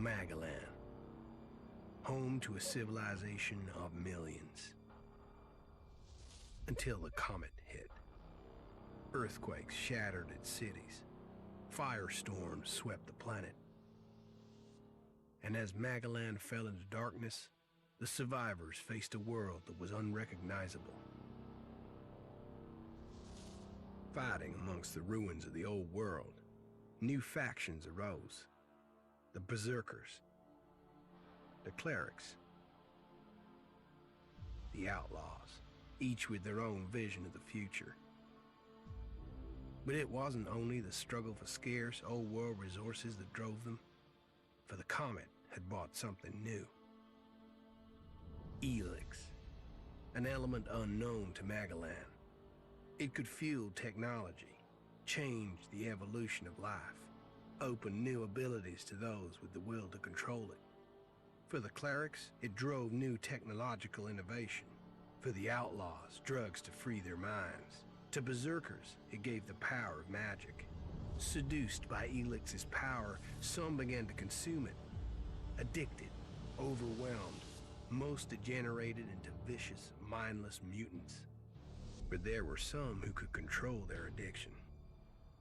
Magalan, home to a civilization of millions. Until the comet hit. Earthquakes shattered its cities. Firestorms swept the planet. And as Magalan fell into darkness, the survivors faced a world that was unrecognizable. Fighting amongst the ruins of the old world, new factions arose. The Berserkers, the clerics, the outlaws, each with their own vision of the future. But it wasn't only the struggle for scarce old world resources that drove them, for the comet had brought something new. ELEX, an element unknown to Magalan. It could fuel technology, change the evolution of life, open new abilities to those with the will to control it. For the clerics, it drove new technological innovation. For the outlaws, drugs to free their minds. To berserkers, it gave the power of magic. Seduced by ELEX's power, some began to consume it. Addicted, overwhelmed, most degenerated into vicious, mindless mutants. But there were some who could control their addiction.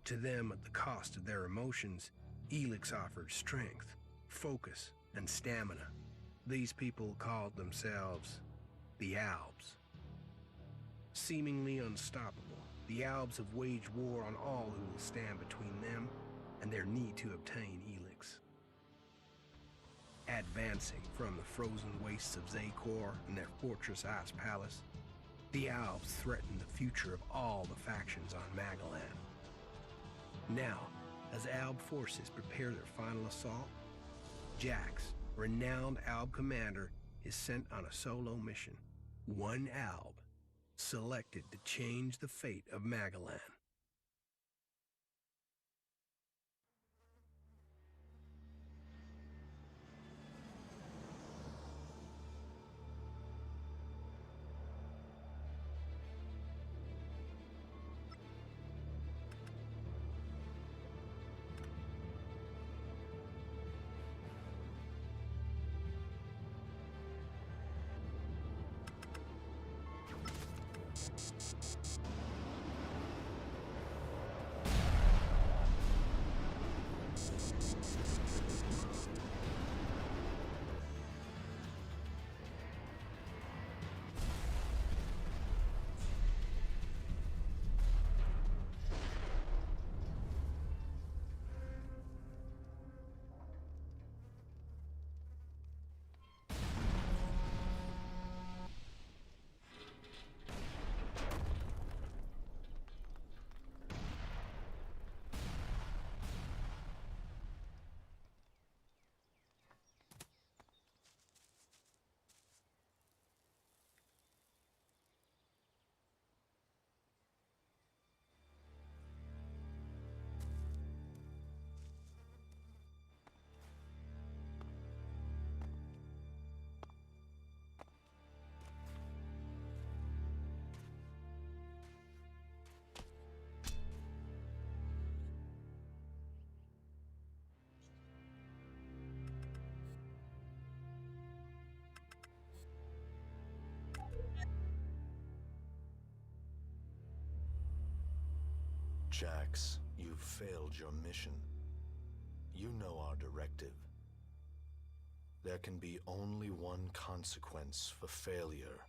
To them, at the cost of their emotions, ELEX offered strength, focus, and stamina. These people called themselves the Albs. Seemingly unstoppable, the Albs have waged war on all who will stand between them and their need to obtain ELEX. Advancing from the frozen wastes of Zakor and their fortress Ice Palace, the Albs threaten the future of all the factions on Magalan. Now, as Alb forces prepare their final assault, Jax, renowned Alb commander, is sent on a solo mission. One Alb, selected to change the fate of Magalan. Jax, you've failed your mission. You know our directive. There can be only one consequence for failure.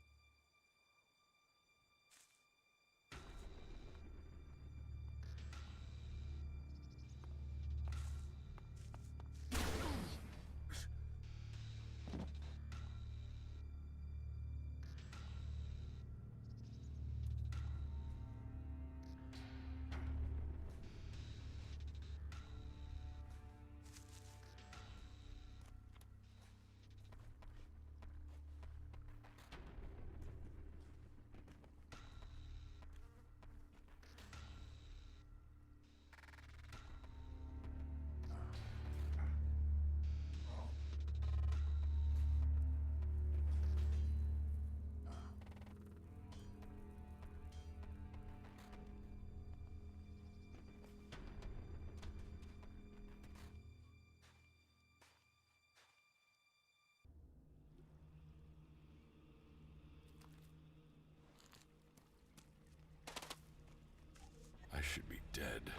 dead.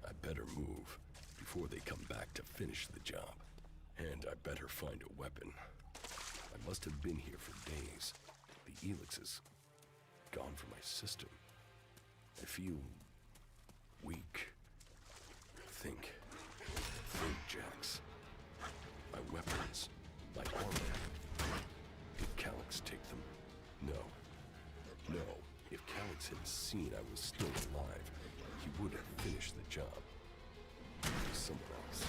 I better move before they come back to finish the job. And I better find a weapon. I must have been here for days. The ELEX is gone from my system. I feel weak. Think, Jax. My weapons, my armor. Did Calyx take them? No. If Calyx had seen I was still alive, he would have finished the job. Someone else.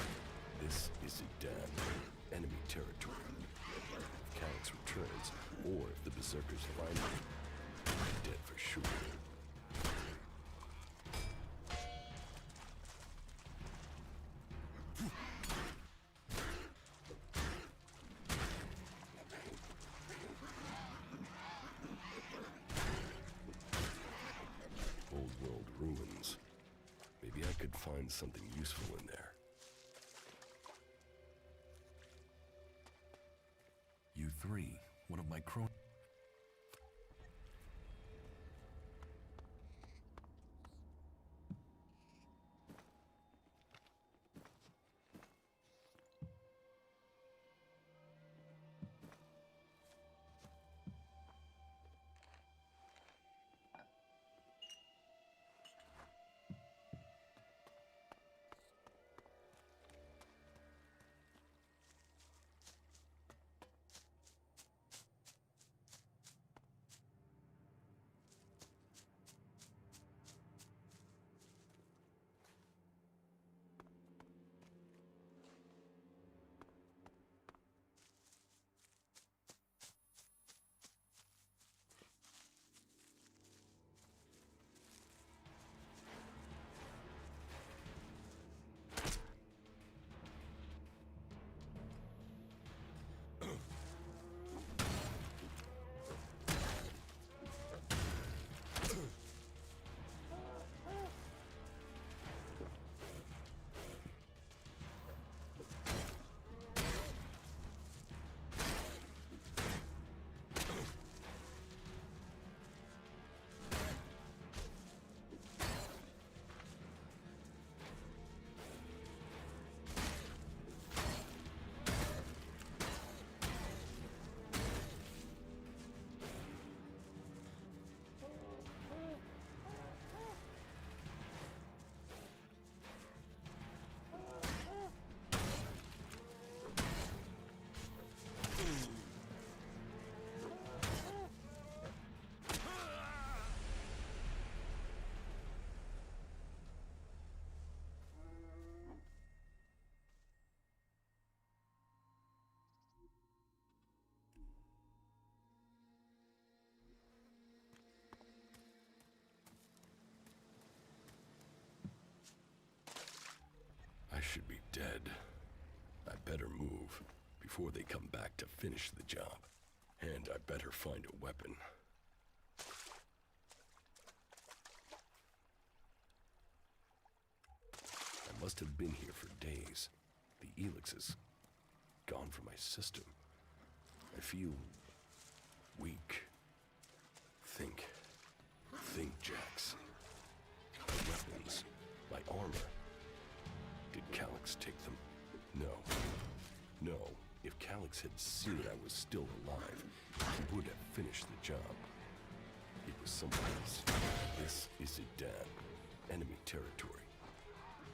This is Edan, enemy territory. If Calyx returns, or if the Berserkers find me, I'm dead for sure. Old world ruins. Maybe I could find something useful in there. You three, one of my cronies. I should be dead. I better move before they come back to finish the job. And I better find a weapon. I must have been here for days. The ELEX is gone from my system. I feel weak. Think, Jax. My weapons, my armor. Did Calyx take them? No. If Calyx had seen I was still alive, he would have finished the job. It was someone else. This is Edan, enemy territory.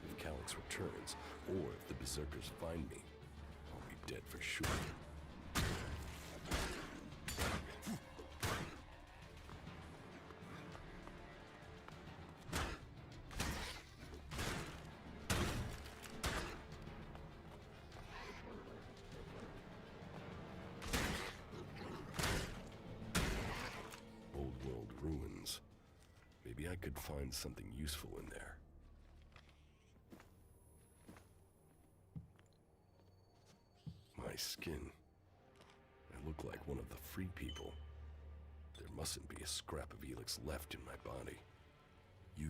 If Calyx returns, or if the Berserkers find me, I'll be dead for sure. Ruins. Maybe I could find something useful in there. My skin. I look like one of the free people. There mustn't be a scrap of ELEX left in my body. You...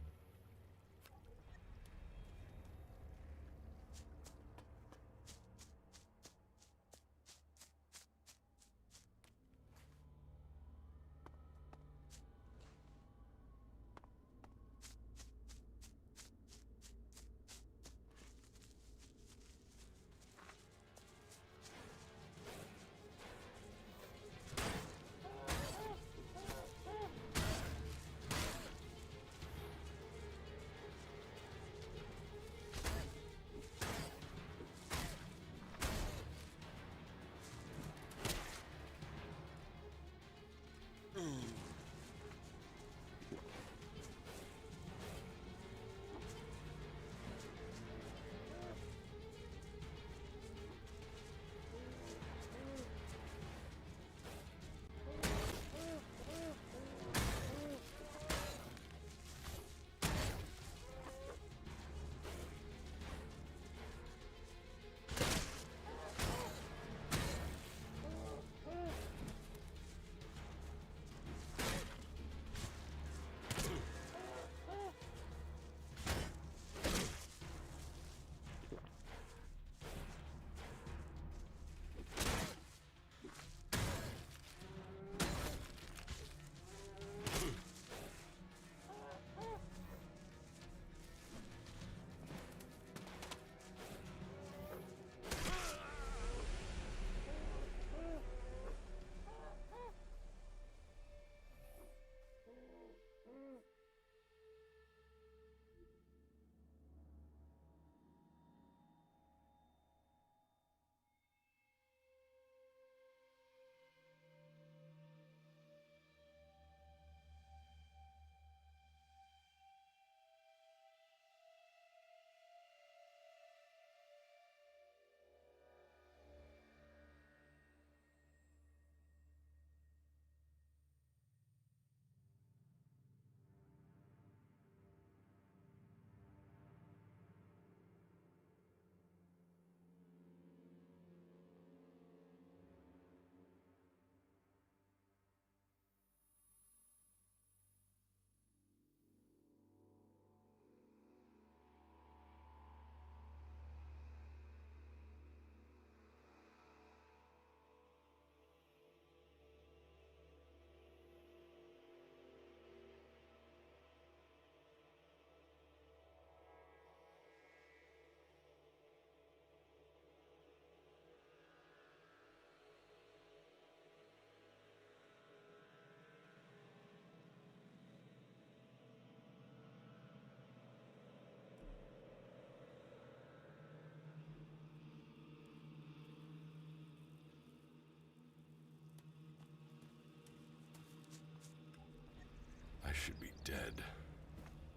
dead.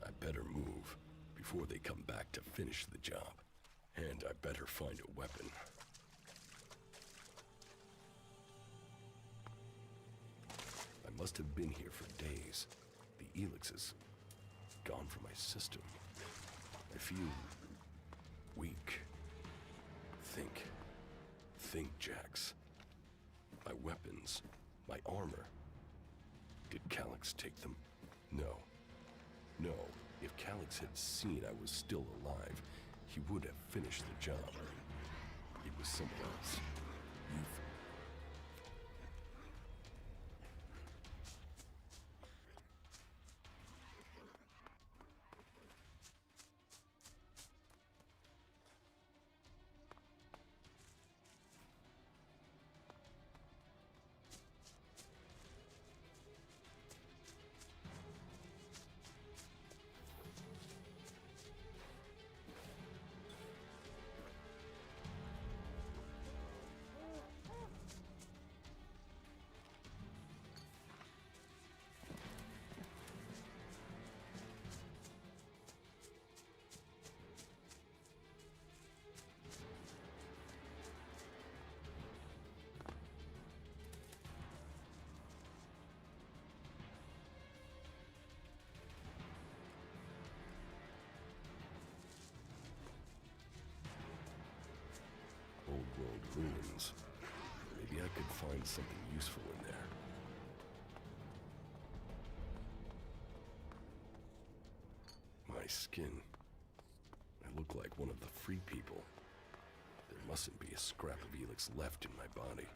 I better move before they come back to finish the job. And I better find a weapon. I must have been here for days. The ELEX is gone from my system. I feel weak. Think, Jax. My weapons, my armor. Did Calyx take them? No. If Calyx had seen I was still alive, he would have finished the job. It was someone else. You. Old world ruins. Maybe I could find something useful in there. My skin. I look like one of the free people. There mustn't be a scrap of ELEX left in my body.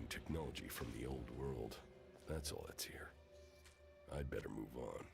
Technology from the old world. That's all that's here. I'd better move on.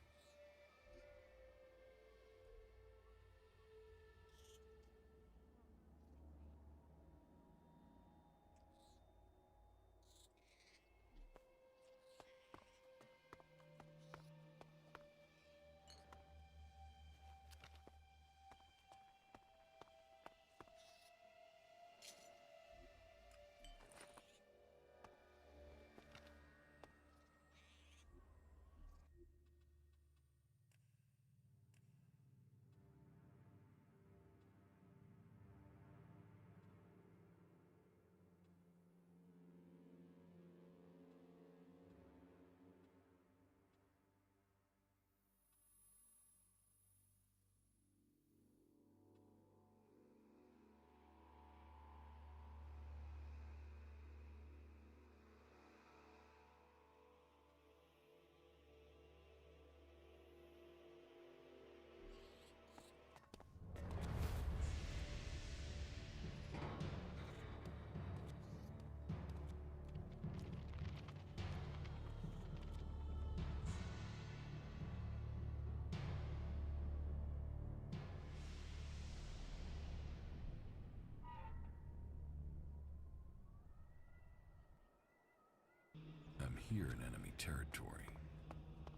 here in enemy territory.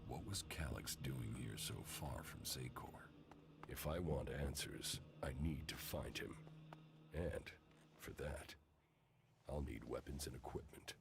What was Calyx doing here so far from Zakor? If I want answers, I need to find him. And, for that, I'll need weapons and equipment.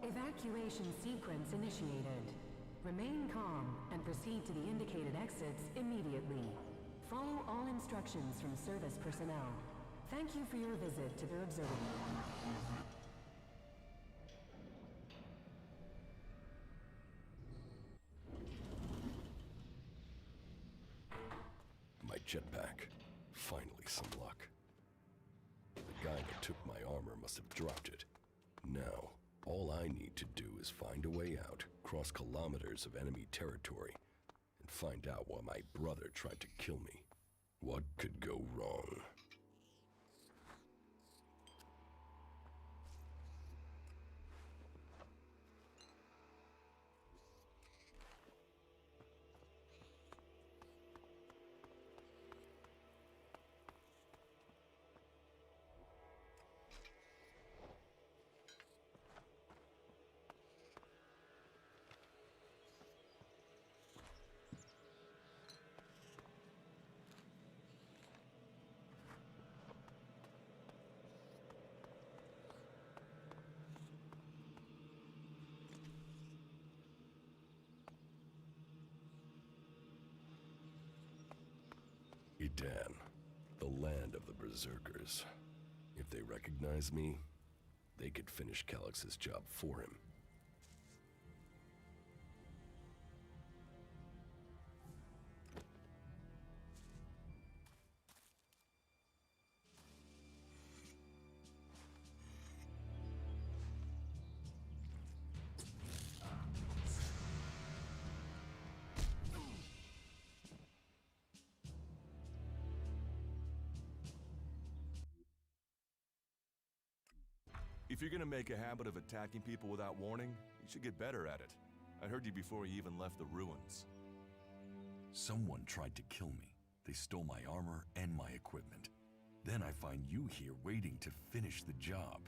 Evacuation sequence initiated. Remain calm and proceed to the indicated exits immediately. Follow all instructions from service personnel. Thank you for your visit to the observatory. My jetpack. Finally some luck. The guy that took my armor must have dropped it. Now, all I need to do is find a way out, cross kilometers of enemy territory, and find out why my brother tried to kill me. What could go wrong? Dan, the land of the Berserkers. If they recognize me, they could finish Calix's job for him. If you're gonna make a habit of attacking people without warning, you should get better at it. I heard you before you even left the ruins. Someone tried to kill me. They stole my armor and my equipment. Then I find you here waiting to finish the job.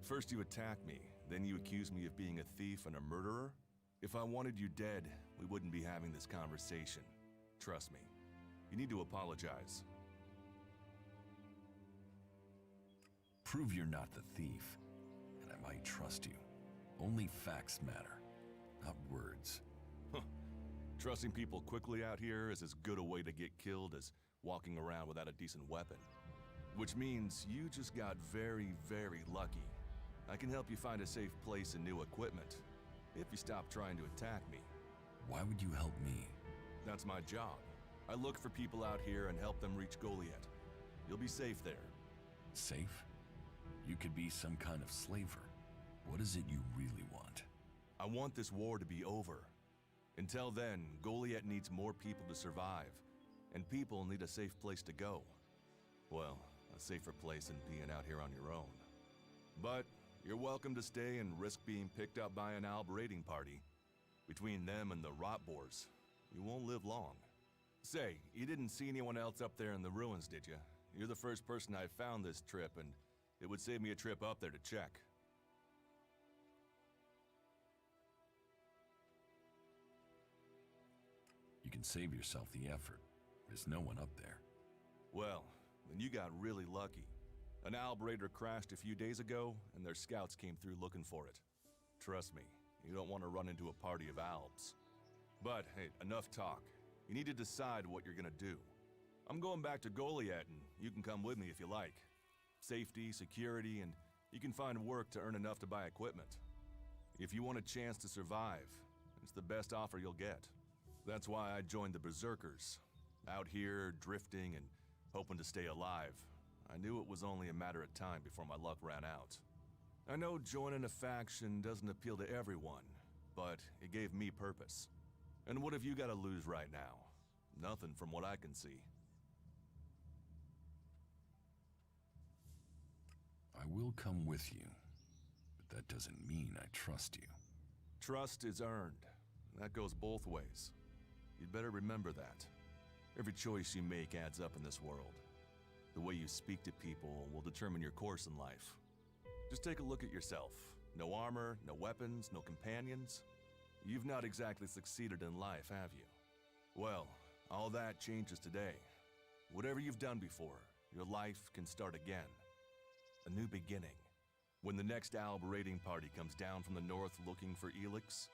First you attack me, then you accuse me of being a thief and a murderer? If I wanted you dead, we wouldn't be having this conversation. Trust me. You need to apologize. Prove you're not the thief, and I might trust you. Only facts matter, not words. Trusting people quickly out here is as good a way to get killed as walking around without a decent weapon. Which means you just got very, very lucky. I can help you find a safe place and new equipment, if you stop trying to attack me. Why would you help me? That's my job. I look for people out here and help them reach Goliath. You'll be safe there. Safe? You could be some kind of slaver. What is it you really want? I want this war to be over. Until then, Goliath needs more people to survive, and people need a safe place to go. Well, a safer place than being out here on your own. But you're welcome to stay and risk being picked up by an Alb raiding party. Between them and the Rotboars, you won't live long. Say, you didn't see anyone else up there in the ruins, did you? You're the first person I found this trip, and it would save me a trip up there to check. You can save yourself the effort. There's no one up there. Well, then you got really lucky. An Alb raider crashed a few days ago, and their scouts came through looking for it. Trust me, you don't want to run into a party of Albs. But hey, enough talk. You need to decide what you're gonna do. I'm going back to Goliath, and you can come with me if you like. Safety, security, and you can find work to earn enough to buy equipment. If you want a chance to survive, it's the best offer you'll get. That's why I joined the Berserkers. Out here, drifting and hoping to stay alive. I knew it was only a matter of time before my luck ran out. I know joining a faction doesn't appeal to everyone, but it gave me purpose. And what have you got to lose right now? Nothing from what I can see. I will come with you, but that doesn't mean I trust you. Trust is earned. That goes both ways. You'd better remember that. Every choice you make adds up in this world. The way you speak to people will determine your course in life. Just take a look at yourself. No armor, no weapons, no companions. You've not exactly succeeded in life, have you? Well, all that changes today. Whatever you've done before, your life can start again. A new beginning. When the next Alb raiding party comes down from the north looking for ELEX,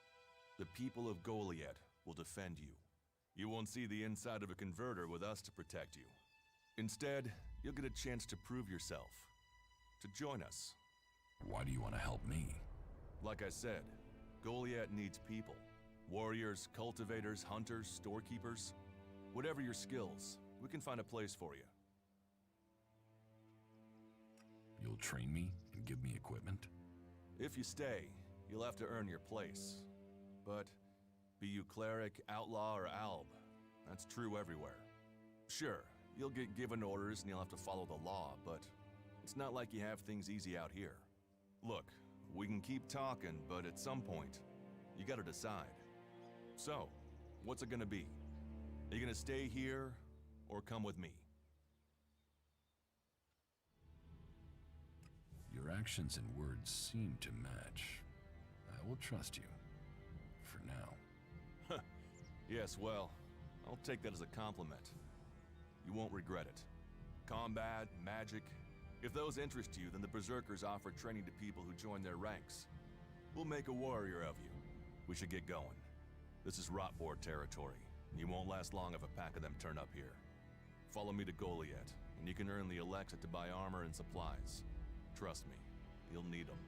the people of Goliath will defend you. You won't see the inside of a converter with us to protect you. Instead, you'll get a chance to prove yourself. To join us. Why do you want to help me? Like I said, Goliath needs people. Warriors, cultivators, hunters, storekeepers. Whatever your skills, we can find a place for you. You'll train me and give me equipment? If you stay, you'll have to earn your place. But be you cleric, outlaw, or alb, that's true everywhere. Sure, you'll get given orders and you'll have to follow the law, but it's not like you have things easy out here. Look, we can keep talking, but at some point, you gotta decide. So, what's it gonna be? Are you gonna stay here, or come with me? Your actions and words seem to match. I will trust you. For now. Yes, well, I'll take that as a compliment. You won't regret it. Combat, magic, if those interest you, then the Berserkers offer training to people who join their ranks. We'll make a warrior of you. We should get going. This is Rotboar territory. You won't last long if a pack of them turn up here. Follow me to Goliath, and you can earn the ELEX to buy armor and supplies. Trust me, you'll need them.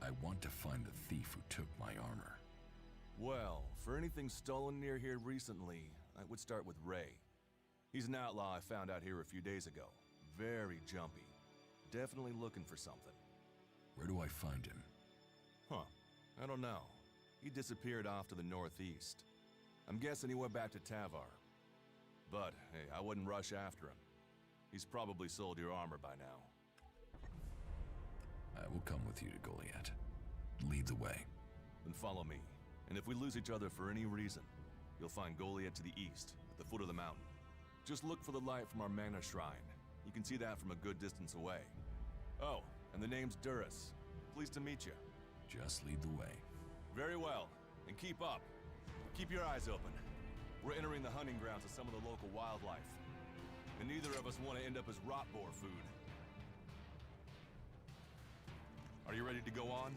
I want to find the thief who took my armor. Well, for anything stolen near here recently, I would start with Ray. He's an outlaw I found out here a few days ago. Very jumpy. Definitely looking for something. Where do I find him? Huh. I don't know. He disappeared off to the northeast. I'm guessing he went back to Tavar. But, hey, I wouldn't rush after him. He's probably sold your armor by now. I will come with you to Goliath. Lead the way. Then follow me. And if we lose each other for any reason, you'll find Goliath to the east, at the foot of the mountain. Just look for the light from our mana shrine. You can see that from a good distance away. Oh, and the name's Duras. Pleased to meet you. Just lead the way. Very well, and keep up. Keep your eyes open. We're entering the hunting grounds of some of the local wildlife. And neither of us want to end up as rot boar food. Are you ready to go on?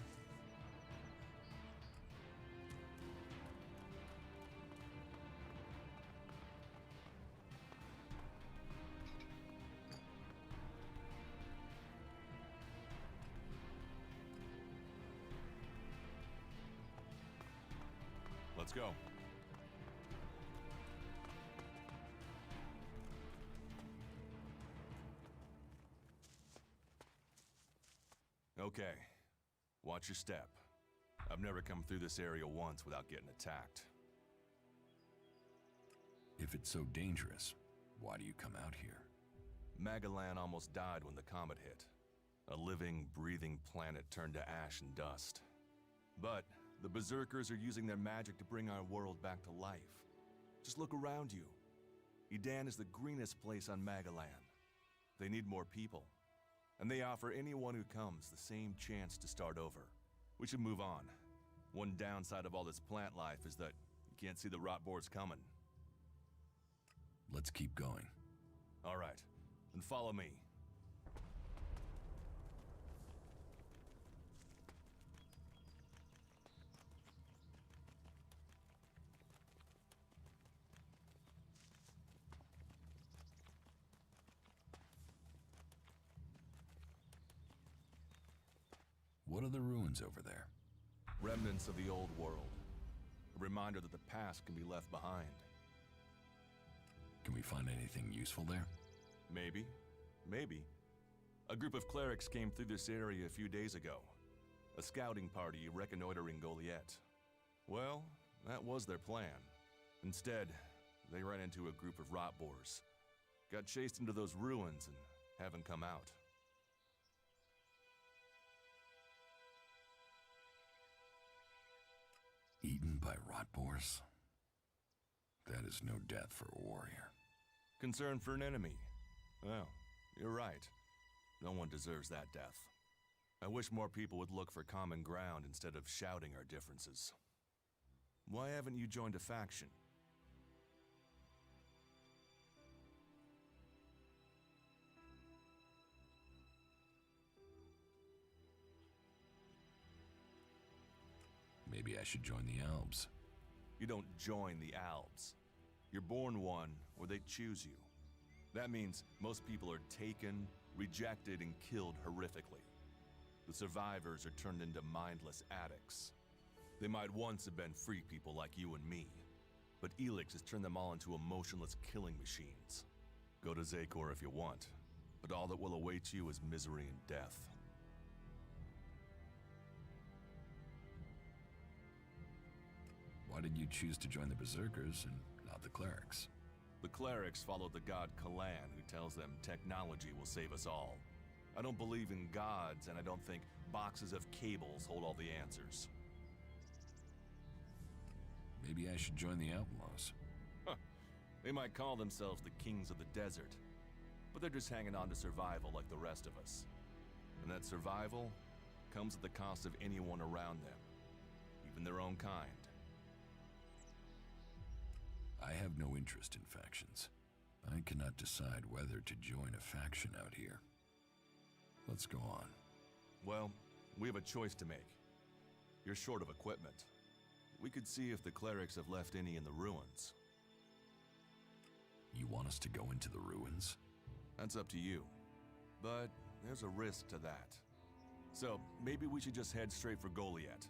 Let's go. Okay. Watch your step. I've never come through this area once without getting attacked. If it's so dangerous, why do you come out here? Magalan almost died when the comet hit. A living, breathing planet turned to ash and dust. But the Berserkers are using their magic to bring our world back to life. Just look around you. Edan is the greenest place on Magalan. They need more people. And they offer anyone who comes the same chance to start over. We should move on. One downside of all this plant life is that you can't see the rot boars coming. Let's keep going. All right, then follow me. What are the ruins over there? Remnants of the old world. A reminder that the past can be left behind. Can we find anything useful there? Maybe. Maybe. A group of clerics came through this area a few days ago. A scouting party reconnoitering Goliath. Well, that was their plan. Instead, they ran into a group of rot boars. Got chased into those ruins and haven't come out. Eaten by rot boars? That is no death for a warrior. Concern for an enemy. Well, you're right. No one deserves that death. I wish more people would look for common ground instead of shouting our differences. Why haven't you joined a faction? Maybe I should join the Albs. You don't join the Albs. You're born one, or they choose you. That means most people are taken, rejected, and killed horrifically. The survivors are turned into mindless addicts. They might once have been free people like you and me, but ELEX has turned them all into emotionless killing machines. Go to Zakor if you want, but all that will await you is misery and death. Why did you choose to join the Berserkers and not the clerics? The clerics follow the god Kalan, who tells them technology will save us all. I don't believe in gods, and I don't think boxes of cables hold all the answers. Maybe I should join the Outlaws. Huh. They might call themselves the kings of the desert, but they're just hanging on to survival like the rest of us. And that survival comes at the cost of anyone around them, even their own kind. I have no interest in factions. I cannot decide whether to join a faction out here. Let's go on. Well, we have a choice to make. You're short of equipment. We could see if the clerics have left any in the ruins. want us to go into the ruins? That's up to you. But there's a risk to that. So maybe we should just head straight for Goliath.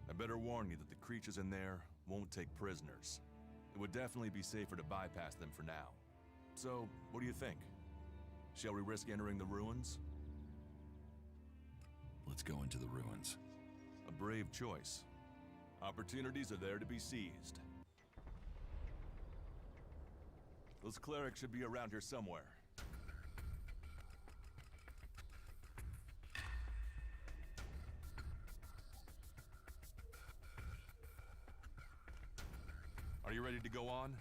I better warn you that the creatures in there won't take prisoners. It would definitely be safer to bypass them for now. So, what do you think? Shall we risk entering the ruins? Let's go into the ruins. A brave choice. Opportunities are there to be seized. Those clerics should be around here somewhere. Are you ready to go on?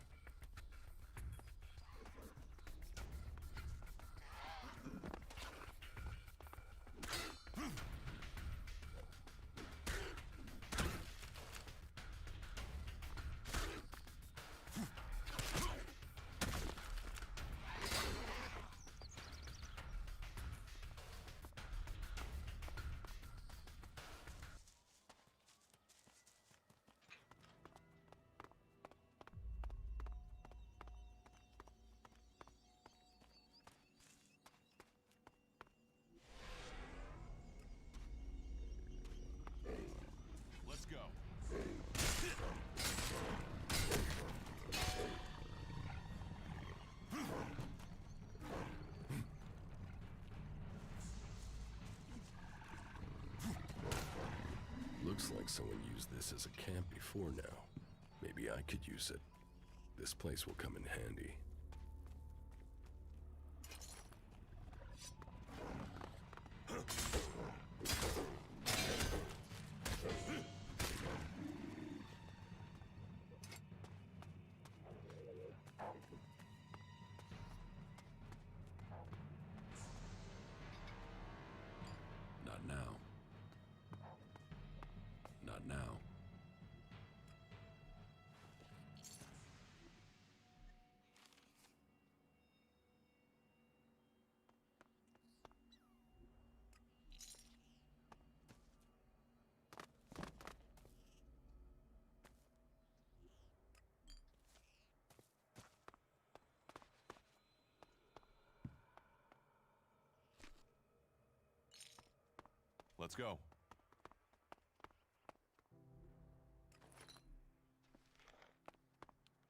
Let's go. Looks like someone used this as a camp before now. Maybe I could use it. This place will come in handy. Not now. Not now. Let's go.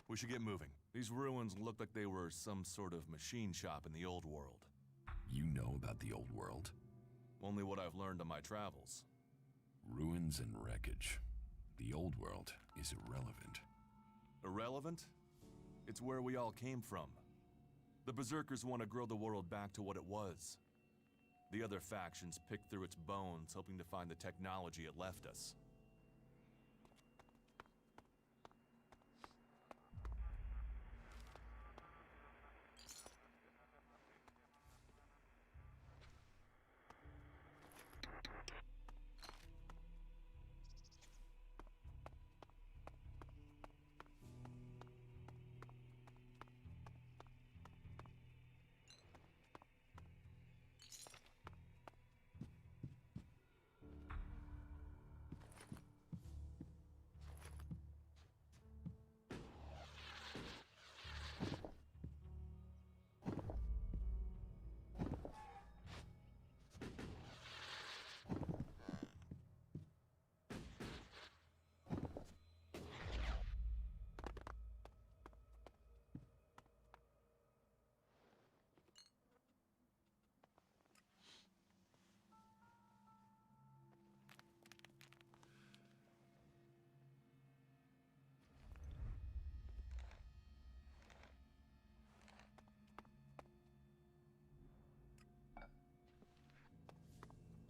We should get moving. These ruins look like they were some sort of machine shop in the old world. You know about the old world? Only what I've learned on my travels. Ruins and wreckage. The old world is irrelevant. Irrelevant? It's where we all came from. The Berserkers want to grow the world back to what it was. The other factions pick through its bones, hoping to find the technology it left us.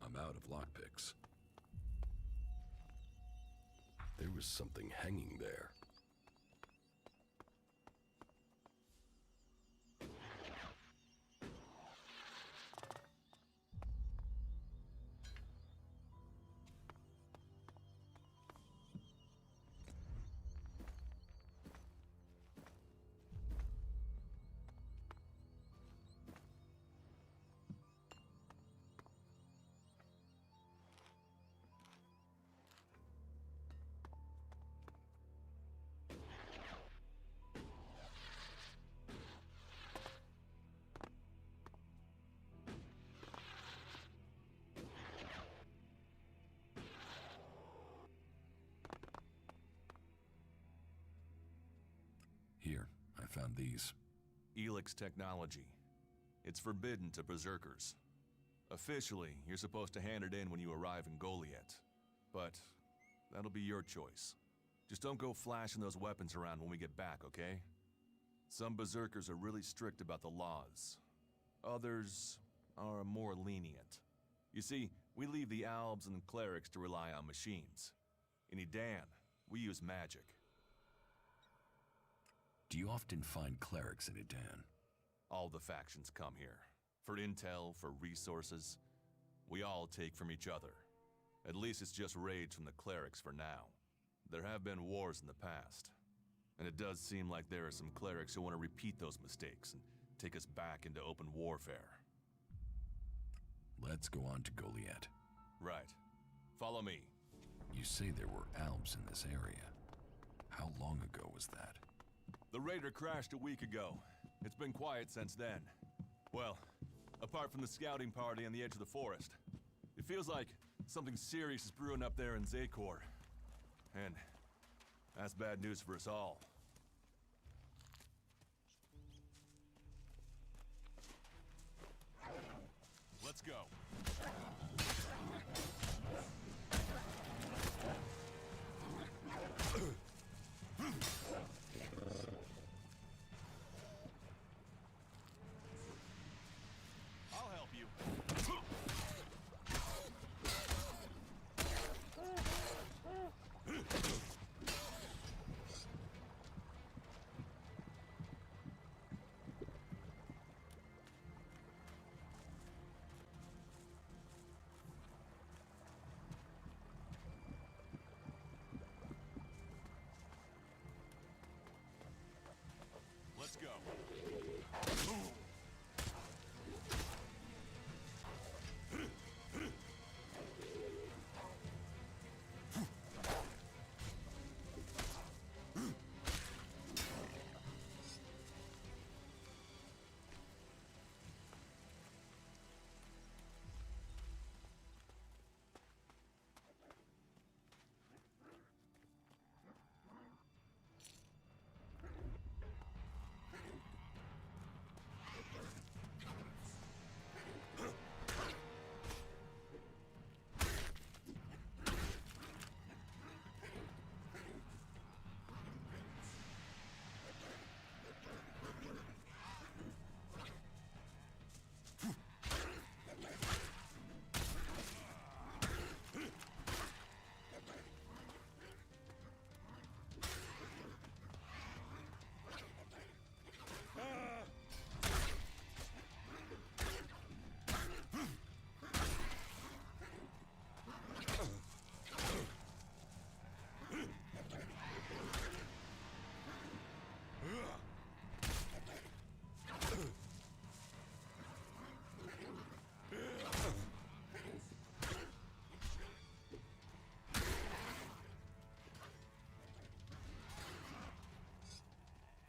I'm out of lockpicks. There was something hanging there. on these? ELEX technology. It's forbidden to Berserkers. Officially, you're supposed to hand it in when you arrive in Goliath. But that'll be your choice. Just don't go flashing those weapons around when we get back, okay? Some Berserkers are really strict about the laws. Others are more lenient. You see, we leave the Albs and Clerics to rely on machines. In Edan, we use magic. Do you often find clerics in Edan? All the factions come here. For intel, for resources. We all take from each other. At least it's just raids from the clerics for now. There have been wars in the past. And it does seem like there are some clerics who want to repeat those mistakes and take us back into open warfare. Let's go on to Goliath. Right. Follow me. You say there were Albs in this area. How long ago was that? The raider crashed a week ago. It's been quiet since then. Well, apart from the scouting party on the edge of the forest. It feels like something serious is brewing up there in Zakor. And that's bad news for us all. Let's go. I'll help you. Let's go.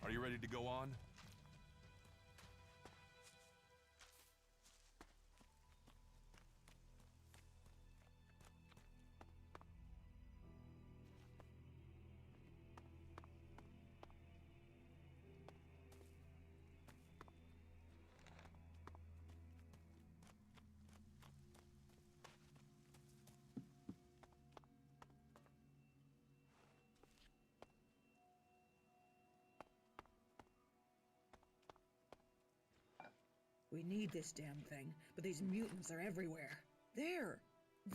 Are you ready to go on? We need this damn thing, but these mutants are everywhere. There!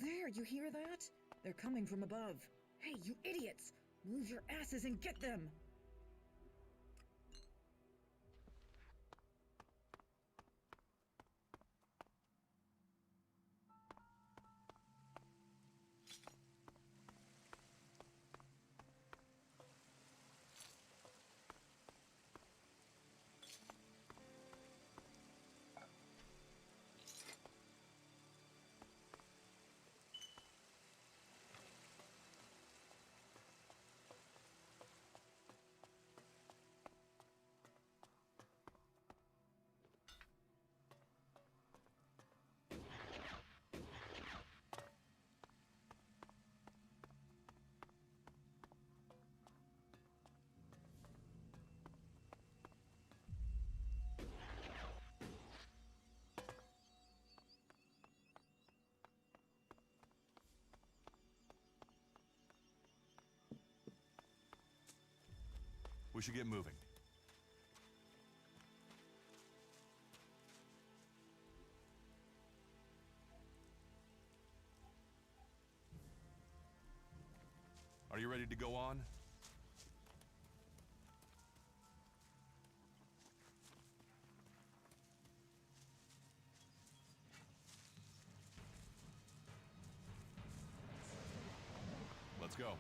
There, you hear that? They're coming from above. Hey, you idiots! Move your asses and get them! We should get moving. Are you ready to go on? Let's go.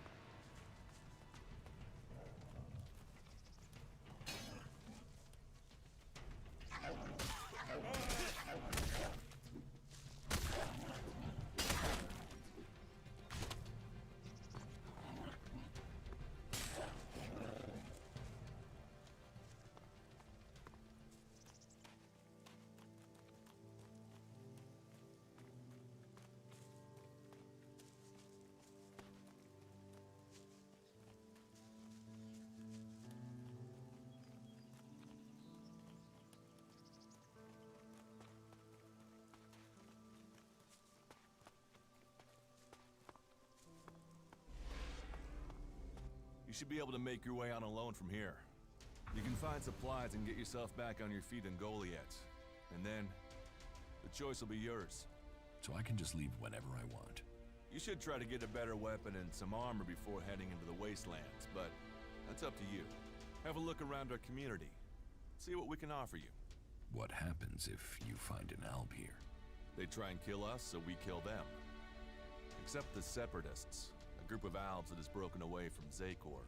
You should be able to make your way on alone from here. You can find supplies and get yourself back on your feet in Goliath. And then, the choice will be yours. So I can just leave whenever I want. You should try to get a better weapon and some armor before heading into the wastelands, but that's up to you. Have a look around our community. See what we can offer you. What happens if you find an alb here? They try and kill us, so we kill them. Except the Separatists, a group of Albs that has broken away from Zakor.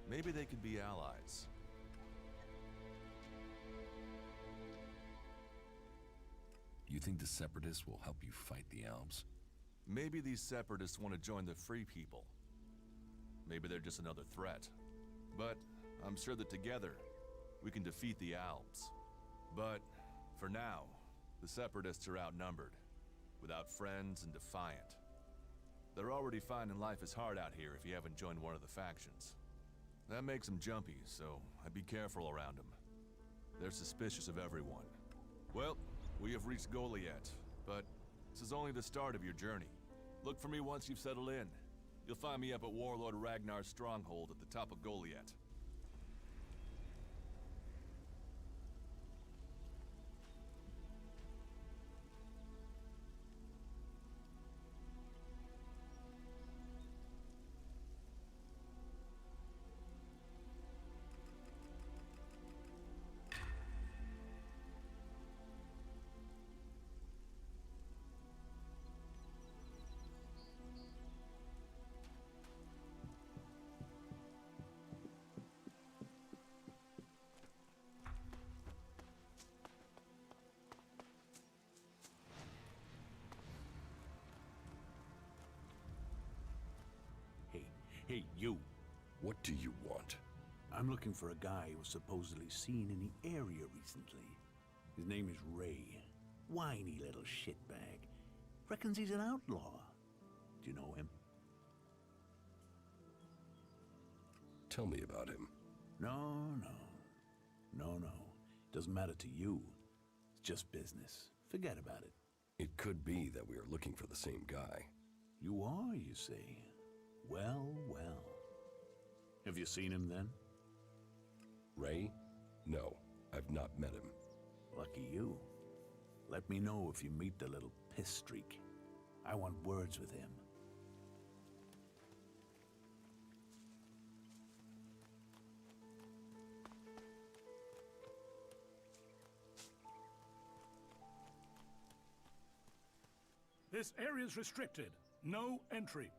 Maybe they could be allies. You think the Separatists will help you fight the Albs? Maybe these Separatists want to join the Free People. Maybe they're just another threat. But I'm sure that together, we can defeat the Albs. But for now, the Separatists are outnumbered, without friends and defiant. They're already finding life is hard out here if you haven't joined one of the factions. That makes them jumpy, so I'd be careful around them. They're suspicious of everyone. Well, we have reached Goliath, but this is only the start of your journey. Look for me once you've settled in. You'll find me up at Warlord Ragnar's stronghold at the top of Goliath. Hey, you. What do you want? I'm looking for a guy who was supposedly seen in the area recently. His name is Ray. Whiny little shitbag. Reckons he's an outlaw. Do you know him? Tell me about him. No. Doesn't matter to you. It's just business. Forget about it. It could be that we are looking for the same guy. You are, you say? Well. Have you seen him then? Ray? No, I've not met him. Lucky you. Let me know if you meet the little piss streak. I want words with him. This area's restricted. No entry.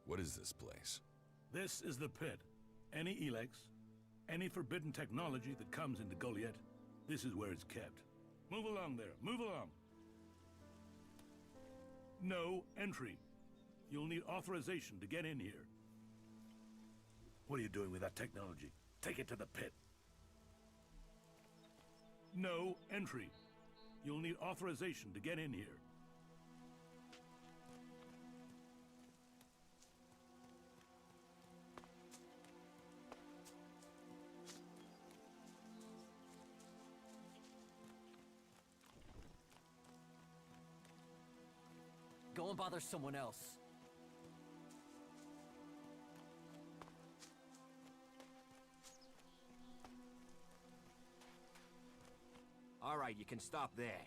What is this place? This is the pit. Any ELEX, any forbidden technology that comes into Goliath, this is where it's kept. Move along there, move along. No entry. You'll need authorization to get in here. What are you doing with that technology? Take it to the pit. No entry. You'll need authorization to get in here. Go and bother someone else. All right, you can stop there.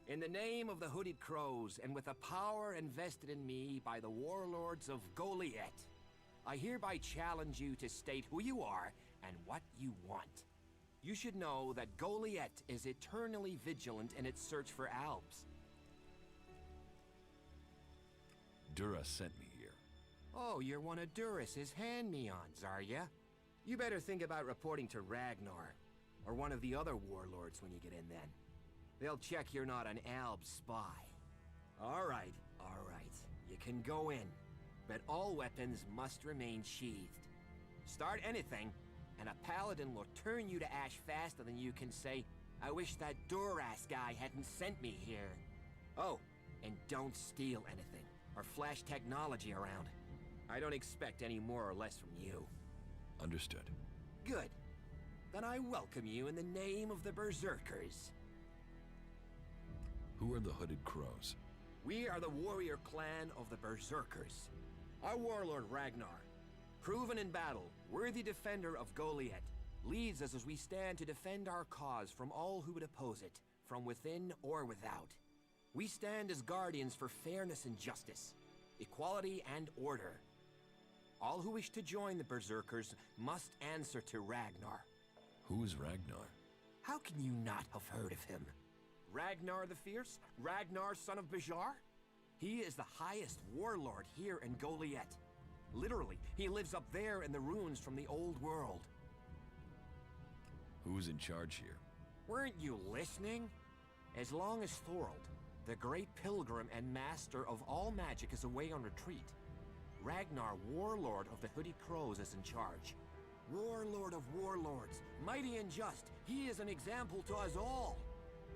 In the name of the Hooded Crows, and with the power invested in me by the warlords of Goliath, I hereby challenge you to state who you are and what you want. You should know that Goliath is eternally vigilant in its search for Albs. Dura sent me here. Oh, you're one of Duras's hand-me-ons, are ya? You better think about reporting to Ragnar, or one of the other warlords when you get in then. They'll check you're not an Alb spy. All right. You can go in, but all weapons must remain sheathed. Start anything, and a paladin will turn you to ash faster than you can say, I wish that Duras guy hadn't sent me here. Oh, and don't steal anything, or flash technology around. I don't expect any more or less from you. Understood. Good. Then I welcome you in the name of the Berserkers. Who are the Hooded Crows? We are the warrior clan of the Berserkers. Our warlord Ragnar, proven in battle, worthy defender of Goliath, leads us as we stand to defend our cause from all who would oppose it, from within or without. We stand as guardians for fairness and justice, equality and order. All who wish to join the Berserkers must answer to Ragnar. Who is Ragnar? How can you not have heard of him? Ragnar the Fierce? Ragnar, son of Bajar? He is the highest warlord here in Goliath. Literally, he lives up there in the ruins from the old world. Who's in charge here? Weren't you listening? As long as Thorold, the great pilgrim and master of all magic, is away on retreat, Ragnar, warlord of the Hooded Crows, is in charge. Warlord of warlords, mighty and just, he is an example to us all.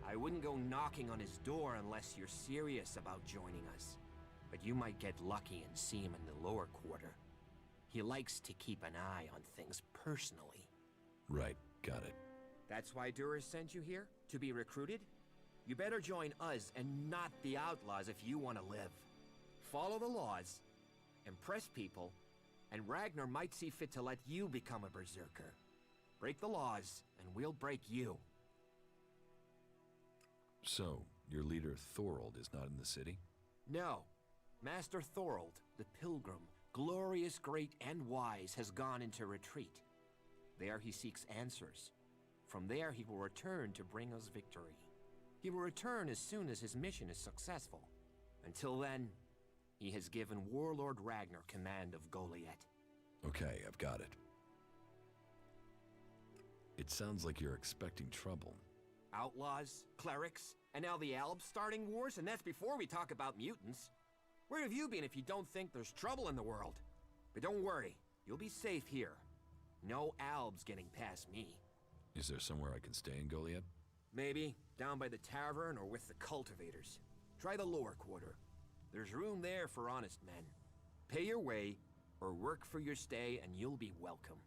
I wouldn't go knocking on his door unless you're serious about joining us. But you might get lucky and see him in the lower quarter. He likes to keep an eye on things personally. Right, got it. That's why Duras sent you here? To be recruited? You better join us and not the outlaws if you want to live. Follow the laws, impress people, and Ragnar might see fit to let you become a Berserker. Break the laws, and we'll break you. So, your leader Thorold is not in the city? No. Master Thorold, the Pilgrim, glorious, great, and wise, has gone into retreat. There he seeks answers. From there he will return to bring us victory. He will return as soon as his mission is successful. Until then, he has given Warlord Ragnar command of Goliath. Okay, I've got it. It sounds like you're expecting trouble. Outlaws, clerics, and now the Albs starting wars, and that's before we talk about mutants. Where have you been if you don't think there's trouble in the world? But don't worry, you'll be safe here. No Albs getting past me. Is there somewhere I can stay in Goliath? Maybe, down by the tavern or with the cultivators. Try the lower quarter. There's room there for honest men. Pay your way, or work for your stay, and you'll be welcome.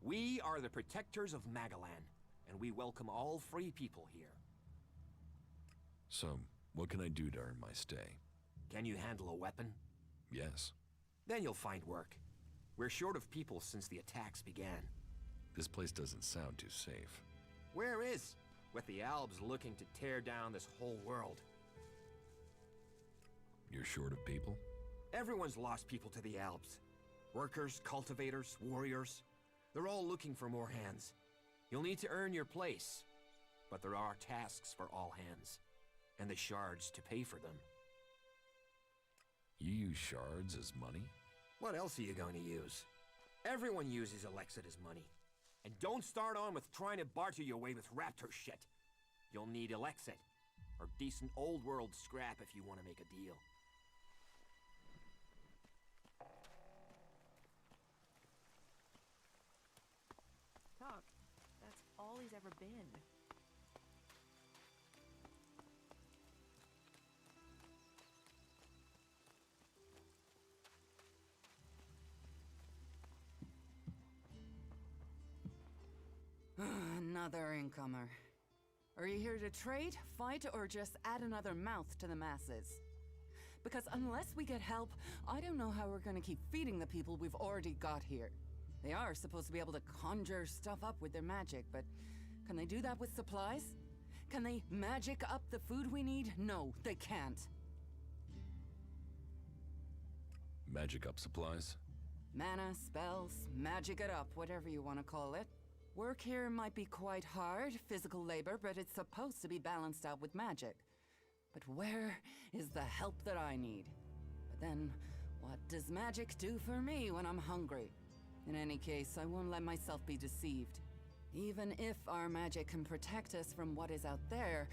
We are the protectors of Magalan, and we welcome all free people here. So, what can I do to earn my stay? Can you handle a weapon? Yes. Then you'll find work. We're short of people since the attacks began. This place doesn't sound too safe. Where is? With the Albs looking to tear down this whole world. You're short of people? Everyone's lost people to the Albs. Workers, cultivators, warriors. They're all looking for more hands. You'll need to earn your place. But there are tasks for all hands. And the shards to pay for them. You use shards as money? What else are you going to use? Everyone uses ELEX as money. And don't start on with trying to barter your way with raptor shit. You'll need ELEX or decent old world scrap if you want to make a deal. Talk. That's all he's ever been. Another incomer. Are you here to trade, fight, or just add another mouth to the masses? Because unless we get help, I don't know how we're gonna keep feeding the people we've already got here. They are supposed to be able to conjure stuff up with their magic, but can they do that with supplies? Can they magic up the food we need? No, they can't. Magic up supplies? Mana, spells, magic it up, whatever you want to call it. Work here might be quite hard, physical labor, but it's supposed to be balanced out with magic. But where is the help that I need? But then, what does magic do for me when I'm hungry? In any case, I won't let myself be deceived. Even if our magic can protect us from what is out there,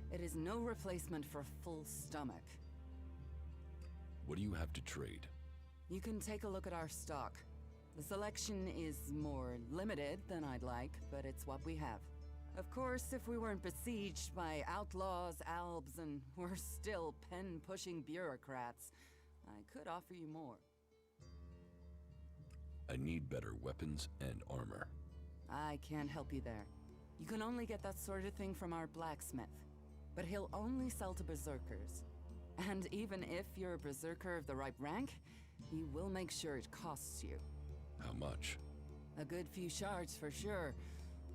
it is no replacement for a full stomach. What do you have to trade? You can take a look at our stock. The selection is more limited than I'd like, but it's what we have. Of course, if we weren't besieged by outlaws, albs, and we're still pen-pushing bureaucrats, I could offer you more. I need better weapons and armor. I can't help you there. You can only get that sort of thing from our blacksmith. But he'll only sell to berserkers. And even if you're a berserker of the right rank, he will make sure it costs you. How much? A good few shards for sure.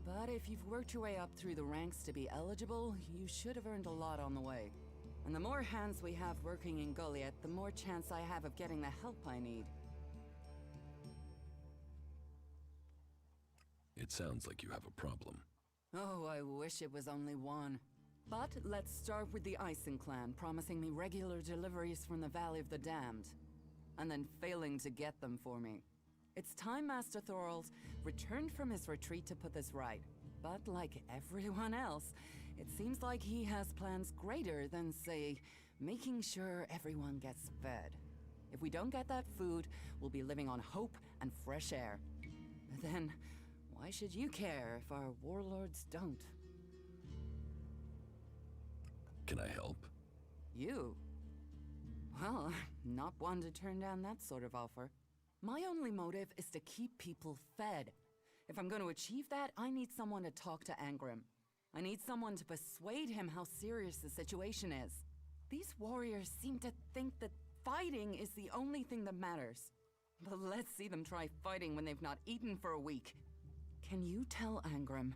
But if you've worked your way up through the ranks to be eligible, you should have earned a lot on the way. And the more hands we have working in Goliath, the more chance I have of getting the help I need. It sounds like you have a problem. Oh, I wish it was only one. But let's start with the Ison clan promising me regular deliveries from the Valley of the Damned, and then failing to get them for me. It's time Master Thorald returned from his retreat to put this right. But like everyone else, it seems like he has plans greater than, say, making sure everyone gets fed. If we don't get that food, we'll be living on hope and fresh air. Then, why should you care if our warlords don't? Can I help? You? Well, not one to turn down that sort of offer. My only motive is to keep people fed. If I'm going to achieve that, I need someone to talk to Angrim. I need someone to persuade him how serious the situation is. These warriors seem to think that fighting is the only thing that matters. But let's see them try fighting when they've not eaten for a week. Can you tell Angrim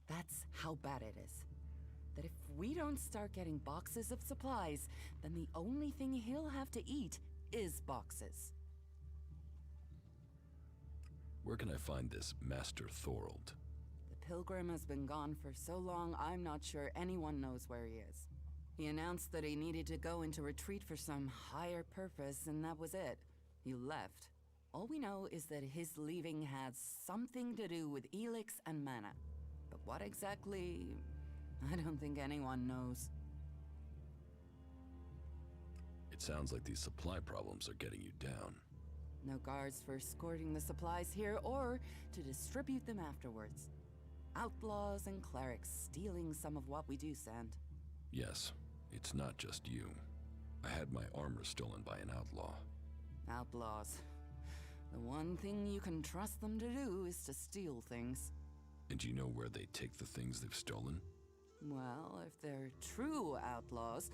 that's how bad it is? That if we don't start getting boxes of supplies, then the only thing he'll have to eat is boxes. Where can I find this Master Thorald? The pilgrim has been gone for so long, I'm not sure anyone knows where he is. He announced that he needed to go into retreat for some higher purpose, and that was it. He left. All we know is that his leaving had something to do with ELEX and mana. But what exactly, I don't think anyone knows. It sounds like these supply problems are getting you down. No guards for escorting the supplies here or to distribute them afterwards. Outlaws and clerics stealing some of what we do send. Yes, it's not just you. I had my armor stolen by an outlaw. Outlaws. The one thing you can trust them to do is to steal things. And do you know where they take the things they've stolen? Well, if they're true outlaws,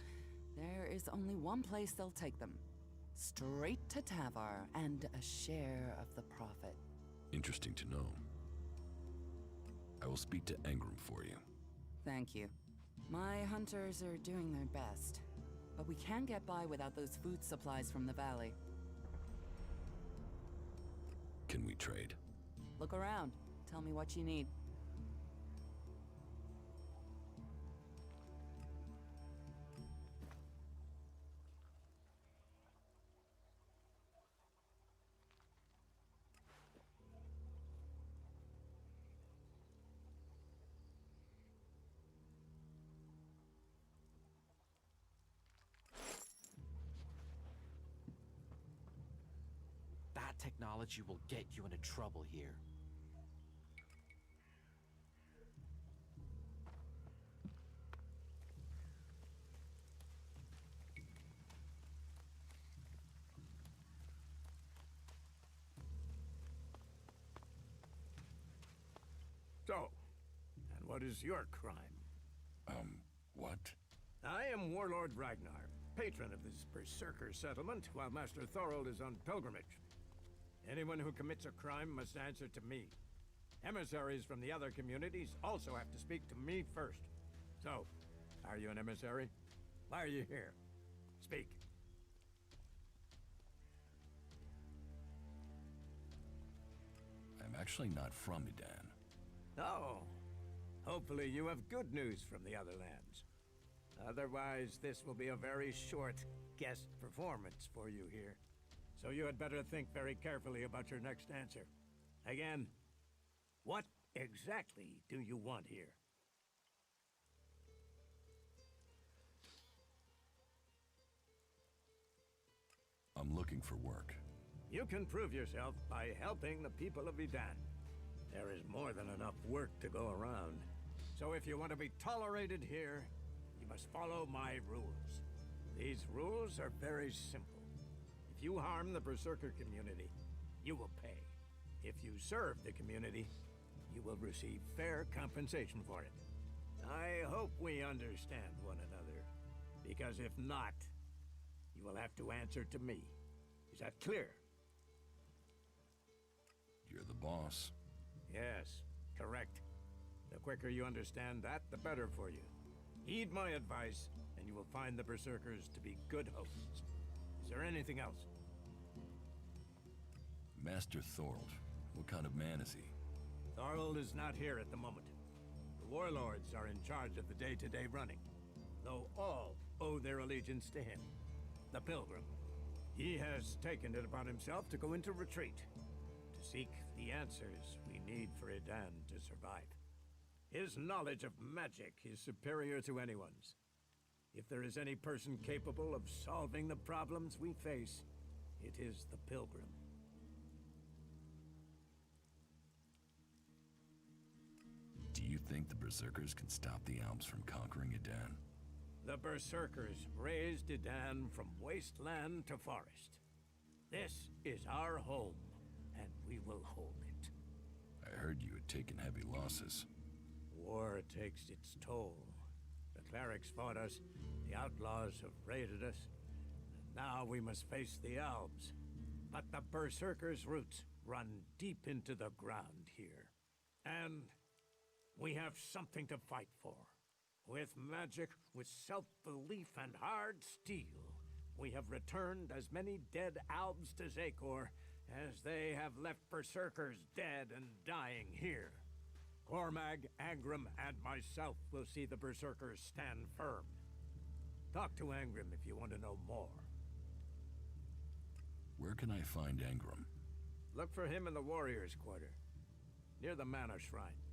there is only one place they'll take them. Straight to Tavar and a share of the profit. Interesting to know. I will speak to Angrim for you. Thank you. My hunters are doing their best, but we can't get by without those food supplies from the valley. Can we trade? Look around. Tell me what you need. Technology will get you into trouble here. So, and what is your crime? What? I am Warlord Ragnar, patron of this Berserker settlement, while Master Thorald is on pilgrimage. Anyone who commits a crime must answer to me. Emissaries from the other communities also have to speak to me first. So, Are you an emissary? Why are you here? Speak. I'm actually not from Edan. Oh. Hopefully you have good news from the other lands. Otherwise, this will be a very short guest performance for you here. So you had better think very carefully about your next answer. Again, what exactly do you want here? I'm looking for work. You can prove yourself by helping the people of Edan. There is more than enough work to go around. So if you want to be tolerated here, you must follow my rules. These rules are very simple. If you harm the Berserker community, you will pay. If you serve the community, you will receive fair compensation for it. I hope we understand one another, because if not, you will have to answer to me. Is that clear? You're the boss. Yes, correct. The quicker you understand that, the better for you. Heed my advice, and you will find the Berserkers to be good hosts. Is there anything else? Master Thorold. What kind of man is he? Thorold is not here at the moment. The warlords are in charge of the day-to-day running, though all owe their allegiance to him, the Pilgrim. He has taken it upon himself to go into retreat, to seek the answers we need for Edan to survive. His knowledge of magic is superior to anyone's. If there is any person capable of solving the problems we face, it is the Pilgrim. Do you think the Berserkers can stop the Alps from conquering Edan? The Berserkers raised Edan from wasteland to forest. This is our home, and we will hold it. I heard you had taken heavy losses. War takes its toll. The clerics fought us, the outlaws have raided us, and now we must face the Alps. But the Berserkers' roots run deep into the ground here. And we have something to fight for. With magic, with self-belief and hard steel, we have returned as many dead Albs to Zakor as they have left Berserkers dead and dying here. Cormag, Angram, and myself will see the Berserkers stand firm. Talk to Angram if you want to know more. Where can I find Angram? Look for him in the Warriors' Quarter, near the Mana Shrine.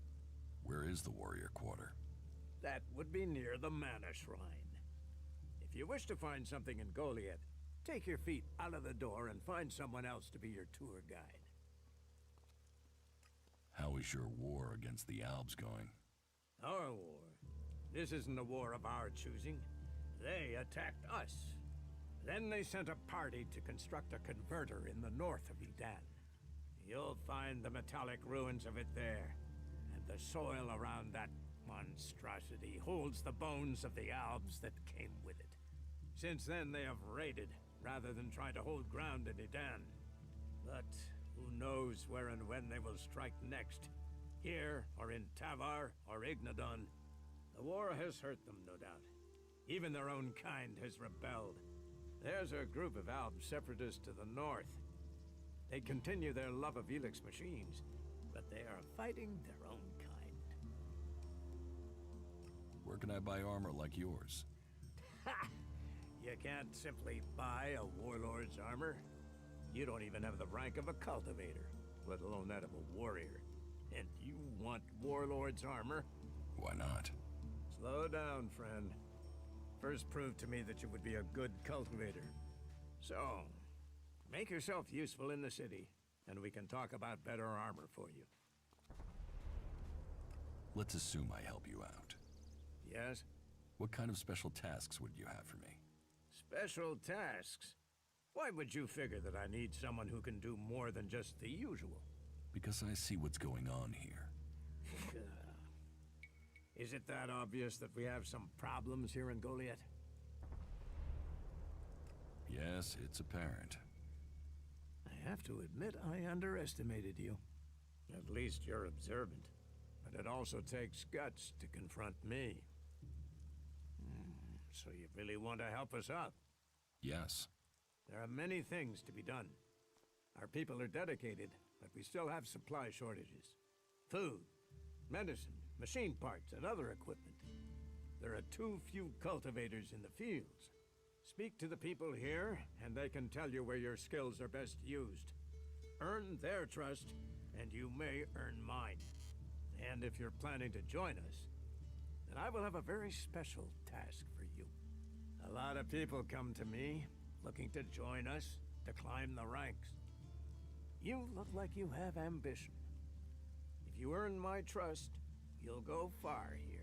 Where is the Warrior Quarter? That would be near the Mana Shrine. If you wish to find something in Goliath, take your feet out of the door and find someone else to be your tour guide. How is your war against the Albs going? Our war? This isn't a war of our choosing. They attacked us. Then they sent a party to construct a converter in the north of Edan. You'll find the metallic ruins of it there, and the soil around that monstrosity holds the bones of the Albs that came with it. Since then, they have raided, rather than try to hold ground in Edan. But who knows where and when they will strike next? Here, or in Tavar, or Ignadon. The war has hurt them, no doubt. Even their own kind has rebelled. There's a group of Alb separatists to the north. They continue their love of ELEX machines, but they are fighting their own kind. Where can I buy armor like yours? Ha! You can't simply buy a warlord's armor. You don't even have the rank of a cultivator, let alone that of a warrior. And you want warlord's armor? Why not? Slow down, friend. First prove to me that you would be a good cultivator. So, make yourself useful in the city, and we can talk about better armor for you. Let's assume I help you out. Yes? What kind of special tasks would you have for me? Special tasks? Why would you figure that I need someone who can do more than just the usual? Because I see what's going on here. Is it that obvious that we have some problems here in Goliath? Yes, it's apparent. I have to admit I underestimated you. At least you're observant. But it also takes guts to confront me. So you really want to help us out? Yes. There are many things to be done. Our people are dedicated, but we still have supply shortages. Food, medicine, machine parts, and other equipment. There are too few cultivators in the fields. Speak to the people here, and they can tell you where your skills are best used. Earn their trust, and you may earn mine. And if you're planning to join us, then I will have a very special task for you. A lot of people come to me, looking to join us, to climb the ranks. You look like you have ambition. If you earn my trust, you'll go far here.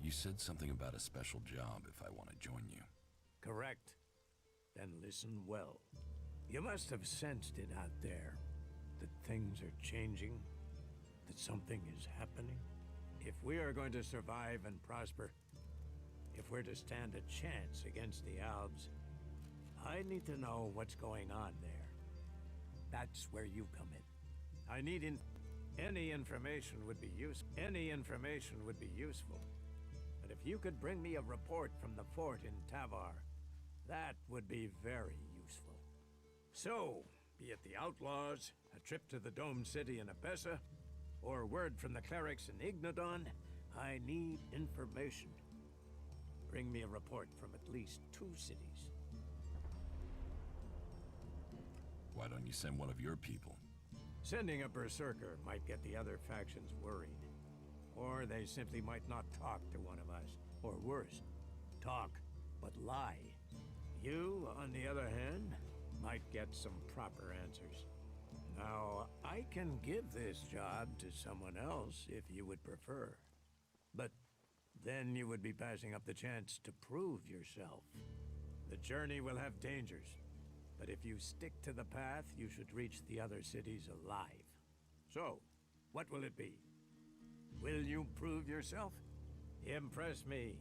You said something about a special job if I want to join you. Correct. Then listen well. You must have sensed it out there, that things are changing, that something is happening. If we are going to survive and prosper, if we're to stand a chance against the Albs, I need to know what's going on there. That's where you come in. I need any information would be useful. But if you could bring me a report from the fort in Tavar, that would be very useful. So, be it the Outlaws, a trip to the Dome City in Abessa, or word from the clerics in Ignodon, I need information. Bring me a report from at least 2 cities. Why don't you send one of your people? Sending a Berserker might get the other factions worried. Or they simply might not talk to one of us. Or worse, talk, but lie. You, on the other hand, might get some proper answers. Now, I can give this job to someone else if you would prefer. But then you would be passing up the chance to prove yourself. The journey will have dangers, but if you stick to the path, you should reach the other cities alive. So, what will it be? Will you prove yourself? Impress me,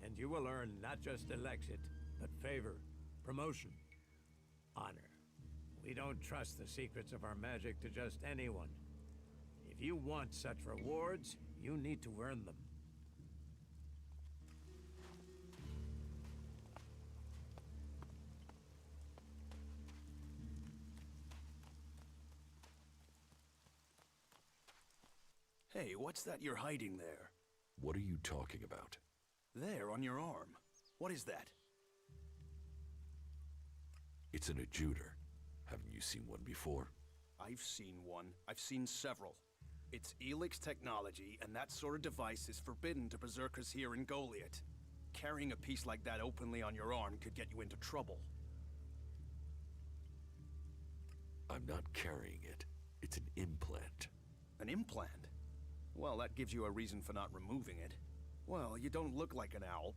and you will earn not just Elexit, but favor, promotion, honor. We don't trust the secrets of our magic to just anyone. If you want such rewards, you need to earn them. Hey, what's that you're hiding there? What are you talking about? There, on your arm. What is that? It's an adjuter. Haven't you seen one before? I've seen one. I've seen several. It's ELEX technology, and that sort of device is forbidden to Berserkers here in Goliath. Carrying a piece like that openly on your arm could get you into trouble. I'm not carrying it. It's an implant. An implant? Well, that gives you a reason for not removing it. Well, you don't look like an Alb.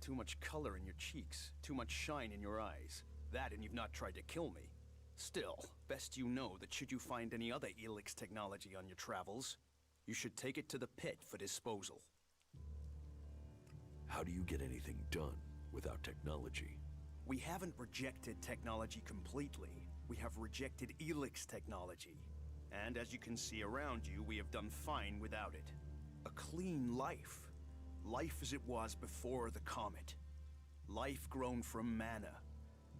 Too much color in your cheeks, too much shine in your eyes. That and you've not tried to kill me. Still, best you know that should you find any other ELEX technology on your travels, you should take it to the pit for disposal. How do you get anything done without technology? We haven't rejected technology completely. We have rejected ELEX technology. And as you can see around you, we have done fine without it. A clean life. Life as it was before the comet. Life grown from mana.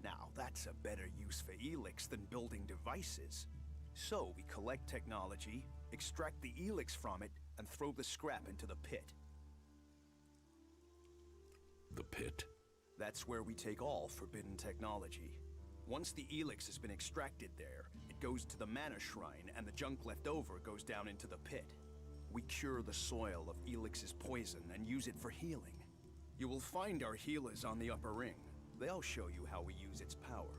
Now, that's a better use for ELEX than building devices. So, we collect technology, extract the ELEX from it, and throw the scrap into the pit. The pit? That's where we take all forbidden technology. Once the ELEX has been extracted there, it goes to the mana shrine, and the junk left over goes down into the pit. We cure the soil of ELEX's poison and use it for healing. You will find our healers on the upper ring. They'll show you how we use its power.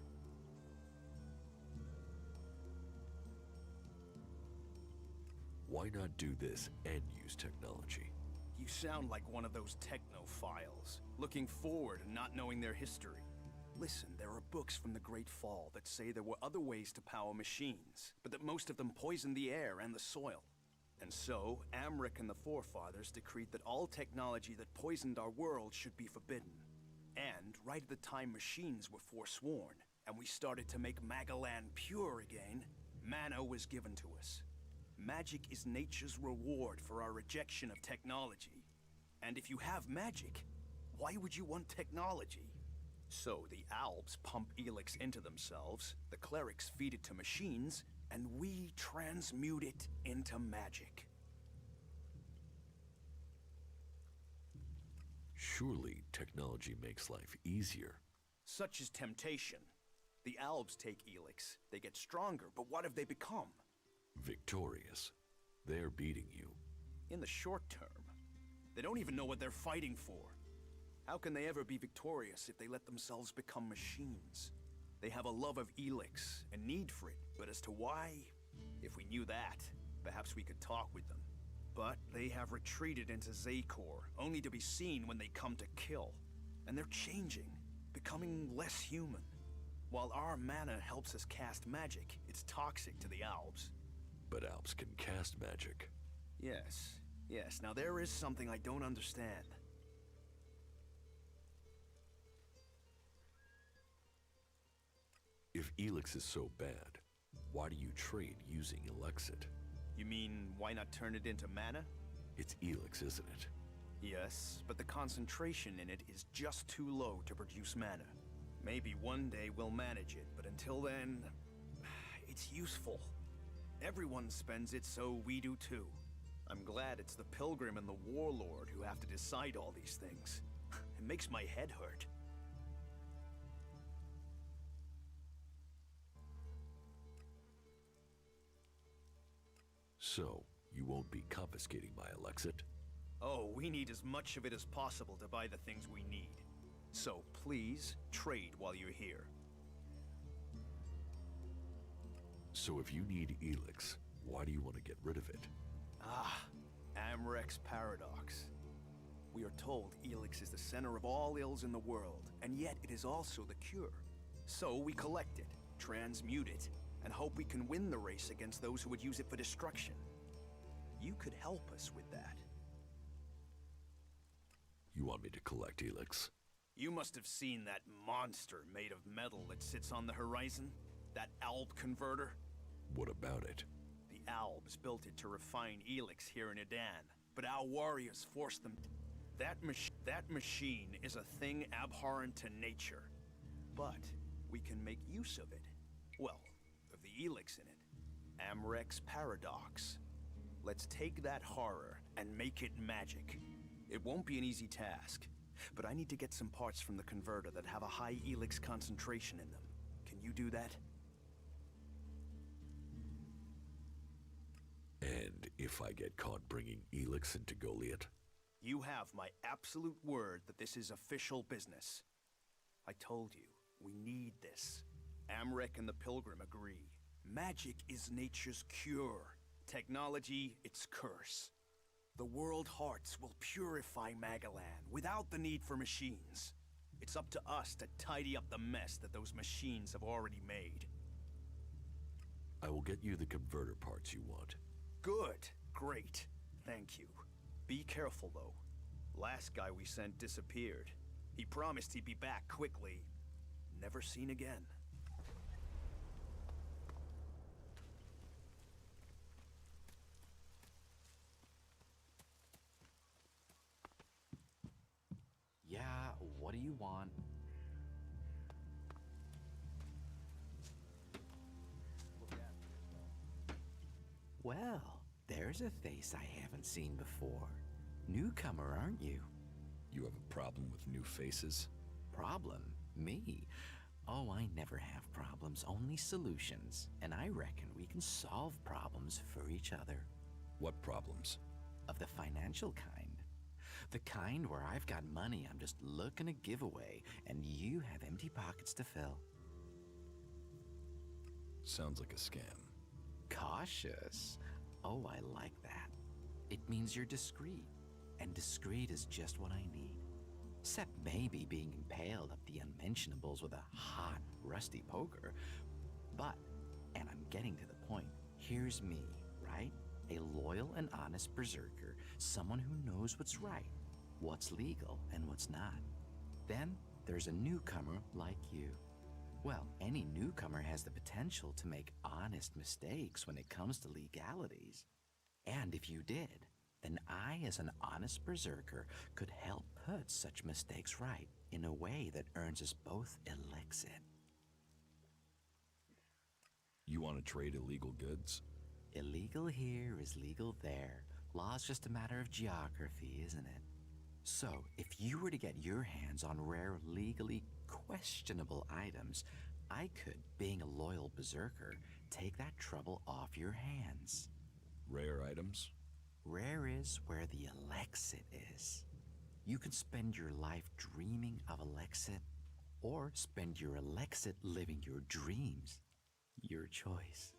Why not do this and use technology? You sound like one of those technophiles, looking forward and not knowing their history. Listen, there are books from the Great Fall that say there were other ways to power machines, but that most of them poisoned the air and the soil. And so, Amric and the Forefathers decreed that all technology that poisoned our world should be forbidden. And, right at the time machines were forsworn, and we started to make Magalan pure again, mana was given to us. Magic is nature's reward for our rejection of technology. And if you have magic, why would you want technology? So the Albs pump ELEX into themselves, the clerics feed it to machines, and we transmute it into magic. Surely technology makes life easier. Such is temptation. The Albs take ELEX, they get stronger, but what have they become? Victorious. They're beating you. In the short term. They don't even know what they're fighting for. How can they ever be victorious if they let themselves become machines? They have a love of ELEX, a need for it, but as to why, if we knew that, perhaps we could talk with them. But they have retreated into Zakor, only to be seen when they come to kill. And they're changing, becoming less human. While our mana helps us cast magic, it's toxic to the Albs. But Albs can cast magic. Yes, yes. Now there is something I don't understand. If ELEX is so bad, why do you trade using Elexit? You mean, why not turn it into mana? It's ELEX, isn't it? Yes, but the concentration in it is just too low to produce mana. Maybe one day we'll manage it, but until then, it's useful. Everyone spends it, so we do too. I'm glad it's the Pilgrim and the Warlord who have to decide all these things. It makes my head hurt. So, you won't be confiscating my Elexit? Oh, we need as much of it as possible to buy the things we need. So please, trade while you're here. So if you need ELEX, why do you want to get rid of it? Ah, Amrek's paradox. We are told ELEX is the center of all ills in the world, and yet it is also the cure. So we collect it, transmute it, and hope we can win the race against those who would use it for destruction. You could help us with that. You want me to collect ELEX? You must have seen that monster made of metal that sits on the horizon? That Alb converter? What about it? The Albs built it to refine ELEX here in Edan, but our warriors forced them. That machine is a thing abhorrent to nature. But we can make use of it. Well, of the ELEX in it. Amrek's paradox. Let's take that horror and make it magic. It won't be an easy task, but I need to get some parts from the converter that have a high ELEX concentration in them. Can you do that? And if I get caught bringing ELEX into Goliath? You have my absolute word that this is official business. I told you, we need this. Amrek and the Pilgrim agree. Magic is nature's cure. Technology, its curse. The World Hearts will purify Magalan without the need for machines. It's up to us to tidy up the mess that those machines have already made. I will get you the converter parts you want. Good. Great. Thank you. Be careful, though. Last guy we sent disappeared. He promised he'd be back quickly. Never seen again. Yeah, what do you want? Well, there's a face I haven't seen before. Newcomer, aren't you? You have a problem with new faces? Problem? Me? Oh, I never have problems, only solutions. And I reckon we can solve problems for each other. What problems? Of the financial kind. The kind where I've got money I'm just looking to give away, and you have empty pockets to fill. Sounds like a scam. Cautious. Oh, I like that. It means you're discreet, and discreet is just what I need. Except maybe being impaled up the unmentionables with a hot, rusty poker. But, and I'm getting to the point, here's me, right? A loyal and honest berserker, someone who knows what's right, what's legal and what's not. Then there's a newcomer like you. Well, any newcomer has the potential to make honest mistakes when it comes to legalities. And if you did, then I, as an honest berserker, could help put such mistakes right in a way that earns us both ELEX. You want to trade illegal goods? Illegal here is legal there. Law's just a matter of geography, isn't it? So, if you were to get your hands on rare, legally questionable items, I could, being a loyal berserker, take that trouble off your hands. Rare items? Rare is where the Elexit is. You can spend your life dreaming of Elexit, or spend your Elexit living your dreams. Your choice.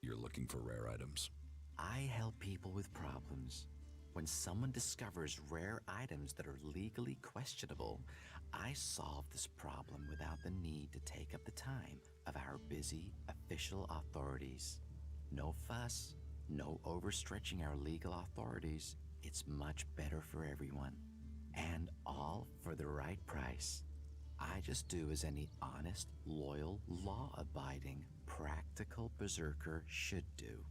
You're looking for rare items? I help people with problems. When someone discovers rare items that are legally questionable, I solve this problem without the need to take up the time of our busy official authorities. No fuss, no overstretching our legal authorities. It's much better for everyone. And all for the right price. I just do as any honest, loyal, law-abiding, practical berserker should do.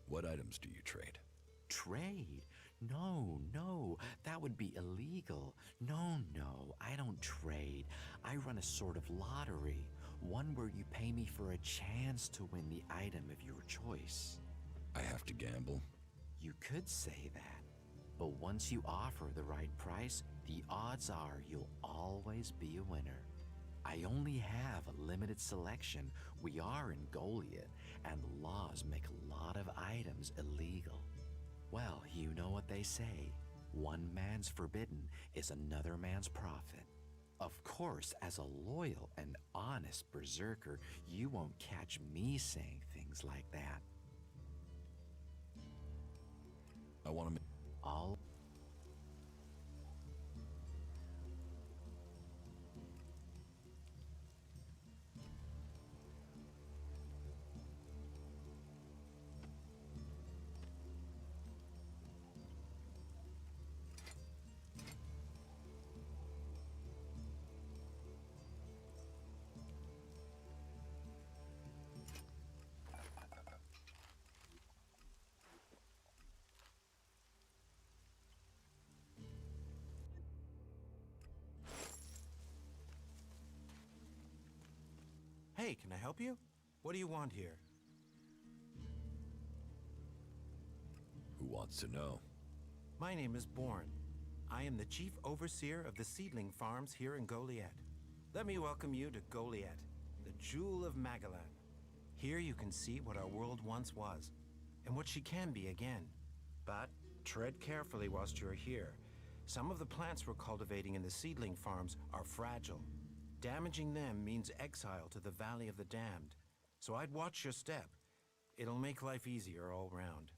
What items do you trade? Trade? No, that would be illegal. No, I don't trade. I run a sort of lottery, one where you pay me for a chance to win the item of your choice. I have to gamble? You could say that, but once you offer the right price, the odds are you'll always be a winner. I only have a limited selection. We are in Goliath, and the laws make a lot of items illegal. Well, you know what they say. One man's forbidden is another man's profit. Of course, as a loyal and honest berserker, you won't catch me saying things like that. I want to all. Hey, can I help you? What do you want here? Who wants to know? My name is Bourne. I am the Chief Overseer of the seedling farms here in Goliath. Let me welcome you to Goliath, the Jewel of Magalan. Here you can see what our world once was, and what she can be again. But tread carefully whilst you're here. Some of the plants we're cultivating in the seedling farms are fragile. Damaging them means exile to the Valley of the Damned. So I'd watch your step. It'll make life easier all round.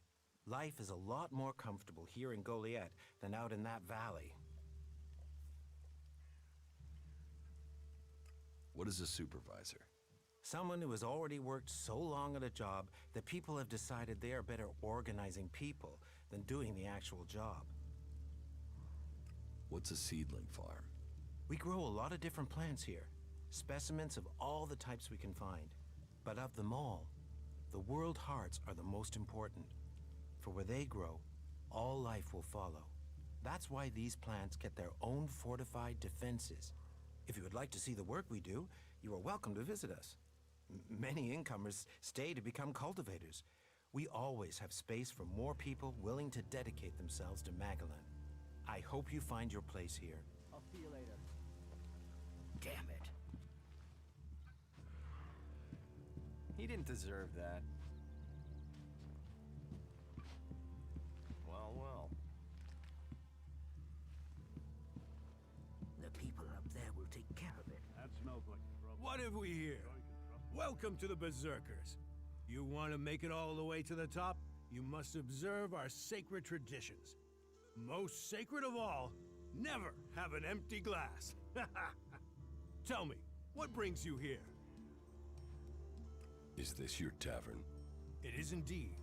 Life is a lot more comfortable here in Goliath than out in that valley. What is a supervisor? Someone who has already worked so long at a job that people have decided they are better organizing people than doing the actual job. What's a seedling farm? We grow a lot of different plants here, specimens of all the types we can find. But of them all, the world hearts are the most important. For where they grow, all life will follow. That's why these plants get their own fortified defenses. If you would like to see the work we do, you are welcome to visit us. Many incomers stay to become cultivators. We always have space for more people willing to dedicate themselves to Magalan. I hope you find your place here. I'll see you later. Damn it. He didn't deserve that. Well. The people up there will take care of it. That smells like trouble. What have we here? Welcome to the Berserkers. You want to make it all the way to the top? You must observe our sacred traditions. Most sacred of all, never have an empty glass. Tell me, what brings you here? Is this your tavern? It is indeed.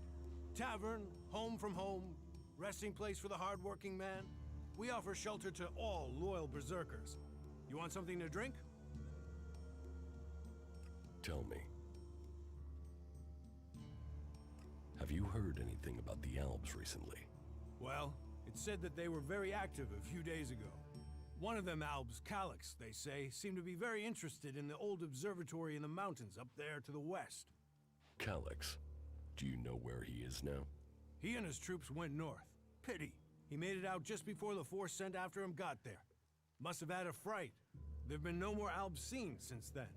Tavern, home from home, resting place for the hard-working man. We offer shelter to all loyal berserkers. You want something to drink? Tell me. Have you heard anything about the Alps recently? Well, it said that they were very active a few days ago. One of them Albs, Calyx, they say, seemed to be very interested in the old observatory in the mountains up there to the west. Calyx. Do you know where he is now? He and his troops went north. Pity. He made it out just before the force sent after him got there. Must have had a fright. There've been no more Albs seen since then.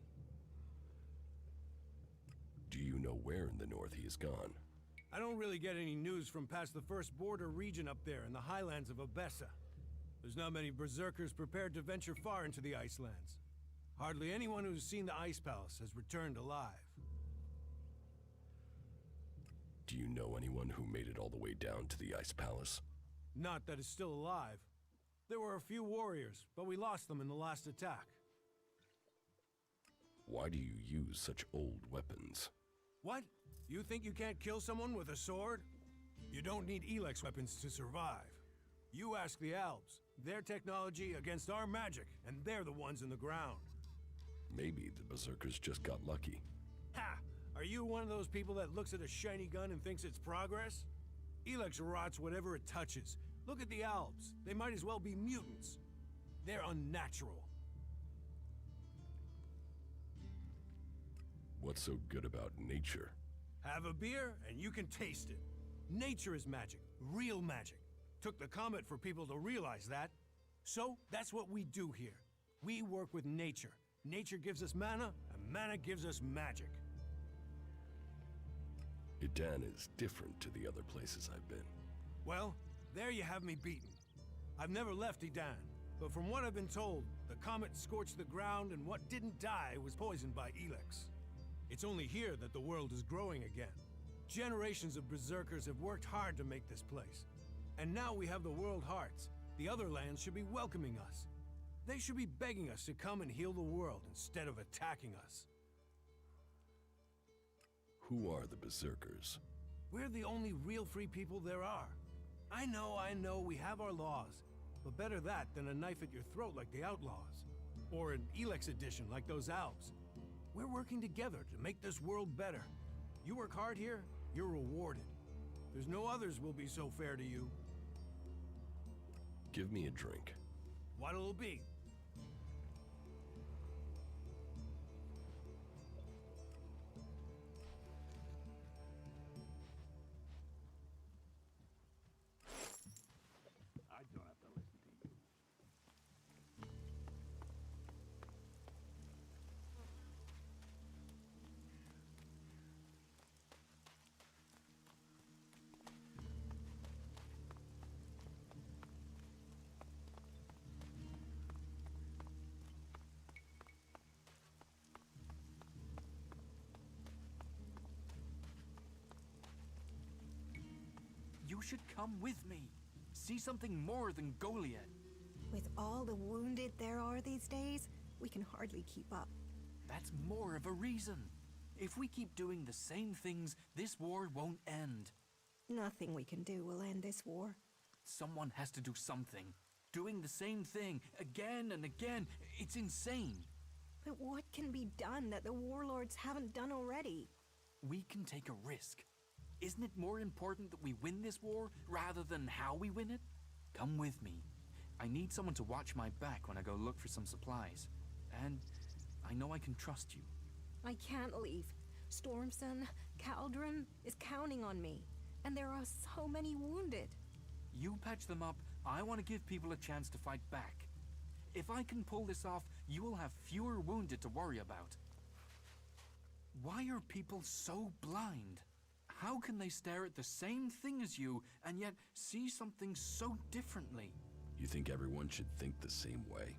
Do you know where in the north he is gone? I don't really get any news from past the first border region up there in the highlands of Abessa. There's not many berserkers prepared to venture far into the Icelands. Hardly anyone who's seen the Ice Palace has returned alive. Do you know anyone who made it all the way down to the Ice Palace? Not that is still alive. There were a few warriors, but we lost them in the last attack. Why do you use such old weapons? What? You think you can't kill someone with a sword? You don't need ELEX weapons to survive. You ask the Alps. Their technology against our magic, and they're the ones in the ground. Maybe the Berserkers just got lucky. Ha! Are you one of those people that looks at a shiny gun and thinks it's progress? ELEX rots whatever it touches. Look at the Alps. They might as well be mutants. They're unnatural. What's so good about nature? Have a beer, and you can taste it. Nature is magic. Real magic. Took the comet for people to realize that. So, that's what we do here. We work with nature. Nature gives us mana, and mana gives us magic. Idan is different to the other places I've been. Well, there you have me beaten. I've never left Idan, but from what I've been told, the comet scorched the ground and what didn't die was poisoned by ELEX. It's only here that the world is growing again. Generations of berserkers have worked hard to make this place. And now we have the World Hearts. The other lands should be welcoming us. They should be begging us to come and heal the world instead of attacking us. Who are the Berserkers? We're the only real free people there are. I know, we have our laws. But better that than a knife at your throat like the Outlaws. Or an ELEX edition like those Alps. We're working together to make this world better. You work hard here, you're rewarded. There's no others will be so fair to you. Give me a drink. What'll it be? I don't have to listen to you. You should come with me. See something more than Goliath. With all the wounded there are these days, we can hardly keep up. That's more of a reason. If we keep doing the same things, this war won't end. Nothing we can do will end this war. Someone has to do something. Doing the same thing again and again, it's insane. But what can be done that the warlords haven't done already? We can take a risk. Isn't it more important that we win this war rather than how we win it? Come with me. I need someone to watch my back when I go look for some supplies. And I know I can trust you. I can't leave. Stormson, Caldron is counting on me. And there are so many wounded. You patch them up. I want to give people a chance to fight back. If I can pull this off, you will have fewer wounded to worry about. Why are people so blind? How can they stare at the same thing as you and yet see something so differently? You think everyone should think the same way?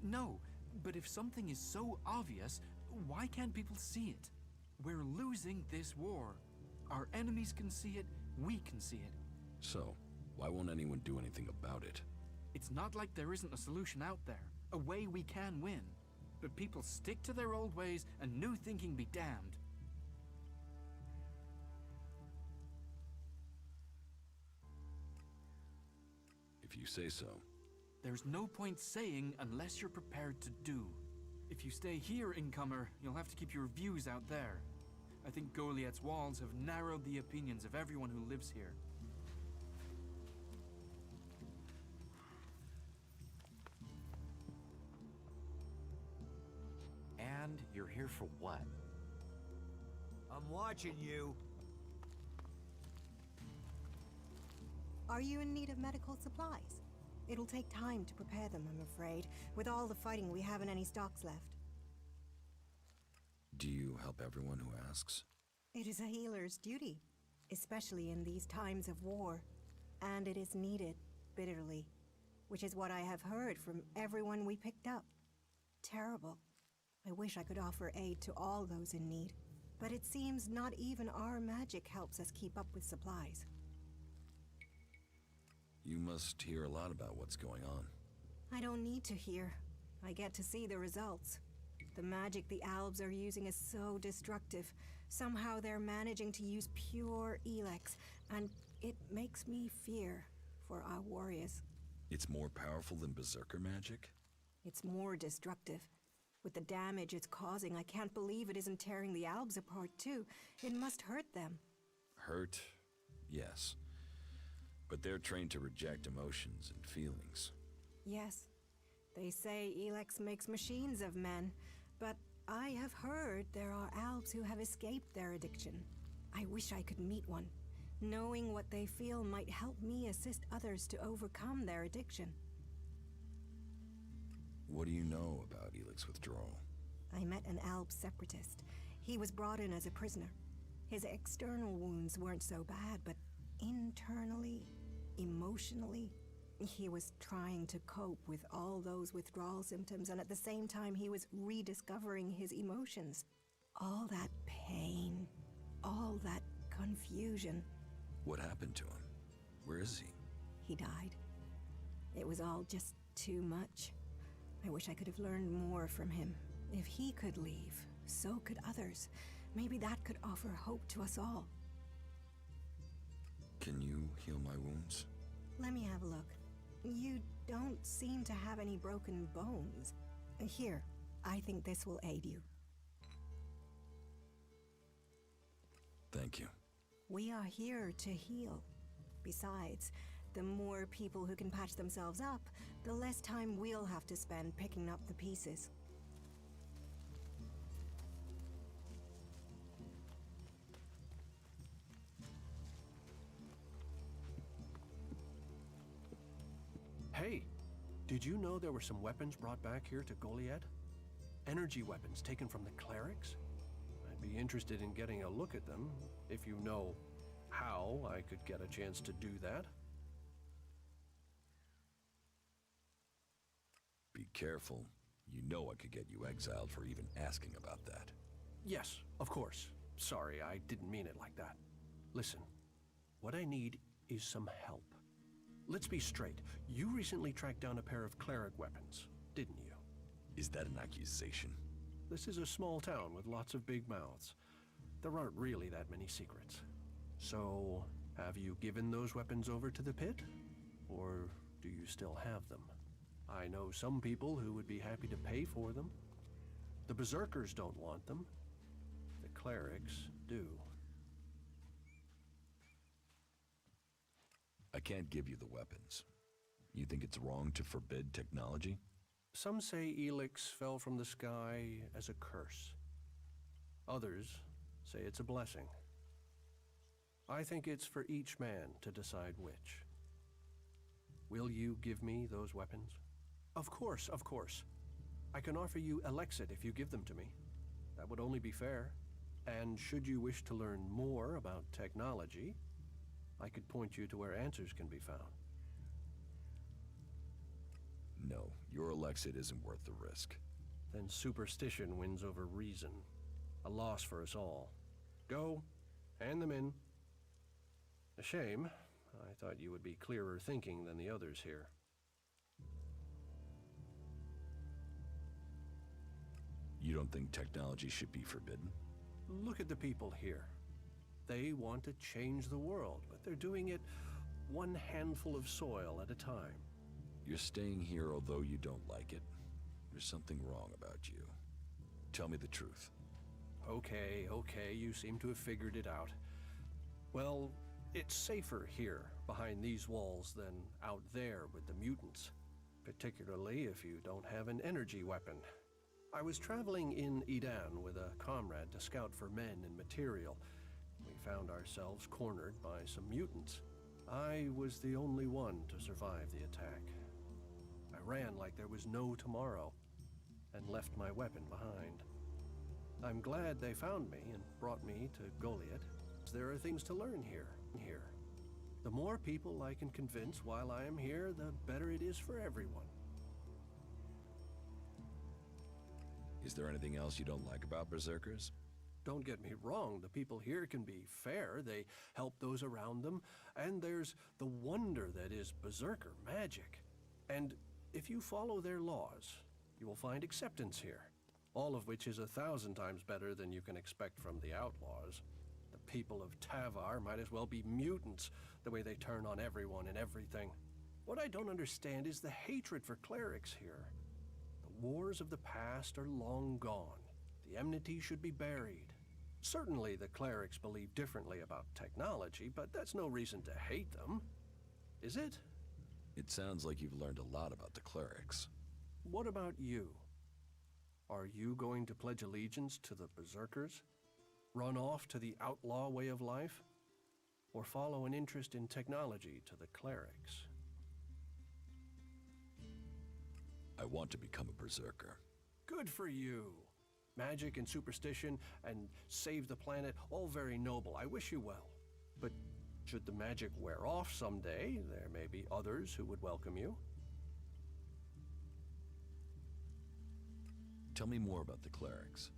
No, but if something is so obvious, why can't people see it? We're losing this war. Our enemies can see it, we can see it. So, why won't anyone do anything about it? It's not like there isn't a solution out there, a way we can win. But people stick to their old ways and new thinking be damned. If you say so. There's no point saying unless you're prepared to do. If you stay here, incomer, you'll have to keep your views out there. I think Goliath's walls have narrowed the opinions of everyone who lives here. And you're here for what? I'm watching you. Are you in need of medical supplies? It'll take time to prepare them, I'm afraid. With all the fighting, we haven't any stocks left. Do you help everyone who asks? It is a healer's duty, especially in these times of war. And it is needed, bitterly. Which is what I have heard from everyone we picked up. Terrible. I wish I could offer aid to all those in need. But it seems not even our magic helps us keep up with supplies. You must hear a lot about what's going on. I don't need to hear. I get to see the results. The magic the Albs are using is so destructive. Somehow they're managing to use pure ELEX, and it makes me fear for our warriors. It's more powerful than Berserker magic? It's more destructive. With the damage it's causing, I can't believe it isn't tearing the Albs apart too. It must hurt them. Hurt? Yes. But they're trained to reject emotions and feelings. Yes. They say ELEX makes machines of men, but I have heard there are Albs who have escaped their addiction. I wish I could meet one. Knowing what they feel might help me assist others to overcome their addiction. What do you know about ELEX withdrawal? I met an Alb separatist. He was brought in as a prisoner. His external wounds weren't so bad, but internally, emotionally, he was trying to cope with all those withdrawal symptoms, and at the same time he was rediscovering his emotions. All that pain, all that confusion. What happened to him? Where is he? He died. It was all just too much. I wish I could have learned more from him. If he could leave, so could others. Maybe that could offer hope to us all. Can you heal my wounds? Let me have a look. You don't seem to have any broken bones. Here, I think this will aid you. Thank you. We are here to heal. Besides, the more people who can patch themselves up, the less time we'll have to spend picking up the pieces. Hey, did you know there were some weapons brought back here to Goliath? Energy weapons taken from the clerics? I'd be interested in getting a look at them, if you know how I could get a chance to do that. Be careful. You know I could get you exiled for even asking about that. Yes, of course. Sorry, I didn't mean it like that. Listen, what I need is some help. Let's be straight. You recently tracked down a pair of cleric weapons, didn't you? Is that an accusation? This is a small town with lots of big mouths. There aren't really that many secrets. So, have you given those weapons over to the pit? Or do you still have them? I know some people who would be happy to pay for them. The Berserkers don't want them. The clerics do. I can't give you the weapons. You think it's wrong to forbid technology? Some say ELEX fell from the sky as a curse. Others say it's a blessing. I think it's for each man to decide which. Will you give me those weapons? Of course, of course. I can offer you Elexit if you give them to me. That would only be fair. And should you wish to learn more about technology, I could point you to where answers can be found. No, your Elexit isn't worth the risk. Then superstition wins over reason. A loss for us all. Go, hand them in. A shame. I thought you would be clearer thinking than the others here. You don't think technology should be forbidden? Look at the people here. They want to change the world, but they're doing it one handful of soil at a time. You're staying here although you don't like it? There's something wrong about you. Tell me the truth. Okay, you seem to have figured it out. Well, it's safer here, behind these walls, than out there with the mutants. Particularly if you don't have an energy weapon. I was traveling in Edan with a comrade to scout for men and material. We found ourselves cornered by some mutants. I was the only one to survive the attack. I ran like there was no tomorrow, and left my weapon behind. I'm glad they found me and brought me to Goliath. There are things to learn here. The more people I can convince while I am here, the better it is for everyone. Is there anything else you don't like about Berserkers? Don't get me wrong, the people here can be fair, they help those around them, and there's the wonder that is Berserker magic. And if you follow their laws, you will find acceptance here, all of which is 1,000 times better than you can expect from the outlaws. The people of Tavar might as well be mutants, the way they turn on everyone and everything. What I don't understand is the hatred for clerics here. The wars of the past are long gone. The enmity should be buried. Certainly the clerics believe differently about technology, but that's no reason to hate them. Is it? It sounds like you've learned a lot about the clerics. What about you? Are you going to pledge allegiance to the Berserkers? Run off to the outlaw way of life? Or follow an interest in technology to the clerics? I want to become a Berserker. Good for you. Magic and superstition and save the planet, all very noble. I wish you well. But should the magic wear off someday, there may be others who would welcome you. Tell me more about the clerics.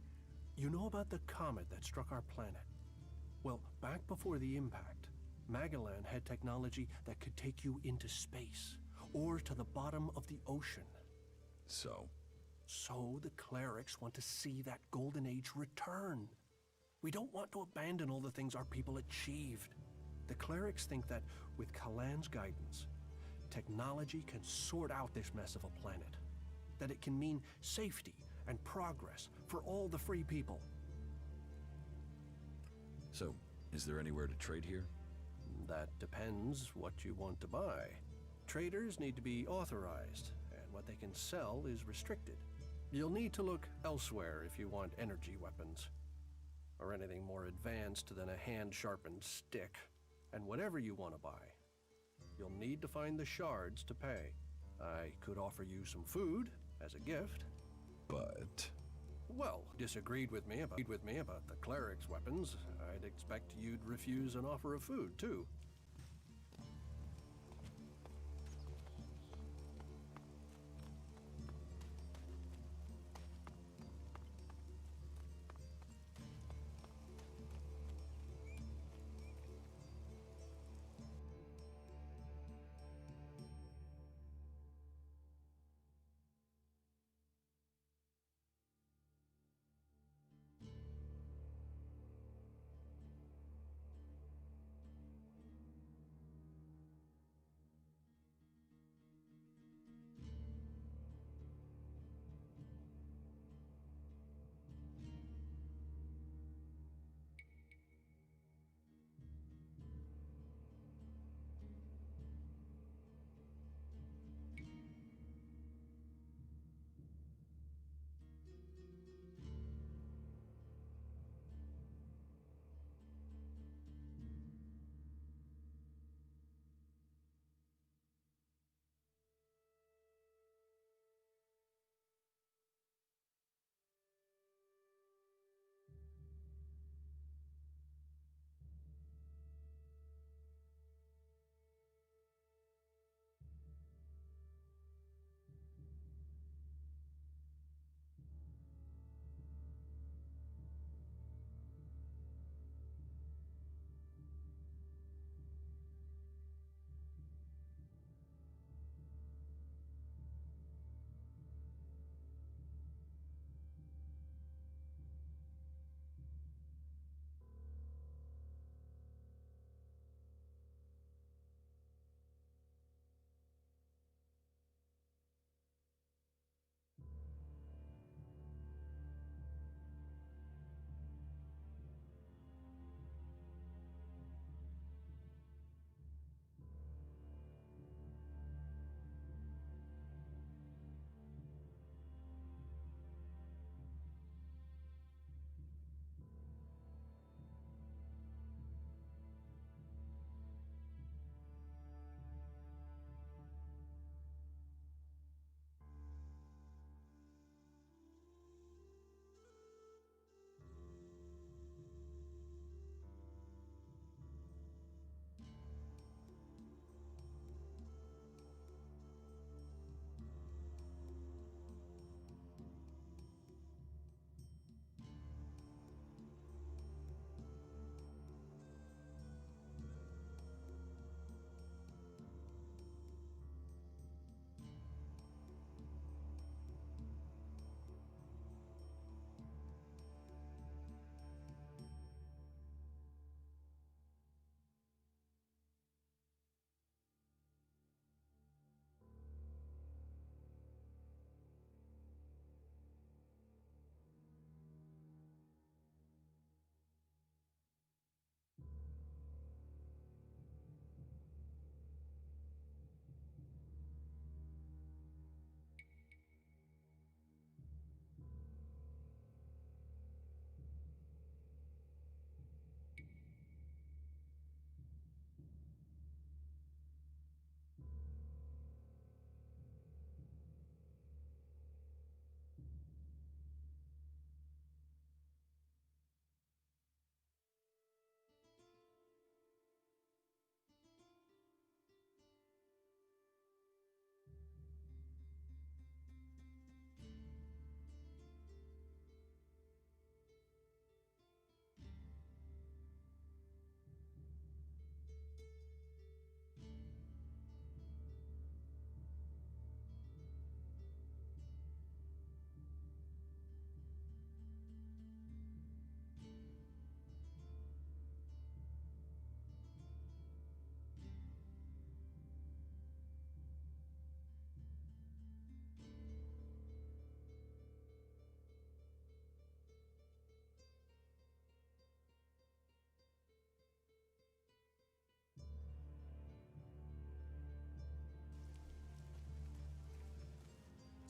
You know about the comet that struck our planet? Well, back before the impact, Magellan had technology that could take you into space, or to the bottom of the ocean. So the clerics want to see that golden age return. We don't want to abandon all the things our people achieved. The clerics think that with Kalan's guidance, technology can sort out this mess of a planet. That it can mean safety and progress for all the free people. So, is there anywhere to trade here? That depends what you want to buy. Traders need to be authorized, and what they can sell is restricted. You'll need to look elsewhere if you want energy weapons, or anything more advanced than a hand-sharpened stick. And whatever you want to buy, you'll need to find the shards to pay. I could offer you some food as a gift. But... Well, disagreed with me about the cleric's weapons. I'd expect you'd refuse an offer of food, too.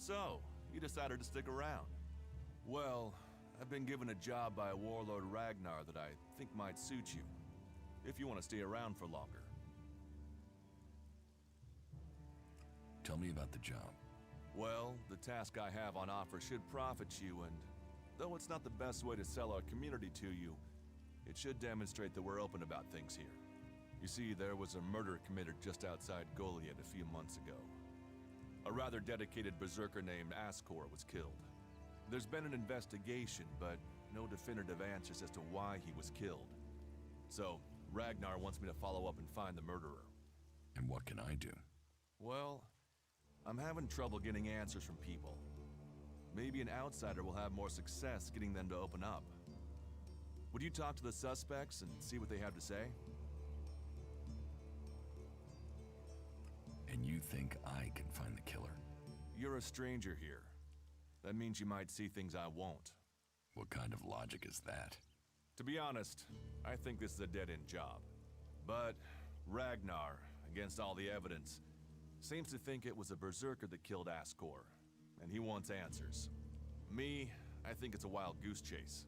So, you decided to stick around. Well, I've been given a job by Warlord Ragnar that I think might suit you, if you want to stay around for longer. Tell me about the job. Well, the task I have on offer should profit you, and though it's not the best way to sell our community to you, it should demonstrate that we're open about things here. You see, there was a murder committed just outside Goliath a few months ago. A rather dedicated berserker named Ascor was killed. There's been an investigation, but no definitive answers as to why he was killed. So, Ragnar wants me to follow up and find the murderer. And what can I do? Well, I'm having trouble getting answers from people. Maybe an outsider will have more success getting them to open up. Would you talk to the suspects and see what they have to say? And you think I can find the killer? You're a stranger here. That means you might see things I won't. What kind of logic is that? To be honest, I think this is a dead-end job. But Ragnar, against all the evidence, seems to think it was a berserker that killed Ascor, and he wants answers. Me, I think it's a wild goose chase.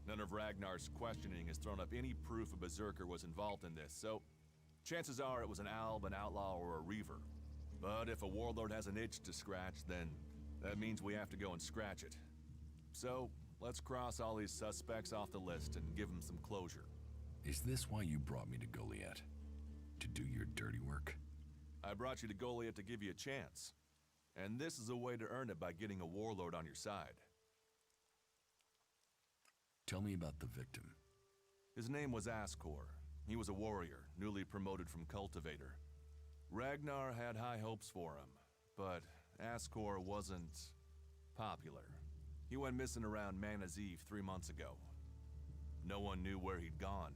None of Ragnar's questioning has thrown up any proof a berserker was involved in this, so chances are it was an alb, an outlaw, or a reaver. But if a warlord has an itch to scratch, then that means we have to go and scratch it. So, let's cross all these suspects off the list and give them some closure. Is this why you brought me to Goliath? To do your dirty work? I brought you to Goliath to give you a chance. And this is a way to earn it by getting a warlord on your side. Tell me about the victim. His name was Ascor. He was a warrior, newly promoted from cultivator. Ragnar had high hopes for him, but Ascor wasn't popular. He went missing around Mana's Eve 3 months ago. No one knew where he'd gone,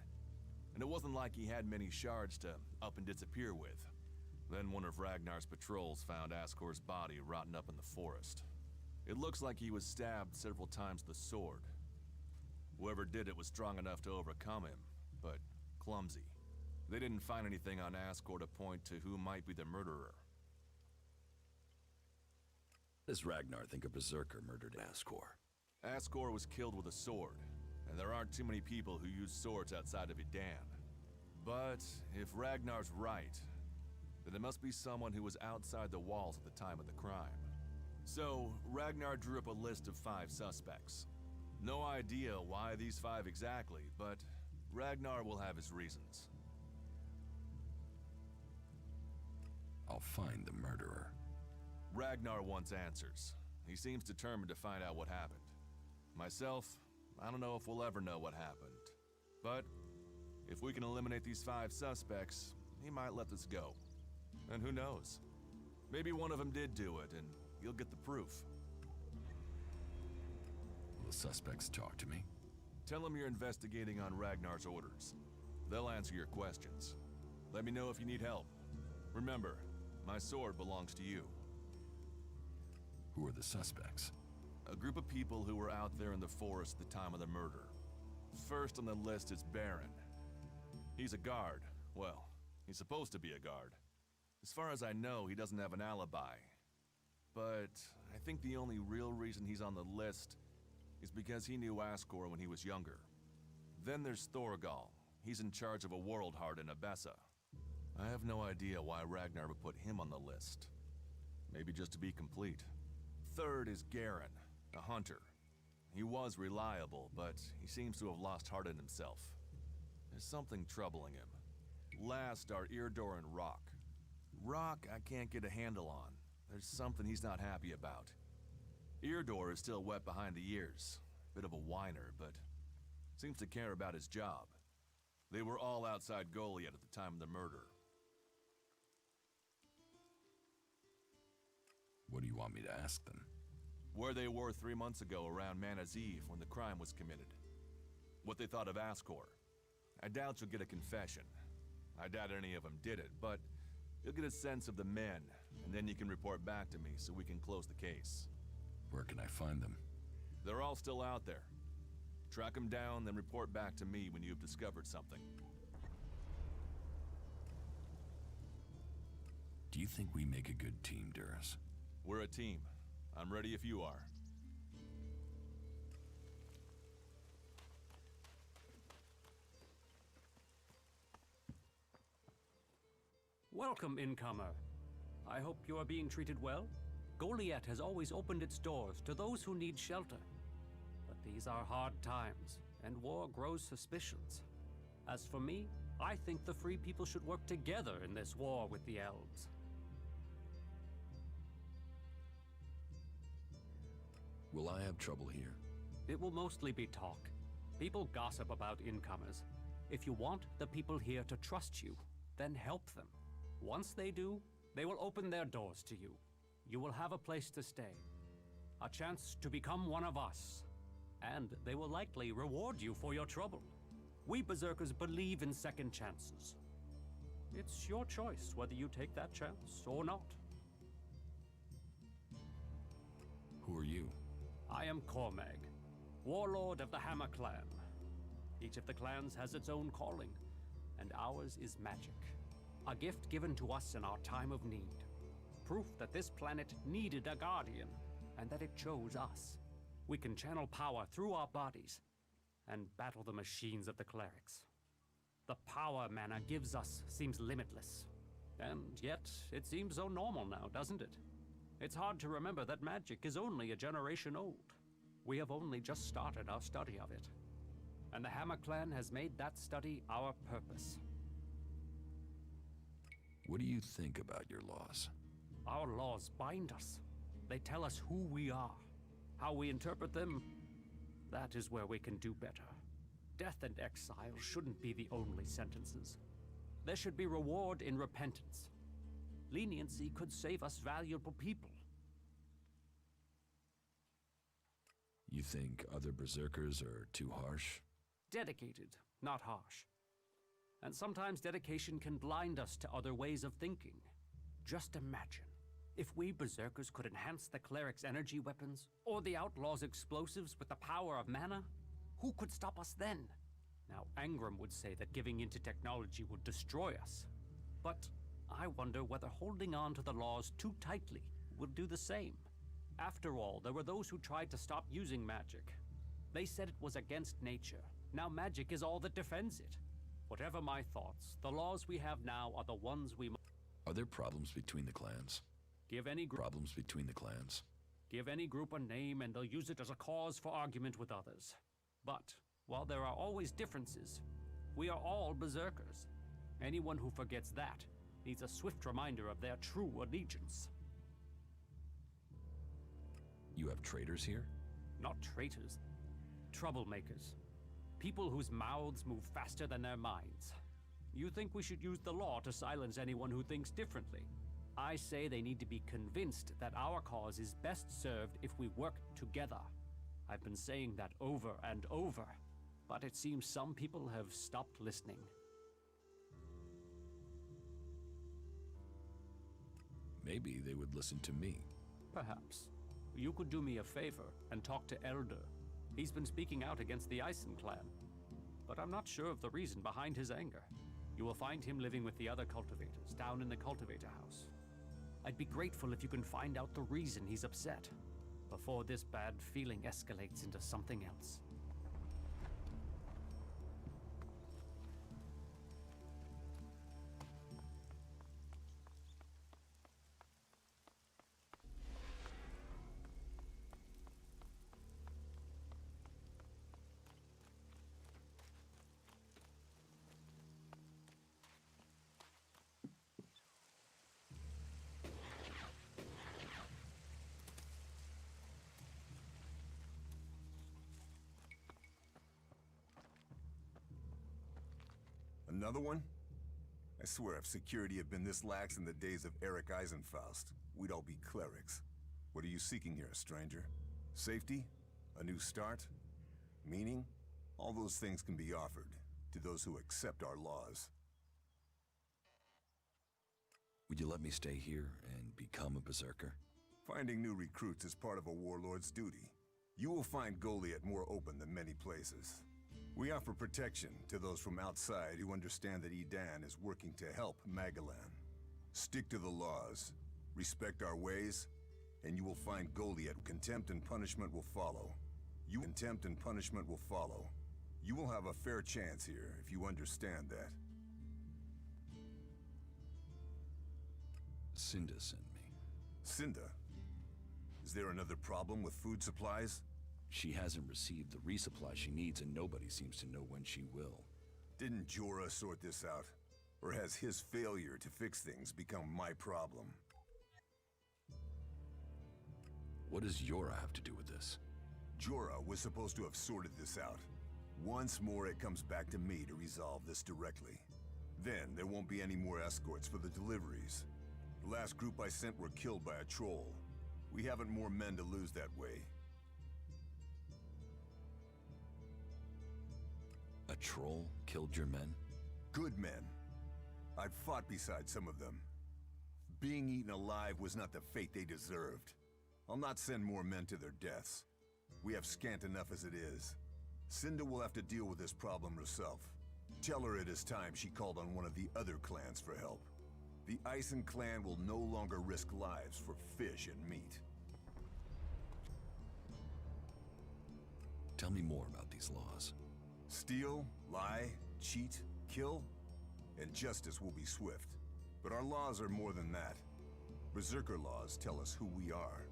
and it wasn't like he had many shards to up and disappear with. Then one of Ragnar's patrols found Ascor's body rotten up in the forest. It looks like he was stabbed several times with a sword. Whoever did it was strong enough to overcome him, but clumsy. They didn't find anything on Ascor to point to who might be the murderer. Does Ragnar think a berserker murdered Ascor? Ascor was killed with a sword, and there aren't too many people who use swords outside of Idan. But if Ragnar's right, then it must be someone who was outside the walls at the time of the crime. So, Ragnar drew up a list of 5 suspects. No idea why these 5 exactly, but Ragnar will have his reasons. I'll find the murderer. Ragnar wants answers. He seems determined to find out what happened. Myself, I don't know if we'll ever know what happened. But if we can eliminate these 5 suspects, he might let this go. And who knows? Maybe one of them did do it, and you'll get the proof. Will the suspects talk to me? Tell them you're investigating on Ragnar's orders. They'll answer your questions. Let me know if you need help. Remember, my sword belongs to you. Who are the suspects? A group of people who were out there in the forest at the time of the murder. First on the list is Baron. He's a guard. Well, he's supposed to be a guard. As far as I know, he doesn't have an alibi. But I think the only real reason he's on the list is because he knew Ascor when he was younger. Then there's Thorgal. He's in charge of a world heart in Abessa. I have no idea why Ragnar would put him on the list. Maybe just to be complete. Third is Garen, a hunter. He was reliable, but he seems to have lost heart in himself. There's something troubling him. Last are Irdor and Rock. Rock I can't get a handle on. There's something he's not happy about. Irdor is still wet behind the ears. Bit of a whiner, but seems to care about his job. They were all outside Goliath at the time of the murder. What do you want me to ask them? Where they were 3 months ago around Mana's Eve when the crime was committed. What they thought of Ascor. I doubt you'll get a confession. I doubt any of them did it, but you'll get a sense of the men, and then you can report back to me so we can close the case. Where can I find them? They're all still out there. Track them down, then report back to me when you've discovered something. Do you think we make a good team, Duras? We're a team. I'm ready if you are. Welcome, incomer. I hope you are being treated well. Goliath has always opened its doors to those who need shelter. But these are hard times, and war grows suspicions. As for me, I think the free people should work together in this war with the elves. Will I have trouble here? It will mostly be talk. People gossip about incomers. If you want the people here to trust you, then help them. Once they do, they will open their doors to you. You will have a place to stay, a chance to become one of us, and they will likely reward you for your trouble. We Berserkers believe in second chances. It's your choice whether you take that chance or not. Who are you? I am Cormag, warlord of the Hammer Clan. Each of the clans has its own calling, and ours is magic. A gift given to us in our time of need. Proof that this planet needed a guardian, and that it chose us. We can channel power through our bodies, and battle the machines of the clerics. The power mana gives us seems limitless. And yet, it seems so normal now, doesn't it? It's hard to remember that magic is only a generation old. We have only just started our study of it. And the Hammer Clan has made that study our purpose. What do you think about your laws? Our laws bind us. They tell us who we are. How we interpret them, that is where we can do better. Death and exile shouldn't be the only sentences. There should be reward in repentance. Leniency could save us valuable people. You think other Berserkers are too harsh? Dedicated, not harsh. And sometimes dedication can blind us to other ways of thinking. Just imagine, if we Berserkers could enhance the cleric's energy weapons, or the outlaws' explosives with the power of mana, who could stop us then? Now, Angram would say that giving into technology would destroy us. But I wonder whether holding on to the laws too tightly would do the same. After all, there were those who tried to stop using magic. They said it was against nature. Now magic is all that defends it. Whatever my thoughts, the laws we have now are the ones we must. Are there problems between the clans? Give any problems between the clans? Give any group a name and they'll use it as a cause for argument with others. But, while there are always differences, we are all Berserkers. Anyone who forgets that needs a swift reminder of their true allegiance. You have traitors here? Not traitors. Troublemakers. People whose mouths move faster than their minds. You think we should use the law to silence anyone who thinks differently? I say they need to be convinced that our cause is best served if we work together. I've been saying that over and over, but it seems some people have stopped listening. Maybe they would listen to me. Perhaps. You could do me a favor and talk to Elder. He's been speaking out against the Eisen clan, but I'm not sure of the reason behind his anger. You will find him living with the other cultivators down in the cultivator house. I'd be grateful if you can find out the reason he's upset, before this bad feeling escalates into something else. Another one? I swear if security had been this lax in the days of Eric Eisenfaust, we'd all be clerics. What are you seeking here, stranger? Safety? A new start? Meaning? All those things can be offered to those who accept our laws. Would you let me stay here and become a Berserker? Finding new recruits is part of a warlord's duty. You will find Goliath more open than many places. We offer protection to those from outside who understand that Edan is working to help Magalan. Stick to the laws, respect our ways, and you will find Goliath. Contempt and punishment will follow. Contempt and punishment will follow. You will have a fair chance here, if you understand that. Cinda sent me. Cinda? Is there another problem with food supplies? She hasn't received the resupply she needs, and nobody seems to know when she will. Didn't Jorah sort this out? Or has his failure to fix things become my problem? What does Jorah have to do with this? Jorah was supposed to have sorted this out. Once more, it comes back to me to resolve this directly. Then, there won't be any more escorts for the deliveries. The last group I sent were killed by a troll. We haven't more men to lose that way. A troll killed your men? Good men. I've fought beside some of them. Being eaten alive was not the fate they deserved. I'll not send more men to their deaths. We have scant enough as it is. Cinda will have to deal with this problem herself. Tell her it is time she called on one of the other clans for help. The Ison clan will no longer risk lives for fish and meat. Tell me more about these laws. Steal, lie, cheat, kill, and justice will be swift. But our laws are more than that. Berserker laws tell us who we are.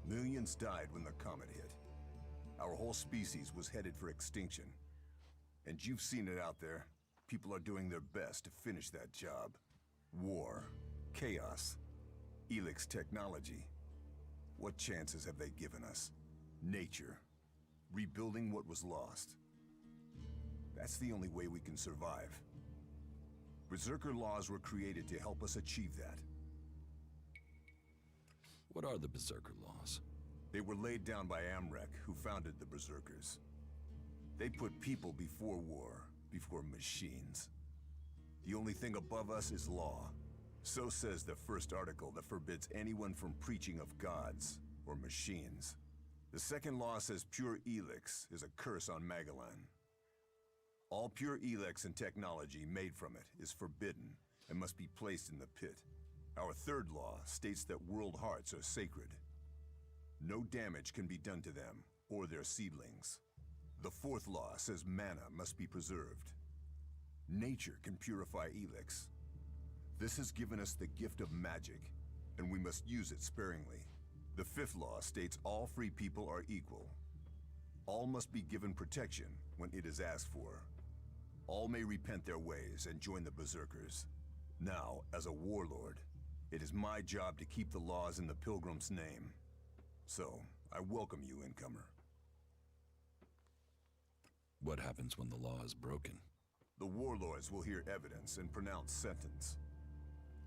Millions died when the comet hit. Our whole species was headed for extinction. And you've seen it out there. People are doing their best to finish that job. War, chaos, ELEX technology. What chances have they given us? Nature. Rebuilding what was lost. That's the only way we can survive. Berserker laws were created to help us achieve that. What are the Berserker laws? They were laid down by Amrek, who founded the Berserkers. They put people before war, before machines. The only thing above us is law. So says the first article that forbids anyone from preaching of gods or machines. The second law says pure ELEX is a curse on Magellan. All pure ELEX and technology made from it is forbidden and must be placed in the pit. Our third law states that world hearts are sacred. No damage can be done to them or their seedlings. The fourth law says mana must be preserved. Nature can purify ELEX. This has given us the gift of magic, and we must use it sparingly. The fifth law states all free people are equal. All must be given protection when it is asked for. All may repent their ways and join the Berserkers. Now, as a warlord, it is my job to keep the laws in the Pilgrim's name. So, I welcome you, incomer. What happens when the law is broken? The warlords will hear evidence and pronounce sentence.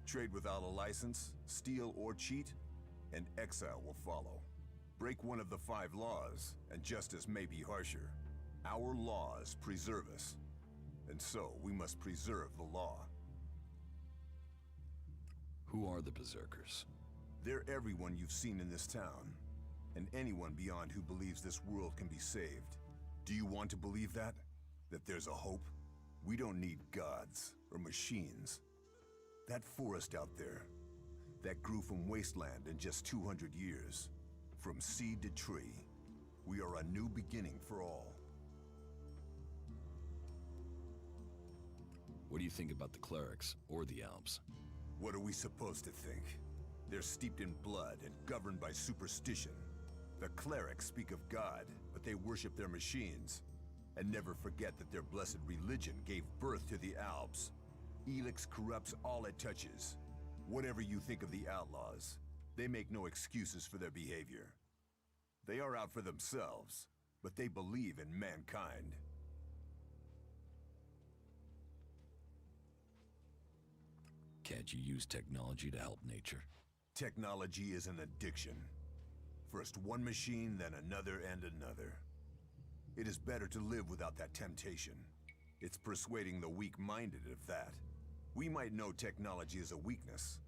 Trade without a license, steal or cheat, and exile will follow. Break one of the 5 laws, and justice may be harsher. Our laws preserve us, and so we must preserve the law. Who are the Berserkers? They're everyone you've seen in this town, and anyone beyond who believes this world can be saved. Do you want to believe that? That there's a hope? We don't need gods or machines. That forest out there, that grew from wasteland in just 200 years. From seed to tree, we are a new beginning for all. What do you think about the clerics or the Alps? What are we supposed to think? They're steeped in blood and governed by superstition. The clerics speak of God, but they worship their machines. And never forget that their blessed religion gave birth to the Alps. ELEX corrupts all it touches. Whatever you think of the outlaws, they make no excuses for their behavior. They are out for themselves, but they believe in mankind. Can't you use technology to help nature? Technology is an addiction. First one machine, then another and another. It is better to live without that temptation. It's persuading the weak-minded of that. We might know technology is a weakness,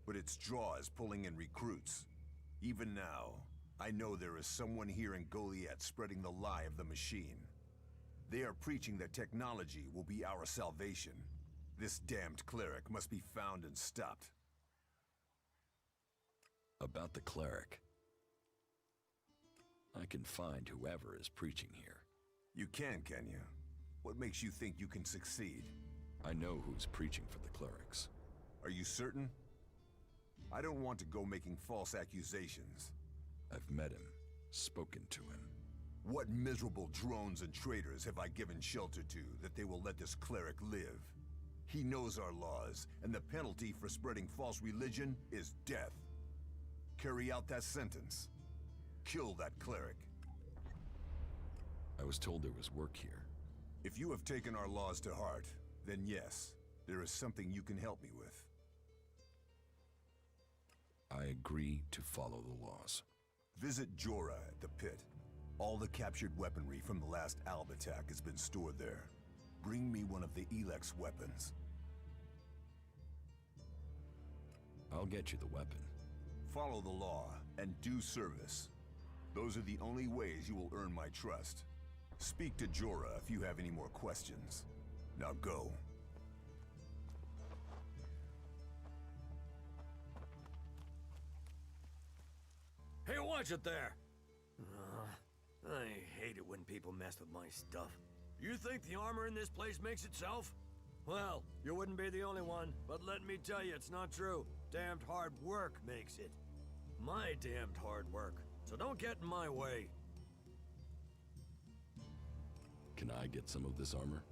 but its draw is pulling in recruits. Even now, I know there is someone here in Goliath spreading the lie of the machine. They are preaching that technology will be our salvation. This damned cleric must be found and stopped. About the cleric. I can find whoever is preaching here. You can you? What makes you think you can succeed? I know who's preaching for the clerics. Are you certain? I don't want to go making false accusations. I've met him, spoken to him. What miserable drones and traitors have I given shelter to that they will let this cleric live? He knows our laws, and the penalty for spreading false religion is death. Carry out that sentence. Kill that cleric. I was told there was work here. If you have taken our laws to heart, then yes, there is something you can help me with. I agree to follow the laws. Visit Jorah at the pit. All the captured weaponry from the last Alb attack has been stored there. Bring me one of the ELEX weapons. I'll get you the weapon. Follow the law and do service. Those are the only ways you will earn my trust. Speak to Jorah if you have any more questions. Now go. Hey, watch it there! I hate it when people mess with my stuff. You think the armor in this place makes itself? Well, you wouldn't be the only one, but let me tell you, it's not true. Damned hard work makes it. My damned hard work. So don't get in my way. Can I get some of this armor?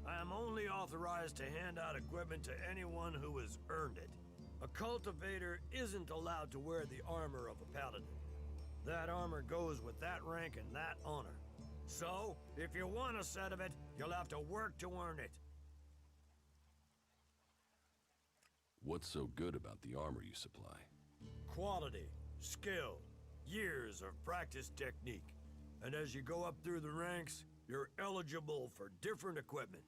I am only authorized to hand out equipment to anyone who has earned it. A cultivator isn't allowed to wear the armor of a paladin. That armor goes with that rank and that honor. So, if you want a set of it, you'll have to work to earn it. What's so good about the armor you supply? Quality, skill, years of practice technique. And as you go up through the ranks, you're eligible for different equipment.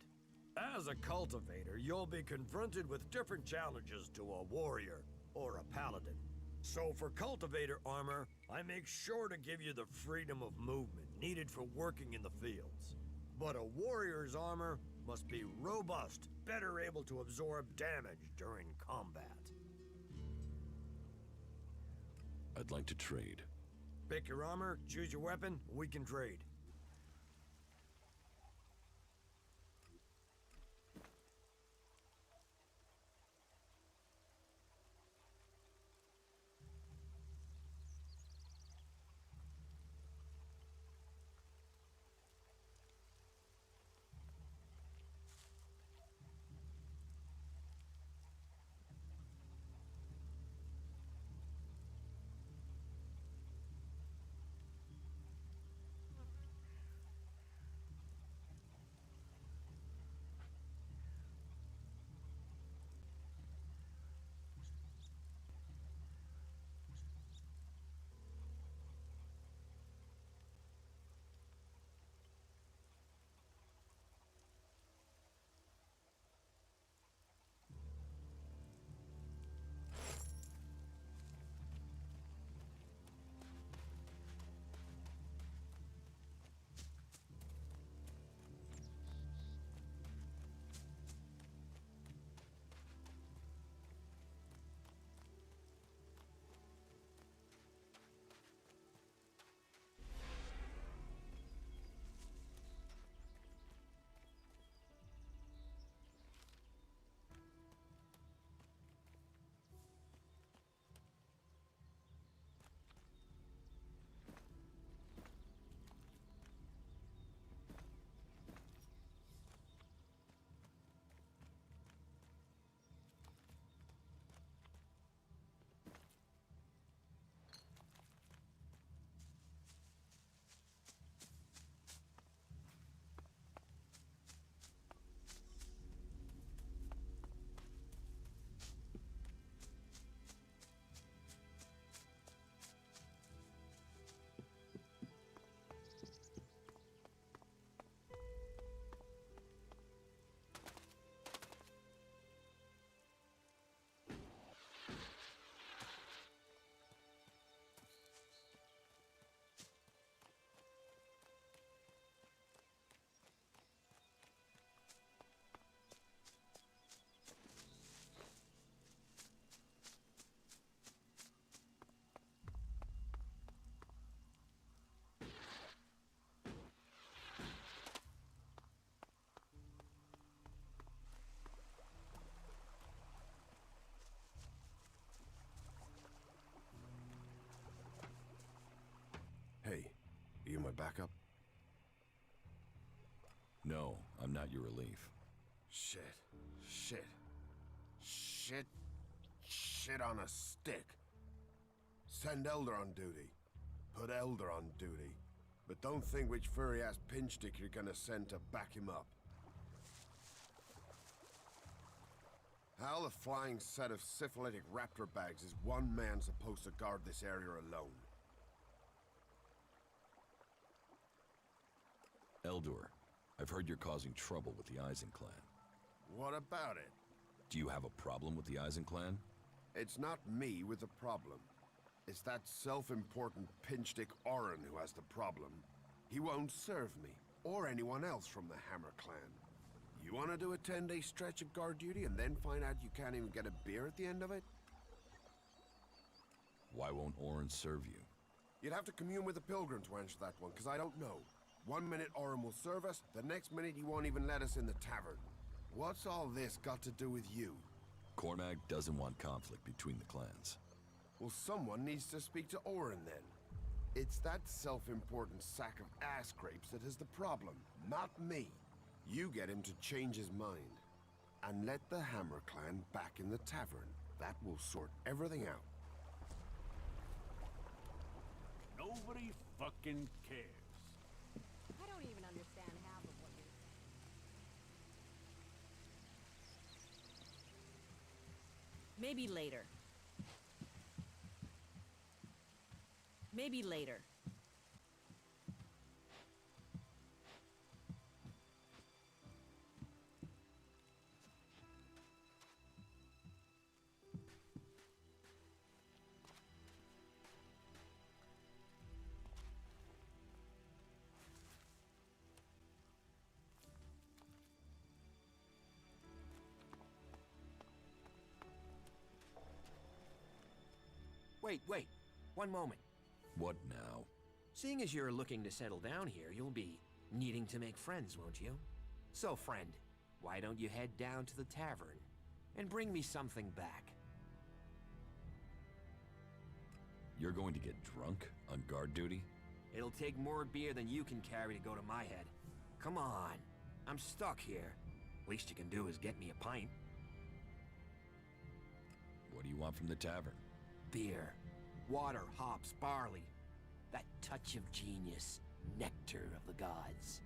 As a cultivator, you'll be confronted with different challenges to a warrior or a paladin. So for cultivator armor, I make sure to give you the freedom of movement needed for working in the fields. But a warrior's armor must be robust, better able to absorb damage during combat. I'd like to trade. Pick your armor, choose your weapon, we can trade. my backup? No, I'm not your relief. Shit. Shit. Shit. Shit on a stick. Send Elder on duty. Put Elder on duty. But don't think which furry-ass pinchstick you're gonna send to back him up. How the flying set of syphilitic raptor bags is one man supposed to guard this area alone? Eldor, I've heard you're causing trouble with the Eisen clan. What about it? Do you have a problem with the Eisen clan? It's not me with the problem. It's that self-important pinchstick Orin who has the problem. He won't serve me, or anyone else from the Hammer clan. You want to do a 10-day stretch of guard duty and then find out you can't even get a beer at the end of it? Why won't Orin serve you? You'd have to commune with the Pilgrim to answer that one, because I don't know. One minute Orin will serve us, the next minute he won't even let us in the tavern. What's all this got to do with you? Cormac doesn't want conflict between the clans. Well, someone needs to speak to Orin then. It's that self-important sack of ass grapes that is the problem, not me. You get him to change his mind. And let the Hammer clan back in the tavern. That will sort everything out. Nobody fucking cares. I don't even understand half of what you're saying. Maybe later. Maybe later. Wait. One moment. What now? Seeing as you're looking to settle down here, you'll be needing to make friends, won't you? So, friend, why don't you head down to the tavern and bring me something back? You're going to get drunk on guard duty? It'll take more beer than you can carry to go to my head. Come on, I'm stuck here. Least you can do is get me a pint. What do you want from the tavern? Beer, water, hops, barley. That touch of genius, nectar of the gods.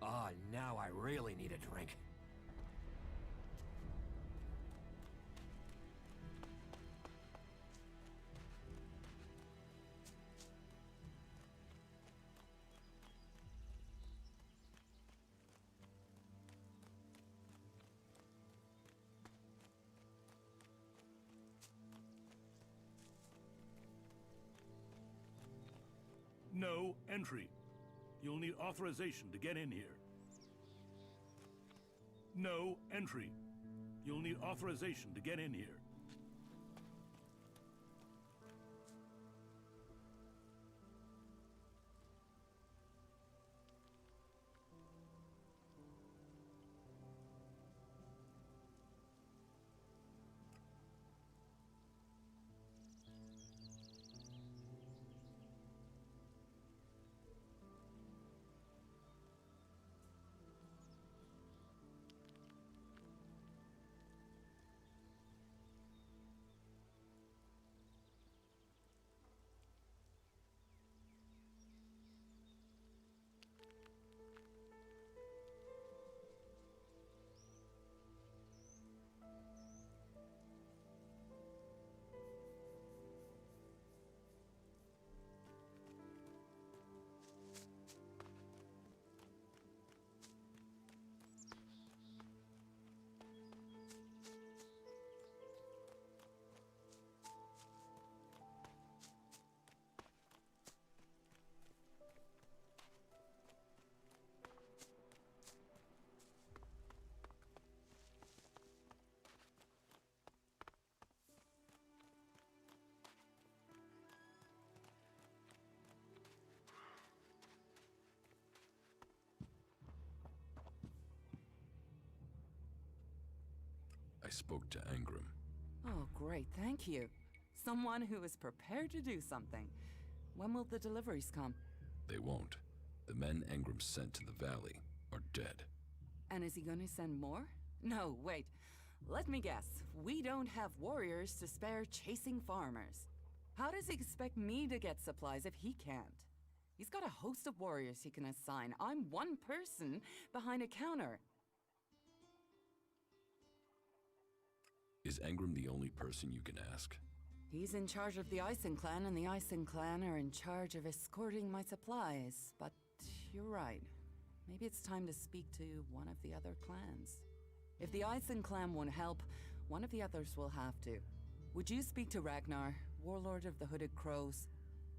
Ah, now I really need a drink. No entry. You'll need authorization to get in here. No entry. You'll need authorization to get in here. I spoke to Angram. Oh, great, thank you. Someone who is prepared to do something. When will the deliveries come? They won't. The men Angrim sent to the valley are dead. And is he gonna send more? No, wait. Let me guess. We don't have warriors to spare chasing farmers. How does he expect me to get supplies if he can't? He's got a host of warriors he can assign. I'm one person behind a counter. Is Angrim the only person you can ask? He's in charge of the Ison clan, and the Ison clan are in charge of escorting my supplies. But you're right. Maybe it's time to speak to one of the other clans. If the Ison clan won't help, one of the others will have to. Would you speak to Ragnar, warlord of the Hooded Crows?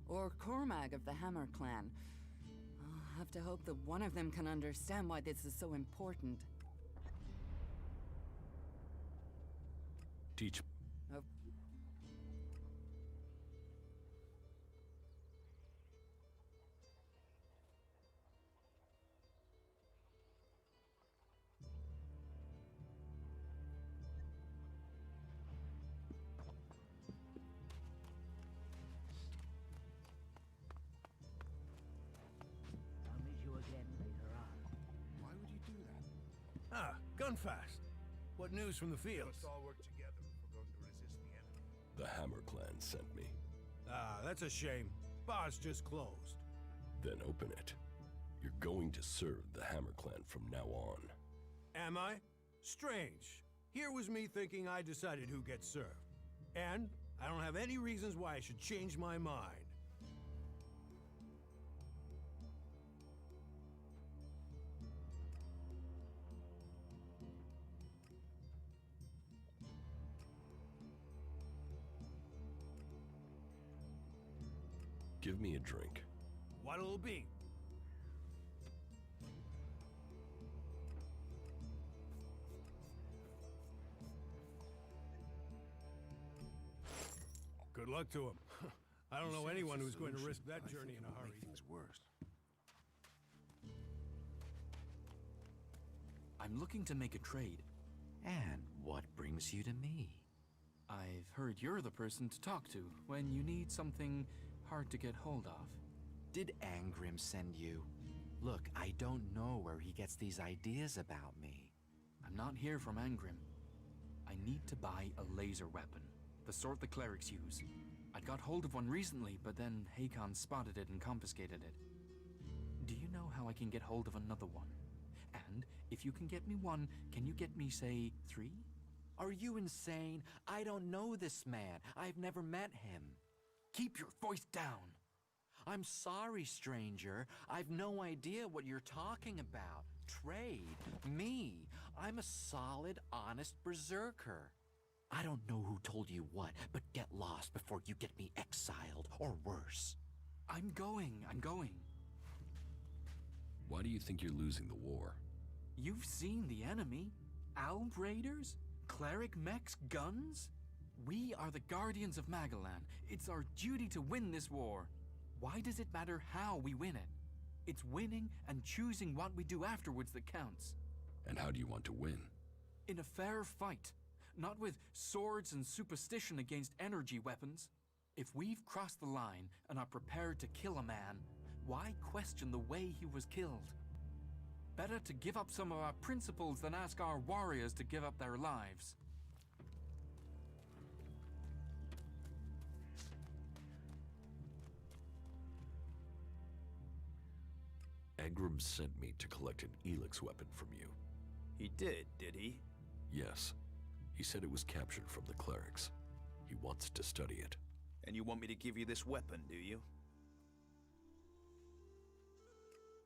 Or Cormag of the Hammer clan? I'll have to hope that one of them can understand why this is so important. Teach. Oh. I'll meet you again later on. Why would you do that? Ah, Gunfast. What news from the fields? Let's all work together if we're going to resist the enemy. The Hammer clan sent me. Ah, that's a shame. Bar's just closed. Then open it. You're going to serve the Hammer clan from now on. Am I? Strange. Here was me thinking I decided who gets served. And I don't have any reasons why I should change my mind. Give me a drink. What'll it be? Good luck to him. I don't know anyone who's going to risk that journey in a hurry. Things worse. I'm looking to make a trade. And what brings you to me? I've heard you're the person to talk to when you need something hard to get hold of. Did Angrim send you? Look, I don't know where he gets these ideas about me. I'm not here from Angrim. I need to buy a laser weapon, the sort the clerics use. I'd got hold of one recently, but then Hakon spotted it and confiscated it. Do you know how I can get hold of another one? And if you can get me one, can you get me, say, 3? Are you insane? I don't know this man. I've never met him. Keep your voice down. I'm sorry, stranger. I've no idea what you're talking about. Trade? Me? I'm a solid, honest berserker. I don't know who told you what, but get lost before you get me exiled, or worse. I'm going. Why do you think you're losing the war? You've seen the enemy. Alb raiders? Cleric mechs? Guns? We are the guardians of Magalan. It's our duty to win this war. Why does it matter how we win it? It's winning and choosing what we do afterwards that counts. And how do you want to win? In a fair fight. Not with swords and superstition against energy weapons. If we've crossed the line and are prepared to kill a man, why question the way he was killed? Better to give up some of our principles than ask our warriors to give up their lives. Angrim sent me to collect an ELEX weapon from you. He did he? Yes. He said it was captured from the clerics. He wants to study it. And you want me to give you this weapon, do you?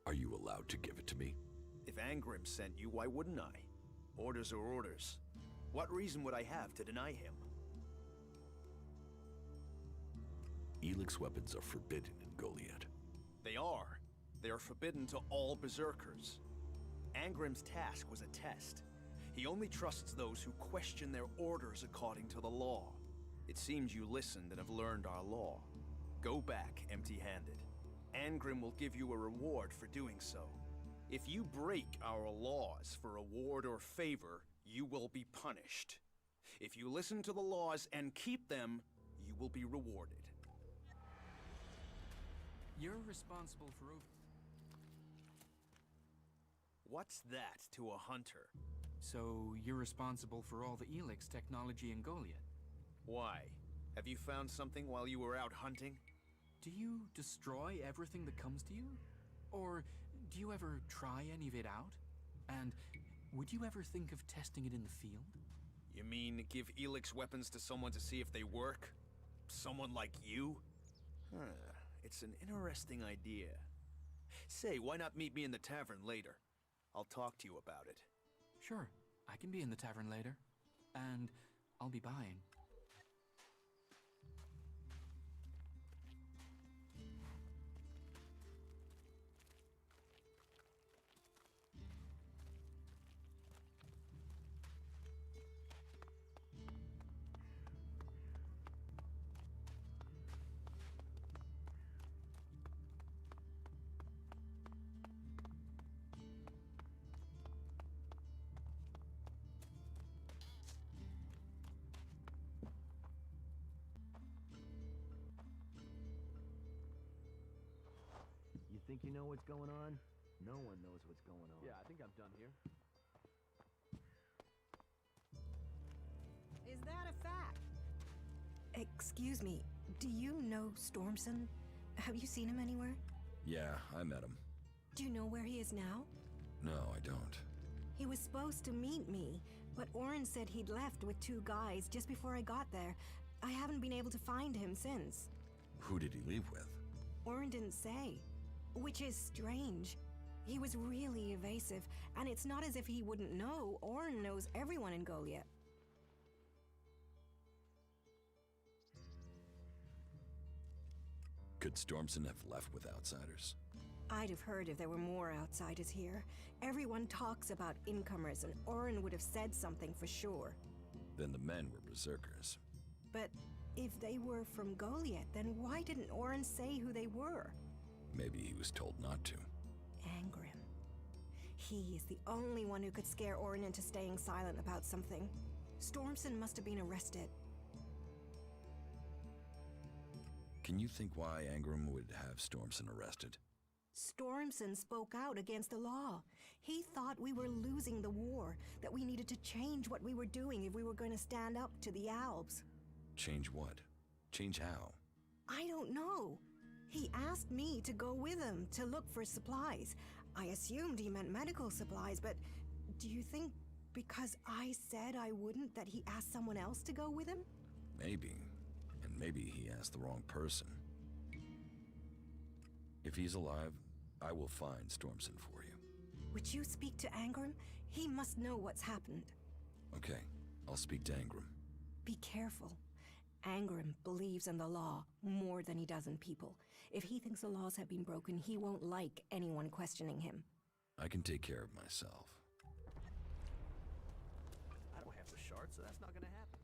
Are you allowed to give it to me? If Angrim sent you, why wouldn't I? Orders are orders. What reason would I have to deny him? ELEX weapons are forbidden in Goliath. They are. They are forbidden to all berserkers. Angrim's task was a test. He only trusts those who question their orders according to the law. It seems you listened and have learned our law. Go back empty-handed. Angrim will give you a reward for doing so. If you break our laws for reward or favor, you will be punished. If you listen to the laws and keep them, you will be rewarded. You're responsible for What's that to a hunter? So you're responsible for all the ELEX technology in Goliath? Why? Have you found something while you were out hunting? Do you destroy everything that comes to you? Or do you ever try any of it out? And would you ever think of testing it in the field? You mean give ELEX weapons to someone to see if they work? Someone like you? Huh. It's an interesting idea. Say, why not meet me in the tavern later? I'll talk to you about it. Sure, I can be in the tavern later. And I'll be buying. You think you know what's going on? No one knows what's going on. Yeah, I think I'm done here. Is that a fact? Excuse me, do you know Stormson? Have you seen him anywhere? Yeah, I met him. Do you know where he is now? No, I don't. He was supposed to meet me, but Orin said he'd left with 2 guys just before I got there. I haven't been able to find him since. Who did he leave with? Orin didn't say, which is strange. He was really evasive, and it's not as if he wouldn't know. Orin knows everyone in Goliath. Could Stormson have left with outsiders? I'd have heard if there were more outsiders here. Everyone talks about incomers, and Orin would have said something for sure. Then the men were Berserkers. But if they were from Goliath, then why didn't Orin say who they were? Maybe he was told not to. Angrim. He is the only one who could scare Orin into staying silent about something. Stormson must have been arrested. Can you think why Angrim would have Stormson arrested? Stormson spoke out against the law. He thought we were losing the war, that we needed to change what we were doing if we were going to stand up to the Albs. Change what? Change how? I don't know. He asked me to go with him to look for supplies. I assumed he meant medical supplies, but do you think because I said I wouldn't that he asked someone else to go with him? Maybe. And maybe he asked the wrong person. If he's alive, I will find Stormson for you. Would you speak to Angrim? He must know what's happened. Okay, I'll speak to Angrim. Be careful. Angrim believes in the law more than he does in people. If he thinks the laws have been broken, he won't like anyone questioning him. I can take care of myself. I don't have the shard, so that's not gonna happen.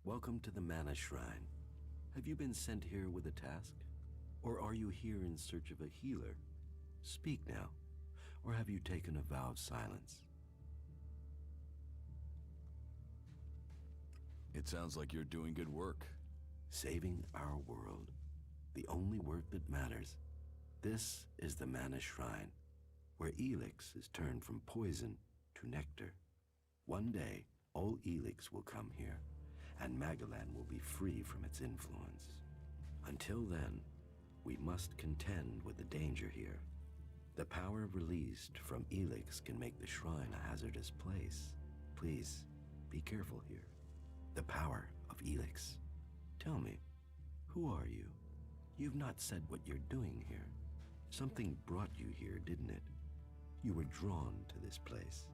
Welcome to the Mana Shrine. Have you been sent here with a task? Or are you here in search of a healer? Speak now. Or have you taken a vow of silence? It sounds like you're doing good work. Saving our world. The only work that matters. This is the Mana Shrine, where ELEX is turned from poison to nectar. One day, all ELEX will come here, and Magalan will be free from its influence. Until then, we must contend with the danger here. The power released from ELEX can make the shrine a hazardous place. Please, be careful here. The power of ELEX. Tell me, who are you? You've not said what you're doing here. Something brought you here, didn't it? You were drawn to this place.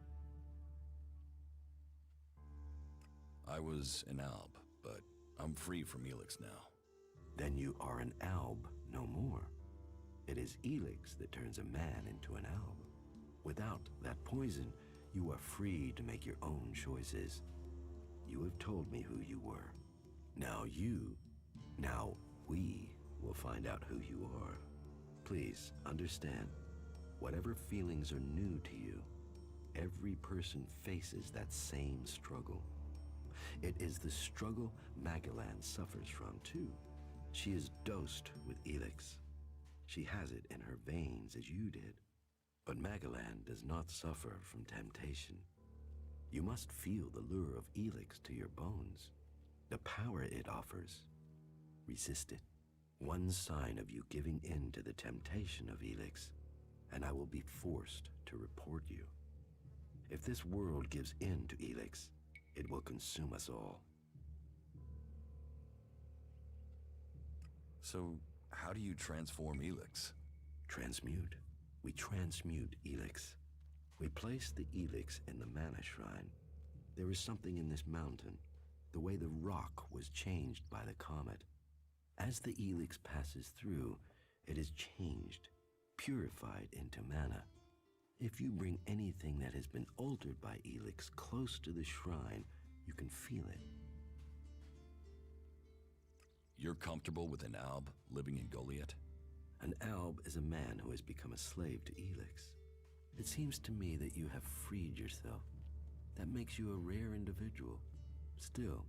I was an Alb, but I'm free from ELEX now. Then you are an Alb no more. It is ELEX that turns a man into an Alb. Without that poison, you are free to make your own choices. You have told me who you were. Now we will find out who you are. Please understand, whatever feelings are new to you, every person faces that same struggle. It is the struggle Magellan suffers from, too. She is dosed with ELEX. She has it in her veins as you did. But Magellan does not suffer from temptation. You must feel the lure of ELEX to your bones, the power it offers. Resist it. One sign of you giving in to the temptation of ELEX, and I will be forced to report you. If this world gives in to ELEX, it will consume us all. So, how do you transform ELEX? Transmute. We transmute ELEX. We place the ELEX in the Mana Shrine. There is something in this mountain, the way the rock was changed by the comet. As the ELEX passes through, it is changed, purified into mana. If you bring anything that has been altered by ELEX close to the shrine, you can feel it. You're comfortable with an Alb living in Goliath? An Alb is a man who has become a slave to ELEX. It seems to me that you have freed yourself. That makes you a rare individual. Still,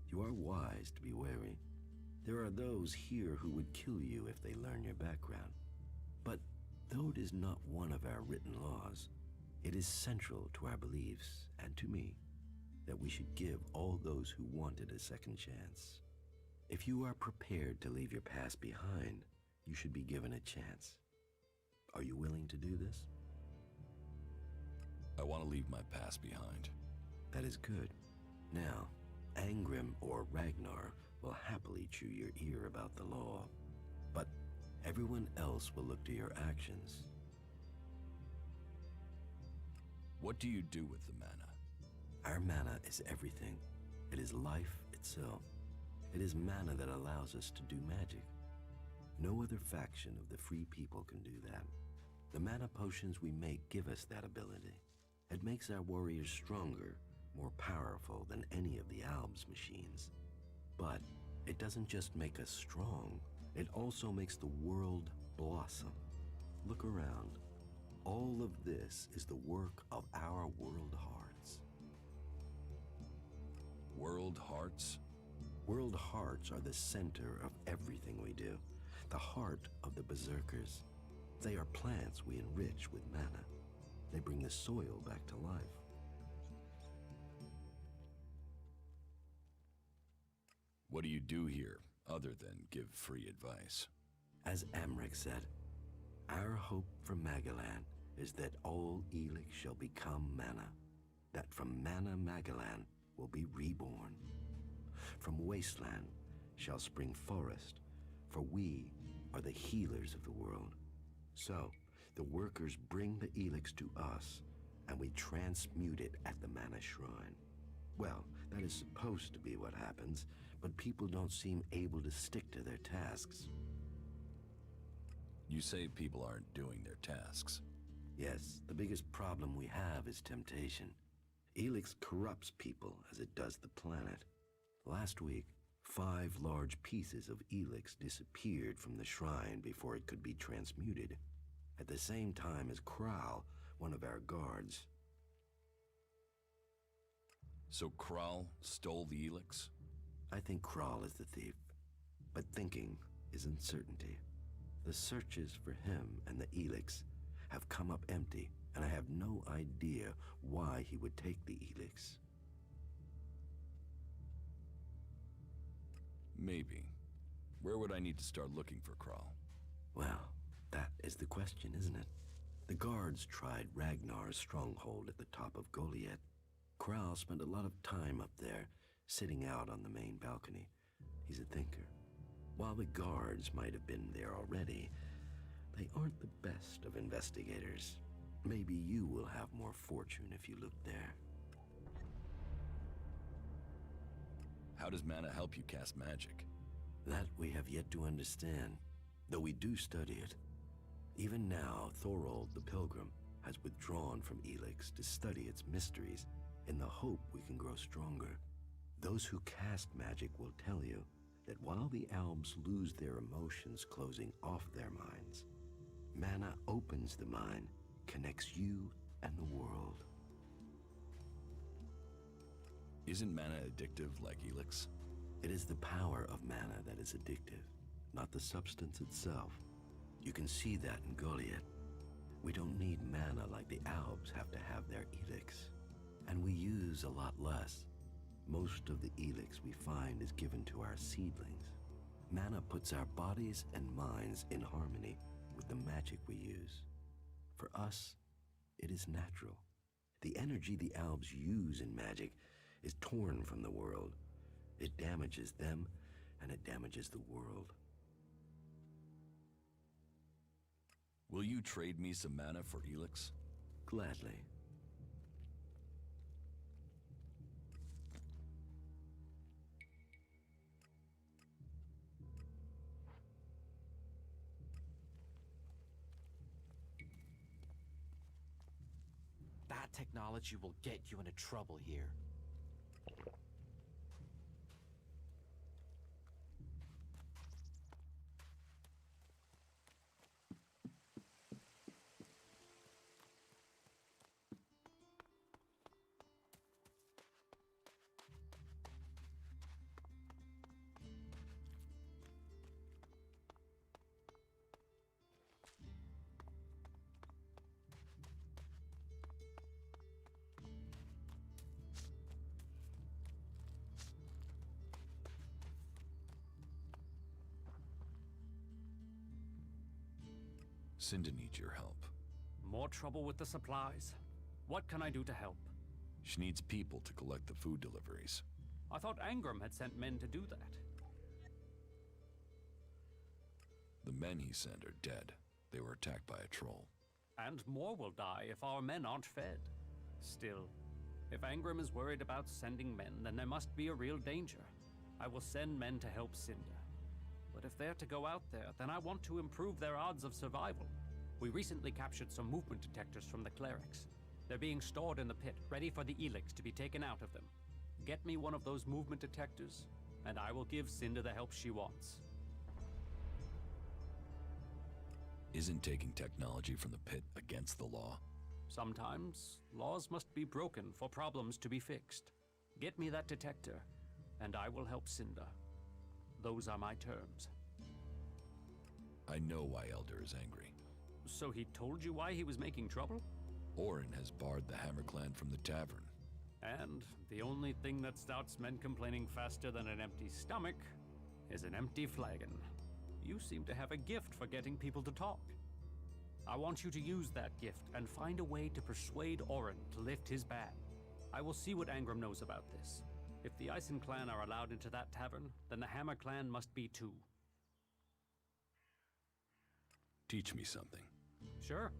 you are wise to be wary. There are those here who would kill you if they learn your background. But though it is not one of our written laws, it is central to our beliefs, and to me, that we should give all those who wanted a second chance. If you are prepared to leave your past behind, you should be given a chance. Are you willing to do this? I want to leave my past behind. That is good. Now, Angrim or Ragnar will happily chew your ear about the law. But everyone else will look to your actions. What do you do with the mana? Our mana is everything. It is life itself. It is mana that allows us to do magic. No other faction of the free people can do that. The mana potions we make give us that ability. It makes our warriors stronger, more powerful than any of the Alb's machines. But it doesn't just make us strong, it also makes the world blossom. Look around. All of this is the work of our world hearts. World hearts? World hearts are the center of everything we do, the heart of the Berserkers. They are plants we enrich with mana. They bring the soil back to life. What do you do here, other than give free advice? As Amric said, our hope for Magellan is that all ELEX shall become mana, that from mana Magellan will be reborn. From wasteland shall spring forest, for we are the healers of the world. So, the workers bring the ELEX to us, and we transmute it at the Mana Shrine. Well, that is supposed to be what happens, but people don't seem able to stick to their tasks. You say people aren't doing their tasks. Yes, the biggest problem we have is temptation. ELEX corrupts people as it does the planet. Last week, 5 large pieces of ELEX disappeared from the shrine before it could be transmuted, at the same time as Kral, one of our guards. So Kral stole the ELEX? I think Kral is the thief, but thinking is uncertainty. The searches for him and the ELEX have come up empty, and I have no idea why he would take the ELEX. Maybe. Where would I need to start looking for Kral? Well, that is the question, isn't it? The guards tried Ragnar's stronghold at the top of Goliath. Kral spent a lot of time up there, sitting out on the main balcony. He's a thinker. While the guards might have been there already, they aren't the best of investigators. Maybe you will have more fortune if you look there. How does mana help you cast magic? That we have yet to understand, though we do study it. Even now, Thorold the Pilgrim has withdrawn from ELEX to study its mysteries in the hope we can grow stronger. Those who cast magic will tell you that while the Albs lose their emotions closing off their minds, mana opens the mind, connects you and the world. Isn't mana addictive like ELEX? It is the power of mana that is addictive, not the substance itself. You can see that in Goliath. We don't need mana like the Albs have to have their ELEX. And we use a lot less. Most of the ELEX we find is given to our seedlings. Mana puts our bodies and minds in harmony with the magic we use. For us, it is natural. The energy the Albs use in magic is torn from the world. It damages them, and it damages the world. Will you trade me some mana for ELEX? Gladly. That technology will get you into trouble here. Cinda needs your help. More trouble with the supplies? What can I do to help? She needs people to collect the food deliveries. I thought Angram had sent men to do that. The men he sent are dead. They were attacked by a troll. And more will die if our men aren't fed. Still, if Angram is worried about sending men, then there must be a real danger. I will send men to help Cinda. But if they're to go out there, then I want to improve their odds of survival. We recently captured some movement detectors from the clerics. They're being stored in the pit, ready for the ELEX to be taken out of them. Get me one of those movement detectors, and I will give Cinda the help she wants. Isn't taking technology from the pit against the law? Sometimes, laws must be broken for problems to be fixed. Get me that detector, and I will help Cinda. Those are my terms. I know why Elder is angry. So he told you why he was making trouble? Orin has barred the Hammer Clan from the tavern. And the only thing that starts men complaining faster than an empty stomach is an empty flagon. You seem to have a gift for getting people to talk. I want you to use that gift and find a way to persuade Orin to lift his ban. I will see what Angram knows about this. If the Eisen clan are allowed into that tavern, then the Hammer clan must be too. Teach me something. Sure.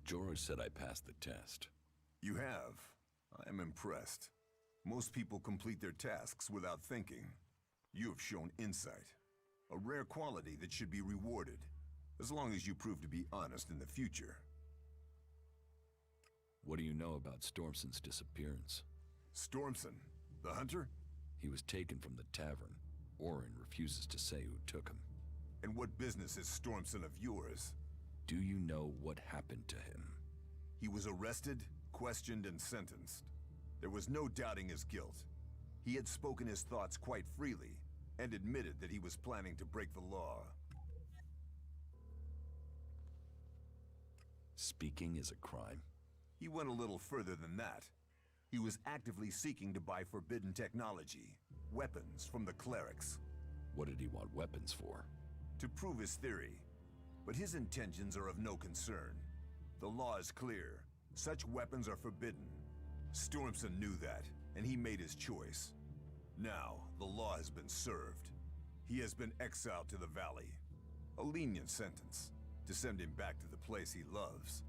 George said I passed the test. You have. I am impressed. Most people complete their tasks without thinking. You have shown insight. A rare quality that should be rewarded, as long as you prove to be honest in the future. What do you know about Stormson's disappearance? Stormson? The hunter? He was taken from the tavern. Orin refuses to say who took him. And what business is Stormson of yours? Do you know what happened to him? He was arrested, questioned, and sentenced. There was no doubting his guilt. He had spoken his thoughts quite freely, and admitted that he was planning to break the law. Speaking is a crime? He went a little further than that. He was actively seeking to buy forbidden technology, weapons from the clerics. What did he want weapons for? To prove his theory. But his intentions are of no concern. The law is clear. Such weapons are forbidden. Stormson knew that, and he made his choice. Now, the law has been served. He has been exiled to the valley. A lenient sentence, to send him back to the place he loves.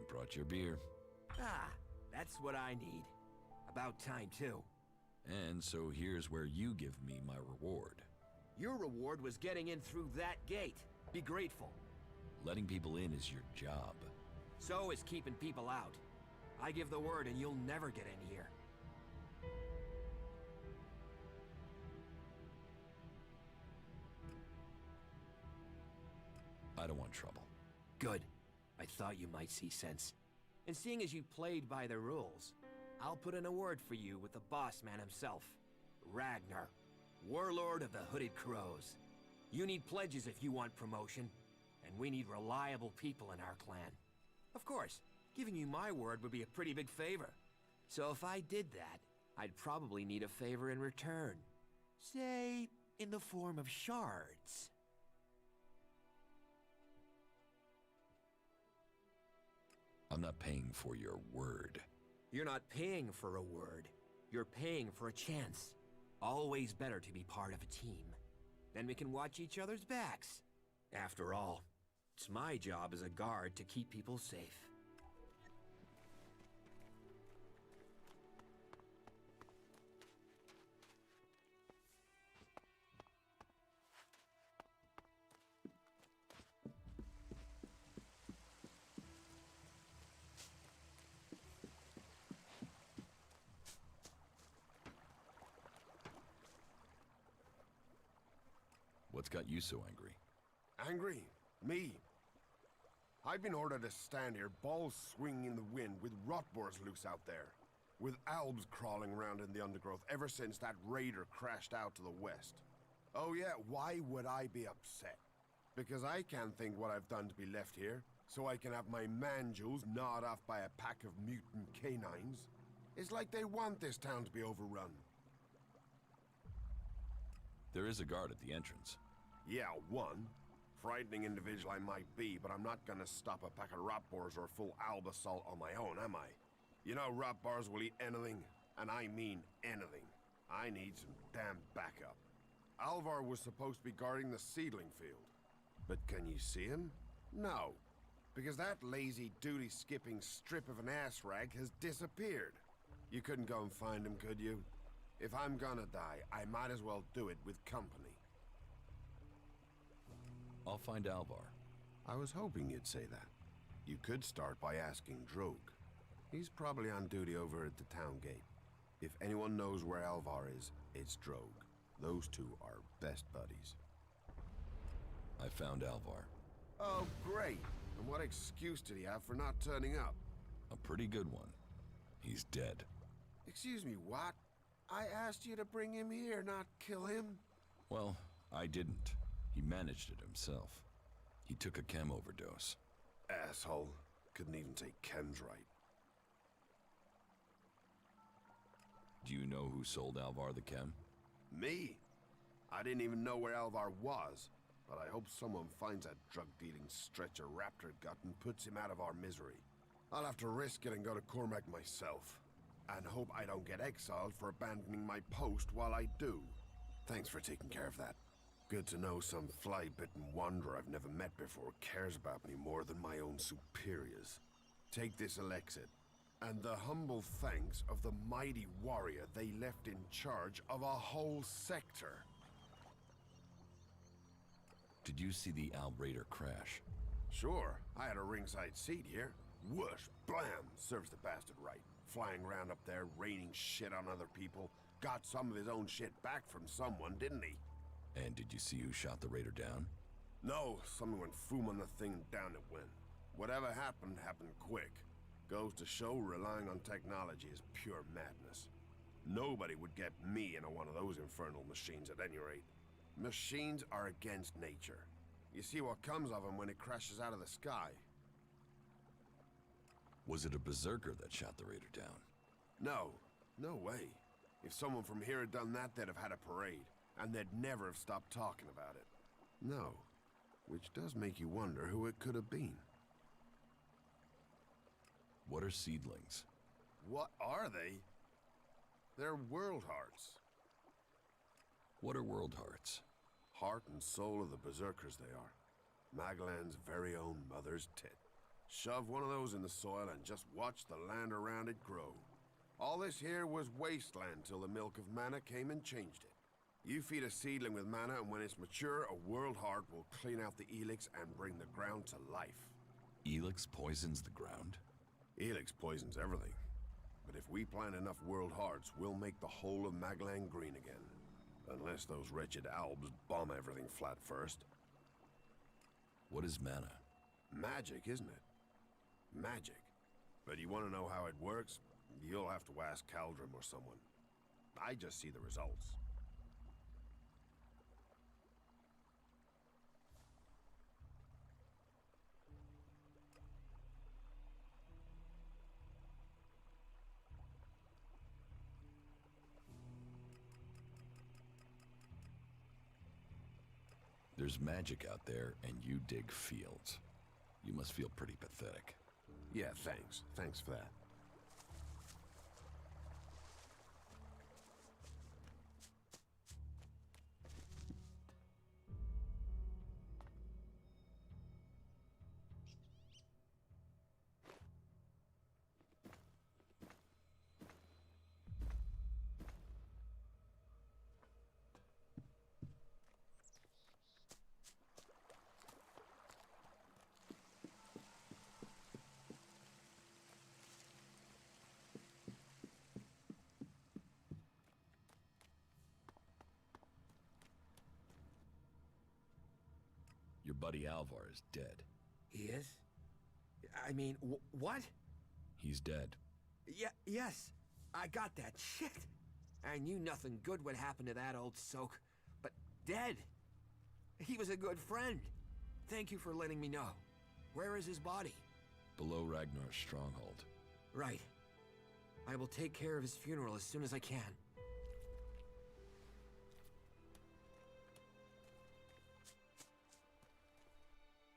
Brought your beer. Ah, that's what I need. About time, too. And so here's where you give me my reward. Your reward was getting in through that gate. Be grateful. Letting people in is your job. So is keeping people out. I give the word and you'll never get in here. I don't want trouble. Good. I thought you might see sense. And seeing as you played by the rules, I'll put in a word for you with the boss man himself. Ragnar, Warlord of the Hooded Crows. You need pledges if you want promotion, and we need reliable people in our clan. Of course, giving you my word would be a pretty big favor. So if I did that, I'd probably need a favor in return. Say, in the form of shards. I'm not paying for your word. You're not paying for a word. You're paying for a chance. Always better to be part of a team. Then we can watch each other's backs. After all, it's my job as a guard to keep people safe. What's got you so angry? Angry? Me? I've been ordered to stand here, balls swinging in the wind, with rotboars loose out there. With albs crawling around in the undergrowth ever since that raider crashed out to the west. Oh yeah, why would I be upset? Because I can't think what I've done to be left here, so I can have my man-jewels gnawed off by a pack of mutant canines. It's like they want this town to be overrun. There is a guard at the entrance. Yeah, one. Frightening individual I might be, but I'm not gonna stop a pack of rotboars or a full alb assault on my own, am I? You know rotboars will eat anything, and I mean anything. I need some damn backup. Alvar was supposed to be guarding the seedling field. But can you see him? No. Because that lazy duty-skipping strip of an ass rag has disappeared. You couldn't go and find him, could you? If I'm gonna die, I might as well do it with company. I'll find Alvar. I was hoping you'd say that. You could start by asking Drogue. He's probably on duty over at the town gate. If anyone knows where Alvar is, it's Drogue. Those two are best buddies. I found Alvar. Oh, great. And what excuse did he have for not turning up? A pretty good one. He's dead. Excuse me, what? I asked you to bring him here, not kill him. Well, I didn't. He managed it himself. He took a chem overdose. Asshole. Couldn't even take chems right. Do you know who sold Alvar the chem? Me? I didn't even know where Alvar was, but I hope someone finds that drug-dealing stretcher Raptor got and puts him out of our misery. I'll have to risk it and go to Cormac myself, and hope I don't get exiled for abandoning my post while I do. Thanks for taking care of that. Good to know some fly-bitten wanderer I've never met before cares about me more than my own superiors. Take this Elexit, and the humble thanks of the mighty warrior they left in charge of a whole sector. Did you see the Alb Raider crash? Sure, I had a ringside seat here. Whoosh, blam, serves the bastard right. Flying around up there, raining shit on other people. Got some of his own shit back from someone, didn't he? And did you see who shot the Raider down? No, someone went foom on the thing, down it went. Whatever happened, happened quick. Goes to show relying on technology is pure madness. Nobody would get me into one of those infernal machines at any rate. Machines are against nature. You see what comes of them when it crashes out of the sky. Was it a Berserker that shot the Raider down? No, no way. If someone from here had done that, they'd have had a parade. And they'd never have stopped talking about it. No. Which does make you wonder who it could have been. What are seedlings? What are they? They're world hearts. What are world hearts? Heart and soul of the Berserkers they are. Magellan's very own mother's tit. Shove one of those in the soil and just watch the land around it grow. All this here was wasteland till the milk of mana came and changed it. You feed a seedling with mana, and when it's mature, a world heart will clean out the ELEX and bring the ground to life. ELEX poisons the ground? ELEX poisons everything. But if we plant enough world hearts, we'll make the whole of Maglan green again. Unless those wretched Albs bomb everything flat first. What is mana? Magic, isn't it? Magic. But you want to know how it works? You'll have to ask Caldrum or someone. I just see the results. There's magic out there, and you dig fields. You must feel pretty pathetic. Yeah, thanks. Thanks for that. Your buddy Alvar is dead. He is? I mean, what? He's dead. Yes, I got that. Shit! I knew nothing good would happen to that old soak, but dead. He was a good friend. Thank you for letting me know. Where is his body? Below Ragnar's stronghold. Right. I will take care of his funeral as soon as I can.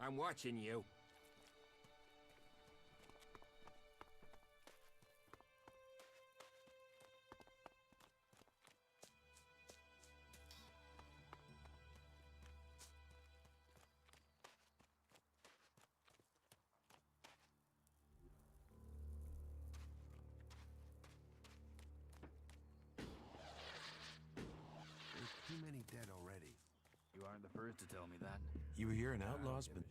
I'm watching you. There's too many dead already. You aren't the first to tell me that. You hear an outlaw's been...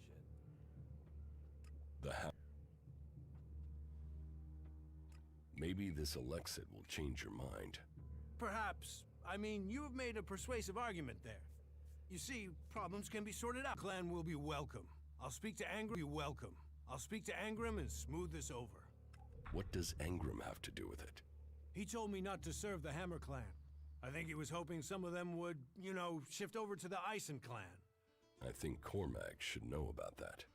Maybe this Elexit will change your mind. Perhaps. I mean, you have made a persuasive argument there. You see, problems can be sorted out. Clan will be welcome. I'll speak to Angrim and smooth this over. What does Angrim have to do with it? He told me not to serve the Hammer Clan. I think he was hoping some of them would, you know, shift over to the Ison Clan. I think Cormac should know about that.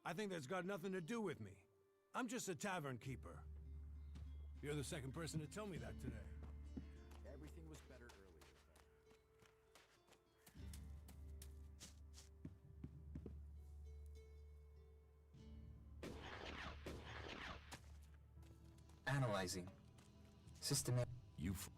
I think that's got nothing to do with me. I'm just a tavern keeper. You're the second person to tell me that today. Everything was better earlier. Analyzing. Systematic. You've...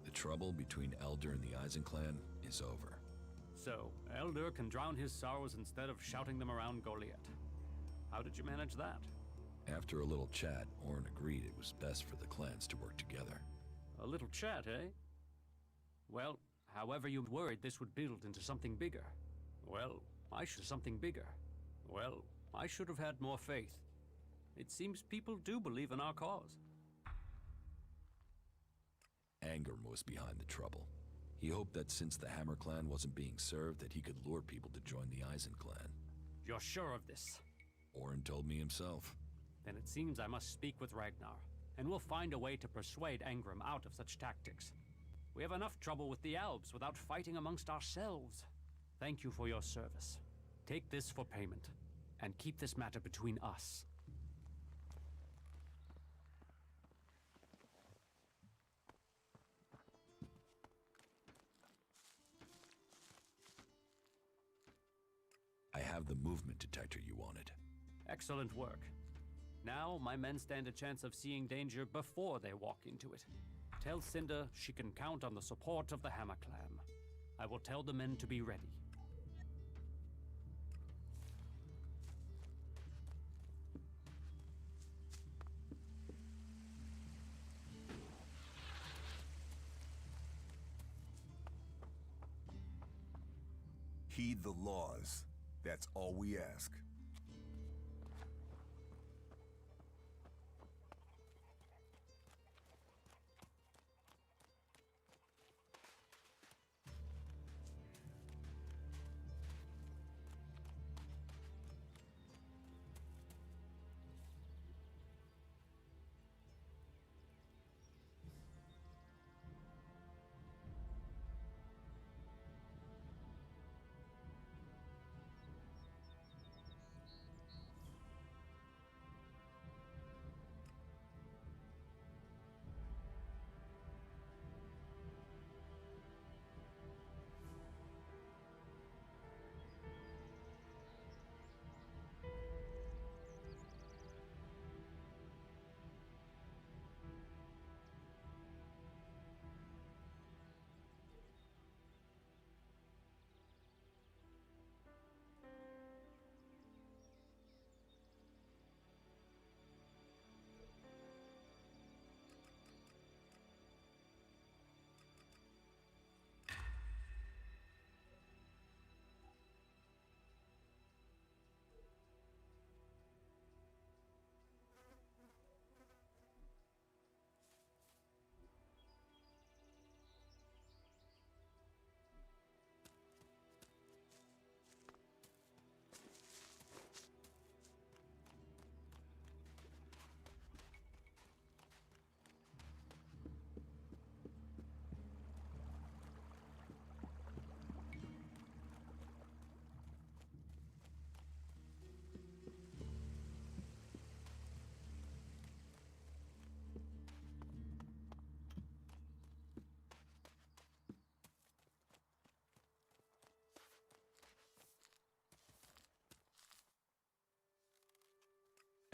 The trouble between Elder and the Eisen clan is over. So, Elder can drown his sorrows instead of shouting them around Goliath. How did you manage that? After a little chat, Orn agreed it was best for the clans to work together. A little chat, eh? Well, however you worried this would build into something bigger. Well, I should have had more faith. It seems people do believe in our cause. Angrim was behind the trouble. He hoped that since the Hammer clan wasn't being served, that he could lure people to join the Eisen clan. You're sure of this? Orn told me himself. Then it seems I must speak with Ragnar, and we'll find a way to persuade Angrim out of such tactics. We have enough trouble with the Albs without fighting amongst ourselves. Thank you for your service. Take this for payment, and keep this matter between us. I have the movement detector you wanted. Excellent work. Now, my men stand a chance of seeing danger before they walk into it. Tell Cinder she can count on the support of the Hammer clan. I will tell the men to be ready. Heed the laws. That's all we ask.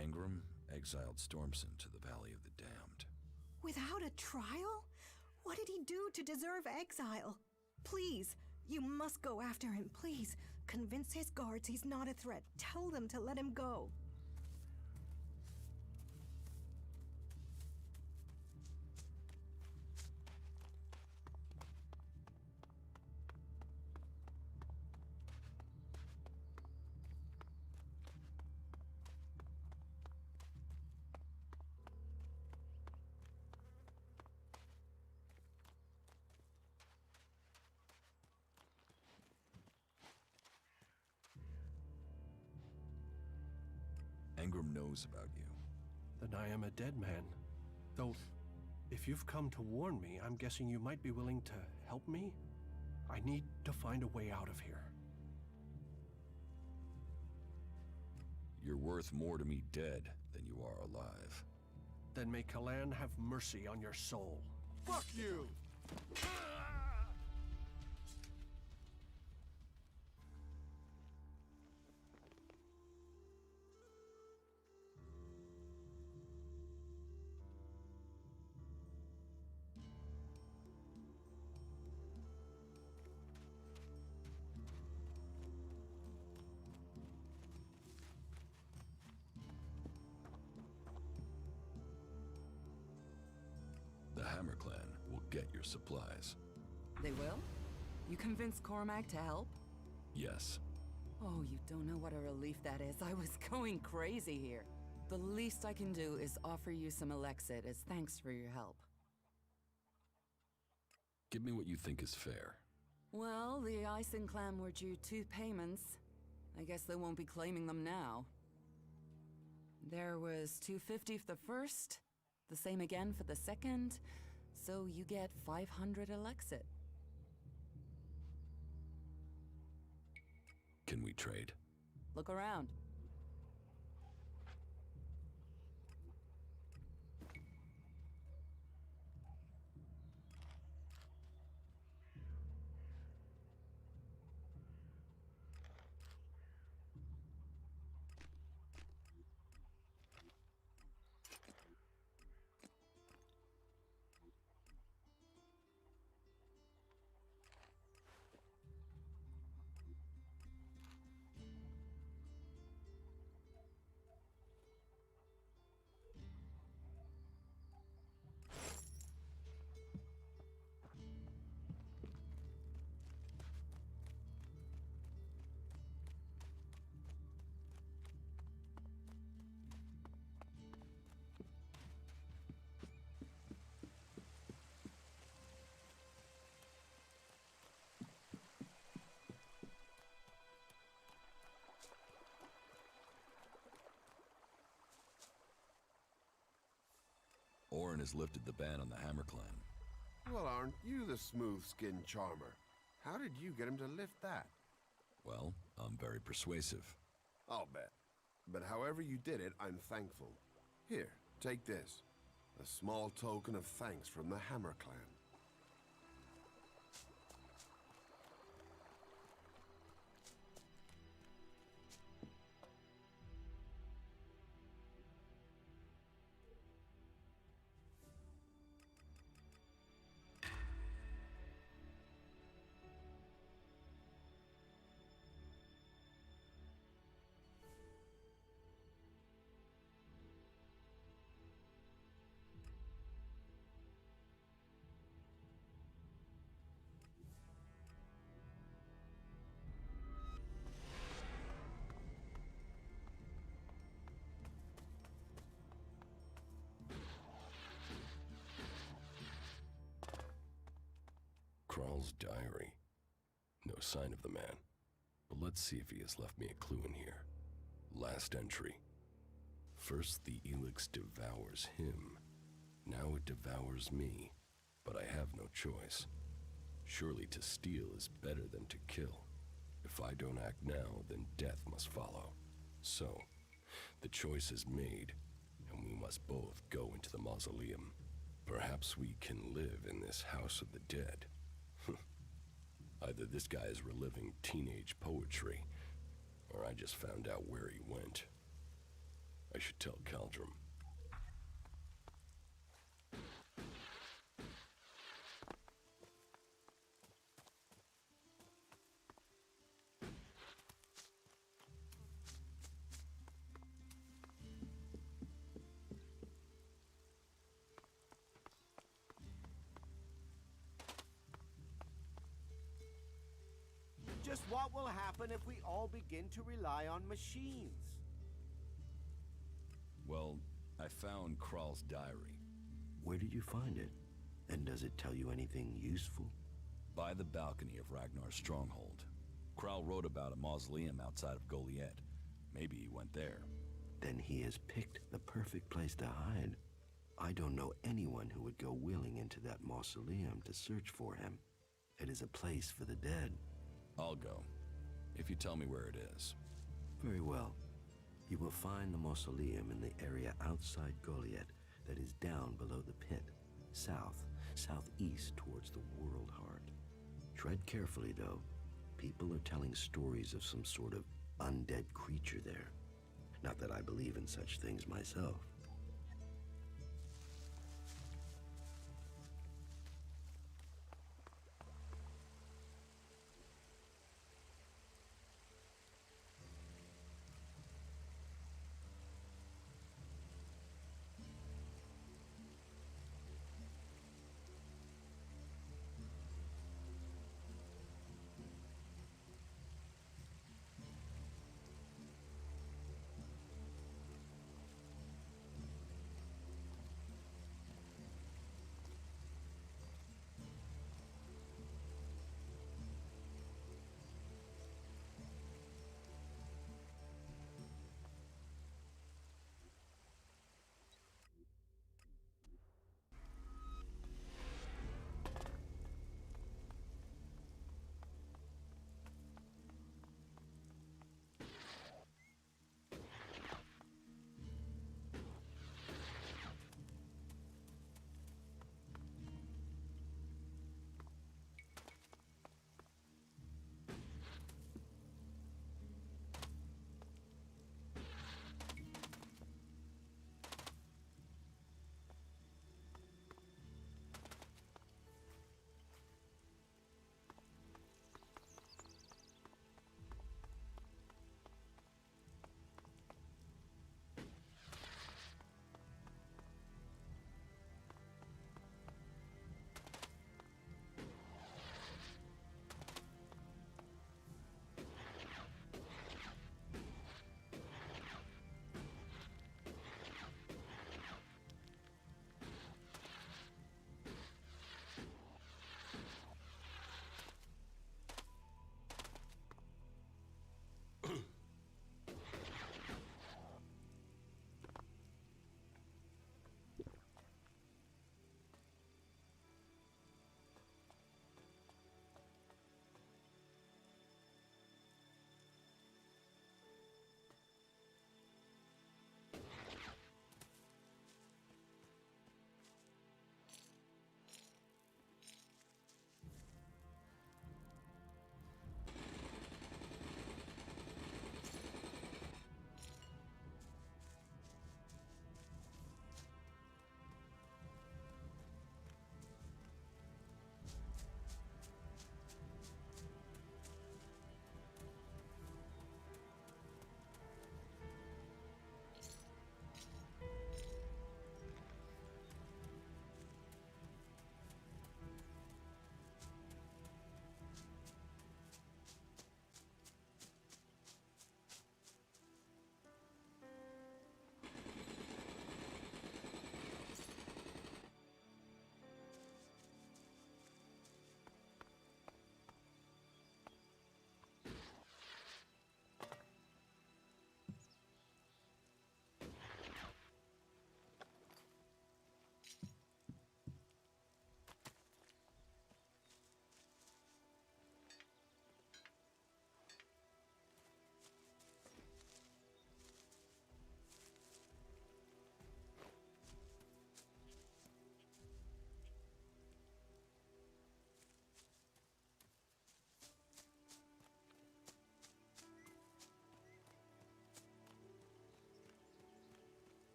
Angrim exiled Stormson to the Valley of the Damned. Without a trial? What did he do to deserve exile? Please, you must go after him, please. Convince his guards he's not a threat. Tell them to let him go. Angrim knows about you. Then I am a dead man. Though, if you've come to warn me, I'm guessing you might be willing to help me? I need to find a way out of here. You're worth more to me dead than you are alive. Then may Kalan have mercy on your soul. Fuck you! Hammer Clan will get your supplies. They will? You convinced Cormac to help? Yes. Oh, you don't know what a relief that is. I was going crazy here. The least I can do is offer you some Elexit as thanks for your help. Give me what you think is fair. Well, the Ison clan were due 2 payments. I guess they won't be claiming them now. There was 250 for the first, the same again for the second, so you get 500 Elexit. Can we trade? Look around. Orin has lifted the ban on the Hammer Clan. Well, aren't you the smooth-skinned charmer? How did you get him to lift that? Well, I'm very persuasive. I'll bet. But however you did it, I'm thankful. Here, take this. A small token of thanks from the Hammer Clan. Kral's diary. No sign of the man. But let's see if he has left me a clue in here. Last entry. First the ELEX devours him. Now it devours me. But I have no choice. Surely to steal is better than to kill. If I don't act now, then death must follow. So, the choice is made, and we must both go into the mausoleum. Perhaps we can live in this house of the dead. Either this guy is reliving teenage poetry, or I just found out where he went. I should tell Caldrum. Just what will happen if we all begin to rely on machines? Well, I found Kral's diary. Where did you find it? And does it tell you anything useful? By the balcony of Ragnar's stronghold. Kral wrote about a mausoleum outside of Goliet. Maybe he went there. Then he has picked the perfect place to hide. I don't know anyone who would go willing into that mausoleum to search for him. It is a place for the dead. I'll go, if you tell me where it is. Very well. You will find the mausoleum in the area outside Goliet that is down below the pit, southeast towards the World Heart. Tread carefully, though. People are telling stories of some sort of undead creature there. Not that I believe in such things myself.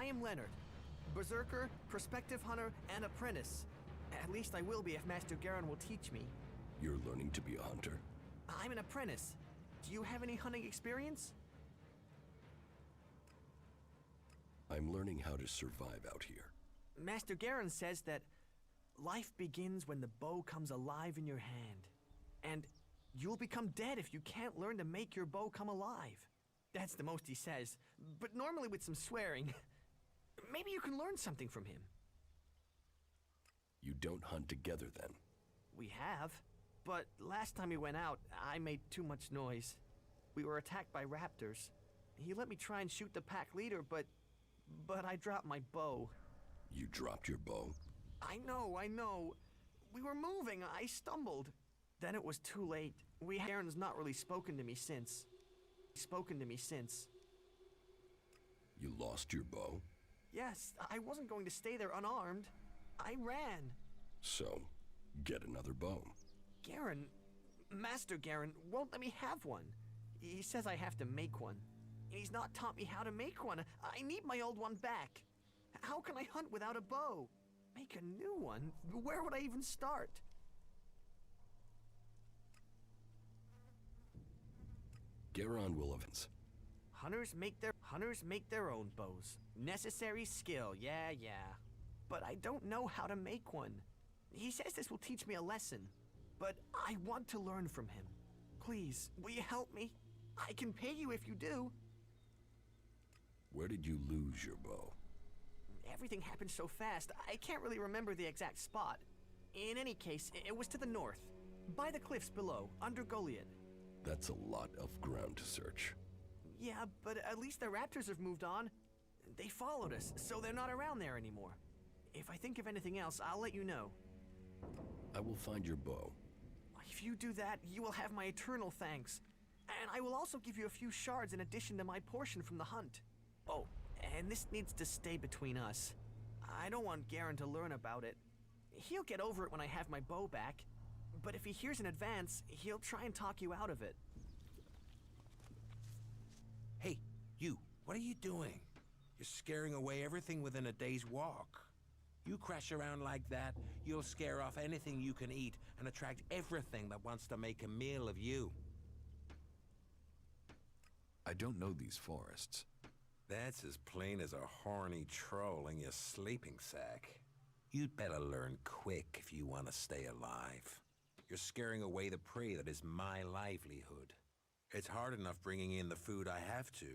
I am Leonard. Berserker, prospective hunter, and apprentice. At least I will be if Master Garen will teach me. You're learning to be a hunter? I'm an apprentice. Do you have any hunting experience? I'm learning how to survive out here. Master Garen says that life begins when the bow comes alive in your hand. And you'll become dead if you can't learn to make your bow come alive. That's the most he says, but normally with some swearing. Maybe you can learn something from him. You don't hunt together then? We have, but last time we went out, I made too much noise. We were attacked by raptors. He let me try and shoot the pack leader, but I dropped my bow. You dropped your bow? I know. We were moving, I stumbled. Then it was too late. Garen's not really spoken to me since. You lost your bow? Yes, I wasn't going to stay there unarmed. I ran. So, get another bow. Garen, Master Garen, won't let me have one. He says I have to make one. And he's not taught me how to make one. I need my old one back. How can I hunt without a bow? Make a new one? Where would I even start? Garen will events. Hunters make their own bows. Necessary skill, yeah. But I don't know how to make one. He says this will teach me a lesson, but I want to learn from him. Please, will you help me? I can pay you if you do. Where did you lose your bow? Everything happened so fast, I can't really remember the exact spot. In any case, it was to the north, by the cliffs below, under Goliath. That's a lot of ground to search. Yeah, but at least the raptors have moved on. They followed us, so they're not around there anymore. If I think of anything else, I'll let you know. I will find your bow. If you do that, you will have my eternal thanks. And I will also give you a few shards in addition to my portion from the hunt. Oh, and this needs to stay between us. I don't want Garen to learn about it. He'll get over it when I have my bow back. But if he hears in advance, he'll try and talk you out of it. Hey, you, what are you doing? You're scaring away everything within a day's walk. You crash around like that, you'll scare off anything you can eat and attract everything that wants to make a meal of you. I don't know these forests. That's as plain as a horny troll in your sleeping sack. You'd better learn quick if you want to stay alive. You're scaring away the prey that is my livelihood. It's hard enough bringing in the food I have to,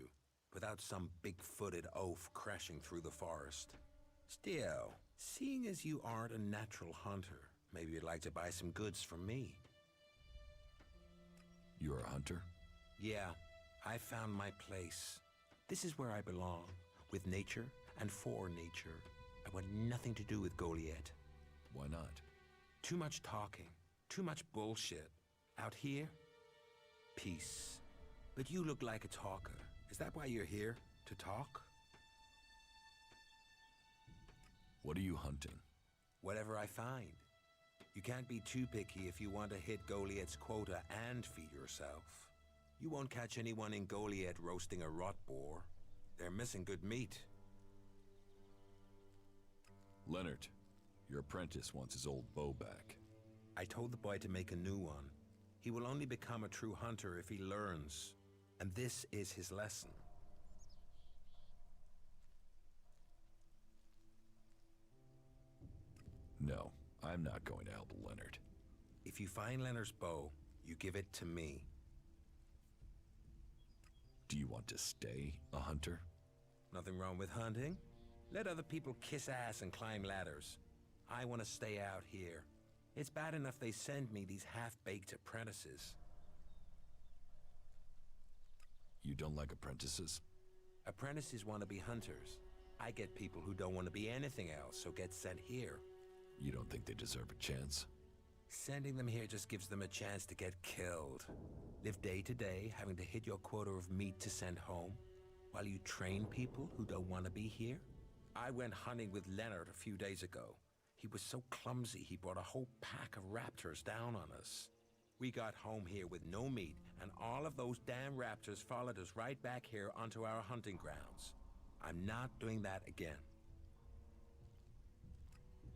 without some big-footed oaf crashing through the forest. Still, seeing as you aren't a natural hunter, maybe you'd like to buy some goods from me. You're a hunter? Yeah, I found my place. This is where I belong, with nature and for nature. I want nothing to do with Goliath. Why not? Too much talking, too much bullshit. Out here, peace. But you look like a talker. Is that why you're here? To talk? What are you hunting? Whatever I find. You can't be too picky if you want to hit Goliath's quota and feed yourself. You won't catch anyone in Goliath roasting a rot boar. They're missing good meat. Leonard, your apprentice wants his old bow back. I told the boy to make a new one. He will only become a true hunter if he learns. And this is his lesson. No, I'm not going to help Leonard. If you find Leonard's bow, you give it to me. Do you want to stay a hunter? Nothing wrong with hunting. Let other people kiss ass and climb ladders. I want to stay out here. It's bad enough they send me these half-baked apprentices. You don't like apprentices? Apprentices want to be hunters. I get people who don't want to be anything else, so get sent here. You don't think they deserve a chance? Sending them here just gives them a chance to get killed. Live day to day, having to hit your quota of meat to send home, while you train people who don't want to be here? I went hunting with Leonard a few days ago. He was so clumsy he brought a whole pack of raptors down on us. We got home here with no meat, and all of those damn raptors followed us right back here onto our hunting grounds. I'm not doing that again.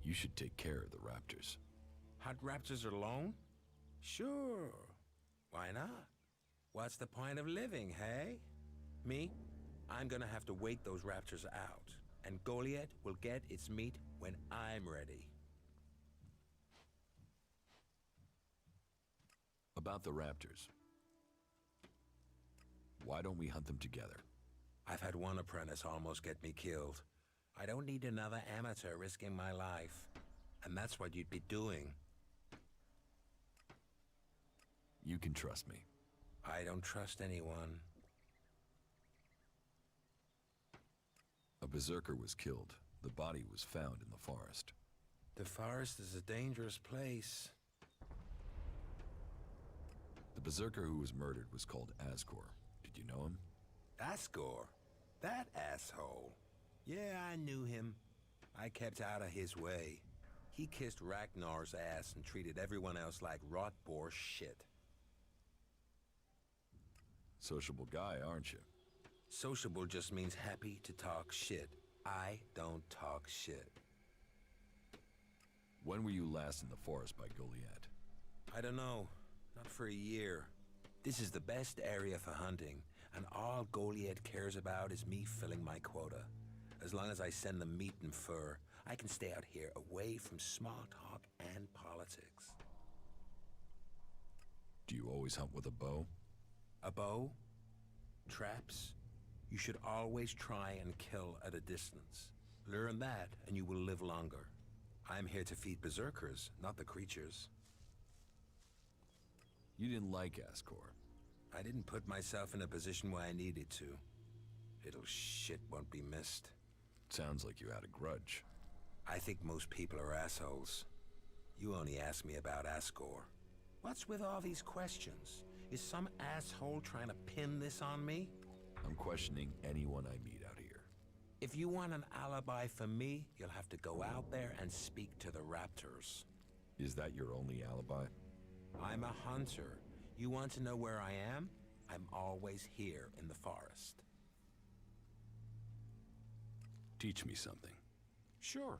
You should take care of the raptors. Hunt raptors alone? Sure. Why not? What's the point of living, hey? Me? I'm gonna have to wait those raptors out. And Goliath will get its meat when I'm ready. About the raptors. Why don't we hunt them together? I've had one apprentice almost get me killed. I don't need another amateur risking my life. And that's what you'd be doing. You can trust me. I don't trust anyone. A berserker was killed. The body was found in the forest. The forest is a dangerous place. The berserker who was murdered was called Asgore. Did you know him? Asgore? That asshole. Yeah, I knew him. I kept out of his way. He kissed Ragnar's ass and treated everyone else like rot boar shit. Sociable guy, aren't you? Sociable just means happy to talk shit. I don't talk shit. When were you last in the forest by Goliath? I don't know. Not for a year. This is the best area for hunting, and all Goliath cares about is me filling my quota. As long as I send them meat and fur, I can stay out here away from small talk and politics. Do you always hunt with a bow? A bow? Traps? You should always try and kill at a distance. Learn that, and you will live longer. I'm here to feed berserkers, not the creatures. You didn't like Asgore. I didn't put myself in a position where I needed to. Little shit won't be missed. Sounds like you had a grudge. I think most people are assholes. You only asked me about Asgore. What's with all these questions? Is some asshole trying to pin this on me? I'm questioning anyone I meet out here. If you want an alibi for me, you'll have to go out there and speak to the raptors. Is that your only alibi? I'm a hunter. You want to know where I am? I'm always here in the forest. Teach me something. Sure.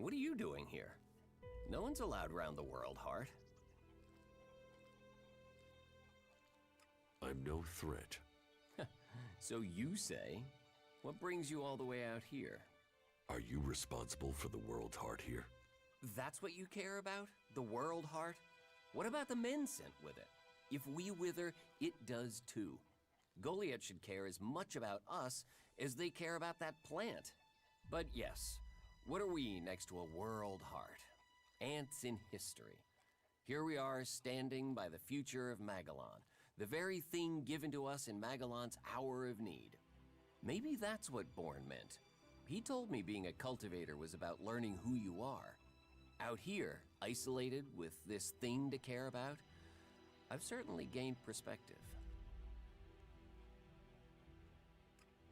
What are you doing here? No one's allowed round the world, Heart. I'm no threat. So you say. What brings you all the way out here? Are you responsible for the World Heart here? That's what you care about? The World Heart? What about the men sent with it? If we wither, it does too. Goliath should care as much about us as they care about that plant. But yes, what are we next to a World Heart? Ants in history. Here we are standing by the future of Magellan, the very thing given to us in Magellan's hour of need. Maybe that's what Bourne meant. He told me being a cultivator was about learning who you are. Out here, isolated with this thing to care about, I've certainly gained perspective.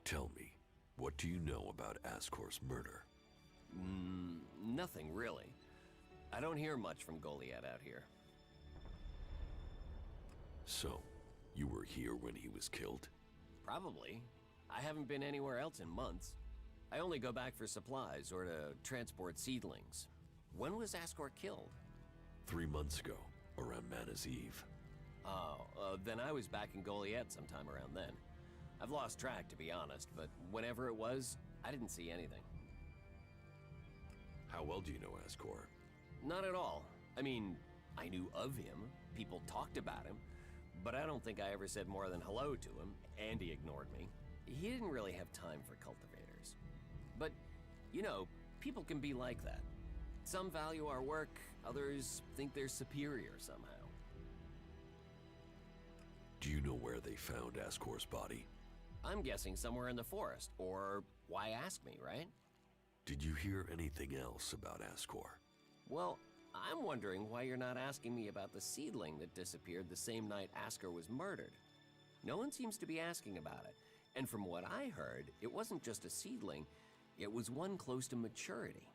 Tell me, what do you know about Ascor's murder? Nothing really. I don't hear much from Goliath out here. So, you were here when he was killed? Probably. I haven't been anywhere else in months. I only go back for supplies or to transport seedlings. When was Ascor killed? 3 months ago, around Mana's Eve. Oh, then I was back in Goliath sometime around then. I've lost track, to be honest, but whenever it was, I didn't see anything. How well do you know Ascor? Not at all. I mean, I knew of him, people talked about him, but I don't think I ever said more than hello to him, and he ignored me. He didn't really have time for cultivators. But, you know, people can be like that. Some value our work, others think they're superior somehow. Do you know where they found Ascor's body? I'm guessing somewhere in the forest, or why ask me, right? Did you hear anything else about Ascor? Well, I'm wondering why you're not asking me about the seedling that disappeared the same night Ascor was murdered. No one seems to be asking about it, and from what I heard, it wasn't just a seedling, it was one close to maturity.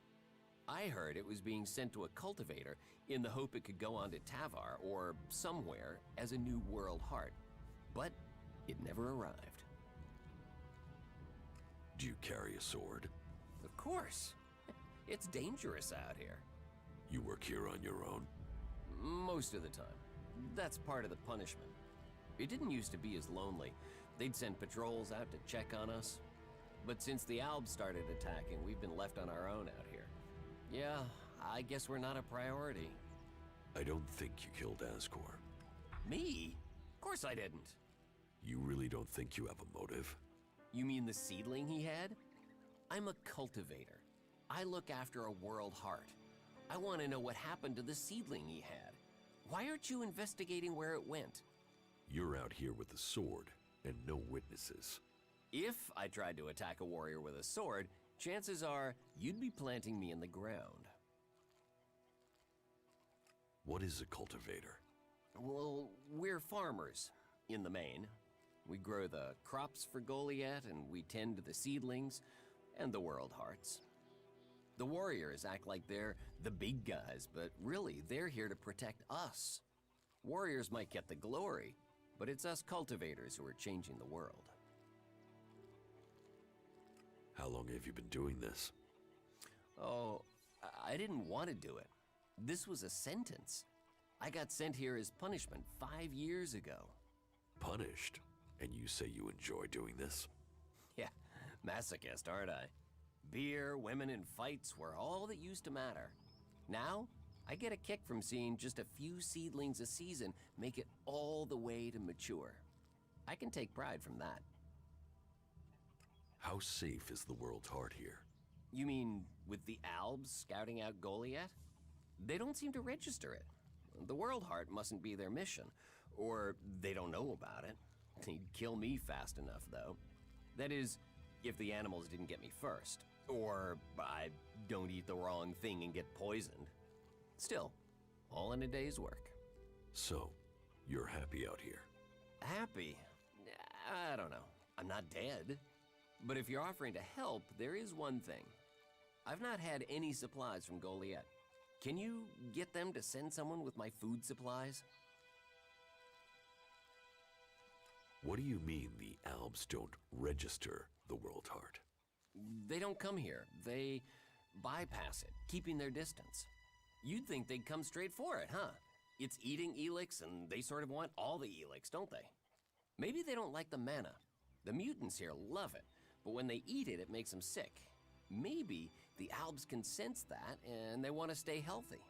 I heard it was being sent to a cultivator in the hope it could go on to Tavar or somewhere as a new World Heart, but it never arrived. Do you carry a sword? Of course. It's dangerous out here. You work here on your own? Most of the time. That's part of the punishment. It didn't used to be as lonely. They'd send patrols out to check on us. But since the Albs started attacking, we've been left on our own out here. Yeah, I guess we're not a priority. I don't think you killed Ascor. Me? Of course I didn't. You really don't think you have a motive? You mean the seedling he had? I'm a cultivator. I look after a World Heart. I want to know what happened to the seedling he had. Why aren't you investigating where it went? You're out here with a sword and no witnesses. If I tried to attack a warrior with a sword, chances are you'd be planting me in the ground. What is a cultivator? Well, we're farmers, in the main. We grow the crops for Goliath, and we tend to the seedlings and the World Hearts. The warriors act like they're the big guys, but really, they're here to protect us. Warriors might get the glory, but it's us cultivators who are changing the world. How long have you been doing this? Oh, I didn't want to do it. This was a sentence. I got sent here as punishment 5 years ago. Punished? And you say you enjoy doing this? Yeah, masochist, aren't I? Beer, women, and fights were all that used to matter. Now, I get a kick from seeing just a few seedlings a season make it all the way to mature. I can take pride from that. How safe is the World Heart here? You mean with the Albs scouting out Goliath? They don't seem to register it. The World Heart mustn't be their mission, or they don't know about it. They'd kill me fast enough, though. That is, if the animals didn't get me first, or I don't eat the wrong thing and get poisoned. Still, all in a day's work. So, you're happy out here? Happy? I don't know. I'm not dead. But if you're offering to help, there is one thing. I've not had any supplies from Goliath. Can you get them to send someone with my food supplies? What do you mean the Albs don't register the World Heart? They don't come here. They bypass it, keeping their distance. You'd think they'd come straight for it, huh? It's eating ELEX, and they sort of want all the ELEX, don't they? Maybe they don't like the mana. The mutants here love it, but when they eat it, it makes them sick. Maybe the Albs can sense that, and they want to stay healthy.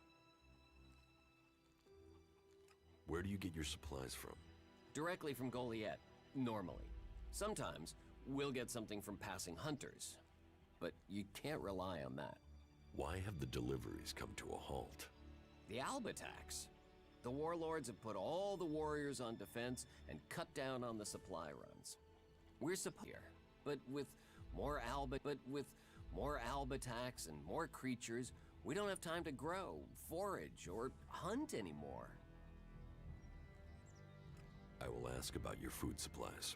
Where do you get your supplies from? Directly from Goliath, normally. Sometimes, we'll get something from passing hunters, but you can't rely on that. Why have the deliveries come to a halt? The Alb attacks. The warlords have put all the warriors on defense and cut down on the supply runs. We're here, but with more Alb attacks and more creatures, we don't have time to grow, forage, or hunt anymore. I will ask about your food supplies.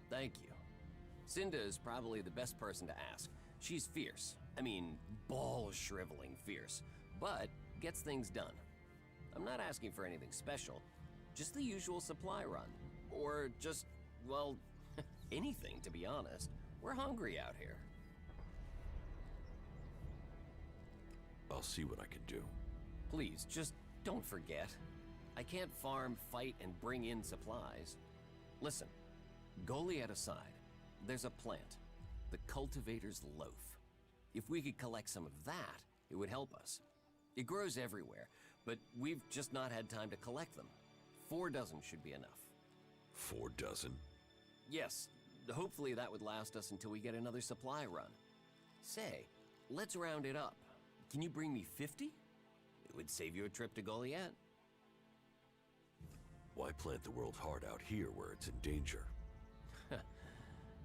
Thank you. Cinda is probably the best person to ask. She's fierce. I mean, ball-shriveling fierce, but gets things done. I'm not asking for anything special, just the usual supply run. Or just, well, anything, to be honest. We're hungry out here. I'll see what I can do. Please, just don't forget. I can't farm, fight, and bring in supplies. Listen, Goliath aside, there's a plant, the Cultivator's Loaf. If we could collect some of that, it would help us. It grows everywhere, but we've just not had time to collect them. 4 dozen should be enough. 4 dozen? Yes, hopefully that would last us until we get another supply run. Say, let's round it up. Can you bring me 50? It would save you a trip to Goliath. Why plant the world heart out here where it's in danger?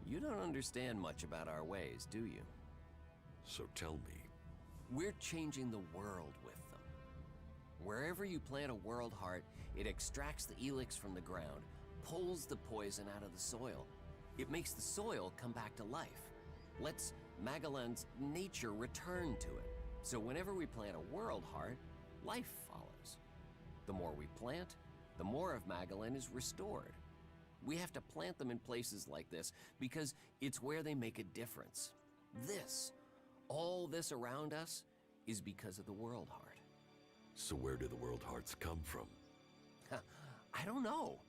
You don't understand much about our ways, do you? So tell me. We're changing the world with them. Wherever you plant a world heart, it extracts the ELEX from the ground, pulls the poison out of the soil. It makes the soil come back to life. Lets Magellan's nature return to it. So whenever we plant a world heart, life follows. The more we plant, the more of Magellan is restored. We have to plant them in places like this because it's where they make a difference. All this around us, is because of the world heart. So where do the world hearts come from? I don't know.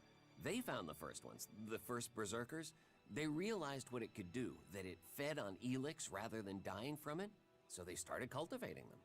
They found the first ones, the first Berserkers. They realized what it could do, that it fed on ELEX rather than dying from it, so they started cultivating them.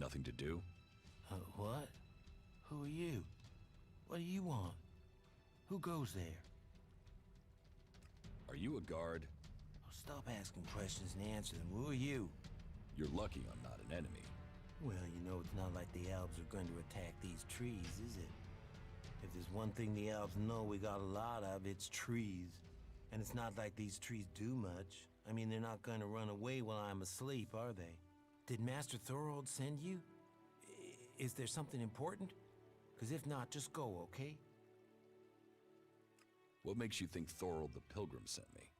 Nothing to do? What? Who are you? What do you want? Who goes there? Are you a guard? Oh, stop asking questions and answer them. Who are you? You're lucky I'm not an enemy. Well, you know, it's not like the elves are going to attack these trees, is it? If there's one thing the elves know we got a lot of, it's trees. And it's not like these trees do much. I mean, they're not going to run away while I'm asleep, are they? Did Master Thorold send you? Is there something important? Because if not, just go, okay? What makes you think Thorold the Pilgrim sent me?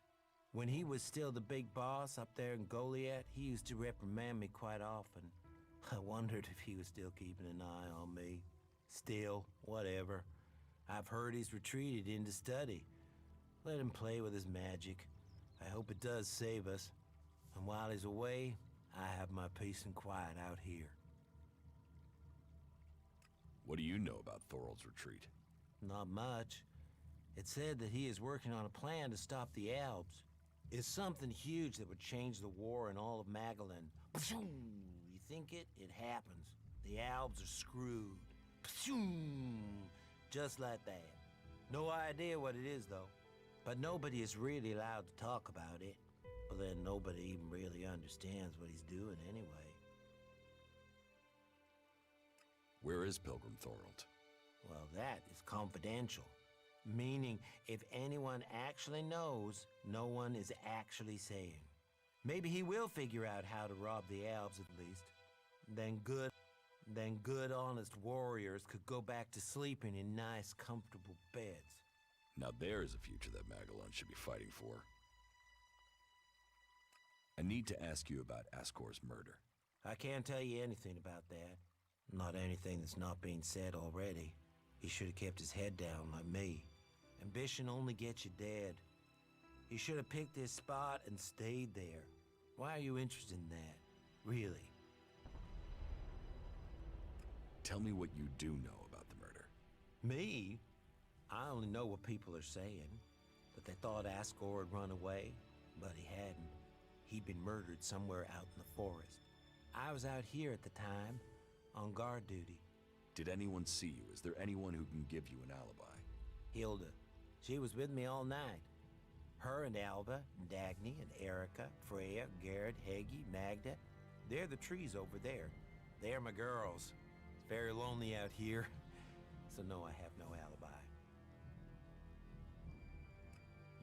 When he was still the big boss up there in Goliath, he used to reprimand me quite often. I wondered if he was still keeping an eye on me. Still, whatever. I've heard he's retreated into study. Let him play with his magic. I hope it does save us. And while he's away, I have my peace and quiet out here. What do you know about Thorold's retreat? Not much. It said that he is working on a plan to stop the Alps. It's something huge that would change the war in all of Magellan. You think it? It happens. The Alps are screwed. Just like that. No idea what it is, though. But nobody is really allowed to talk about it. But then nobody even really understands what he's doing anyway. Where is Pilgrim Thorold? Well, that is confidential. Meaning, if anyone actually knows, no one is actually saying. Maybe he will figure out how to rob the Alps at least. Then good, honest warriors could go back to sleeping in nice, comfortable beds. Now there's a future that Magellan should be fighting for. I need to ask you about Ascor's murder. I can't tell you anything about that. Not anything that's not being said already. He should have kept his head down like me. Ambition only gets you dead. He should have picked his spot and stayed there. Why are you interested in that? Really? Tell me what you do know about the murder. Me? I only know what people are saying. That they thought Ascor had run away, but he hadn't. He'd been murdered somewhere out in the forest. I was out here at the time, on guard duty. Did anyone see you? Is there anyone who can give you an alibi? Hilda. She was with me all night. Her and Alva, and Dagny, and Erica, Freya, Garrett, Heggie, Magda. They're the trees over there. They're my girls. It's very lonely out here, so no, I have no alibi.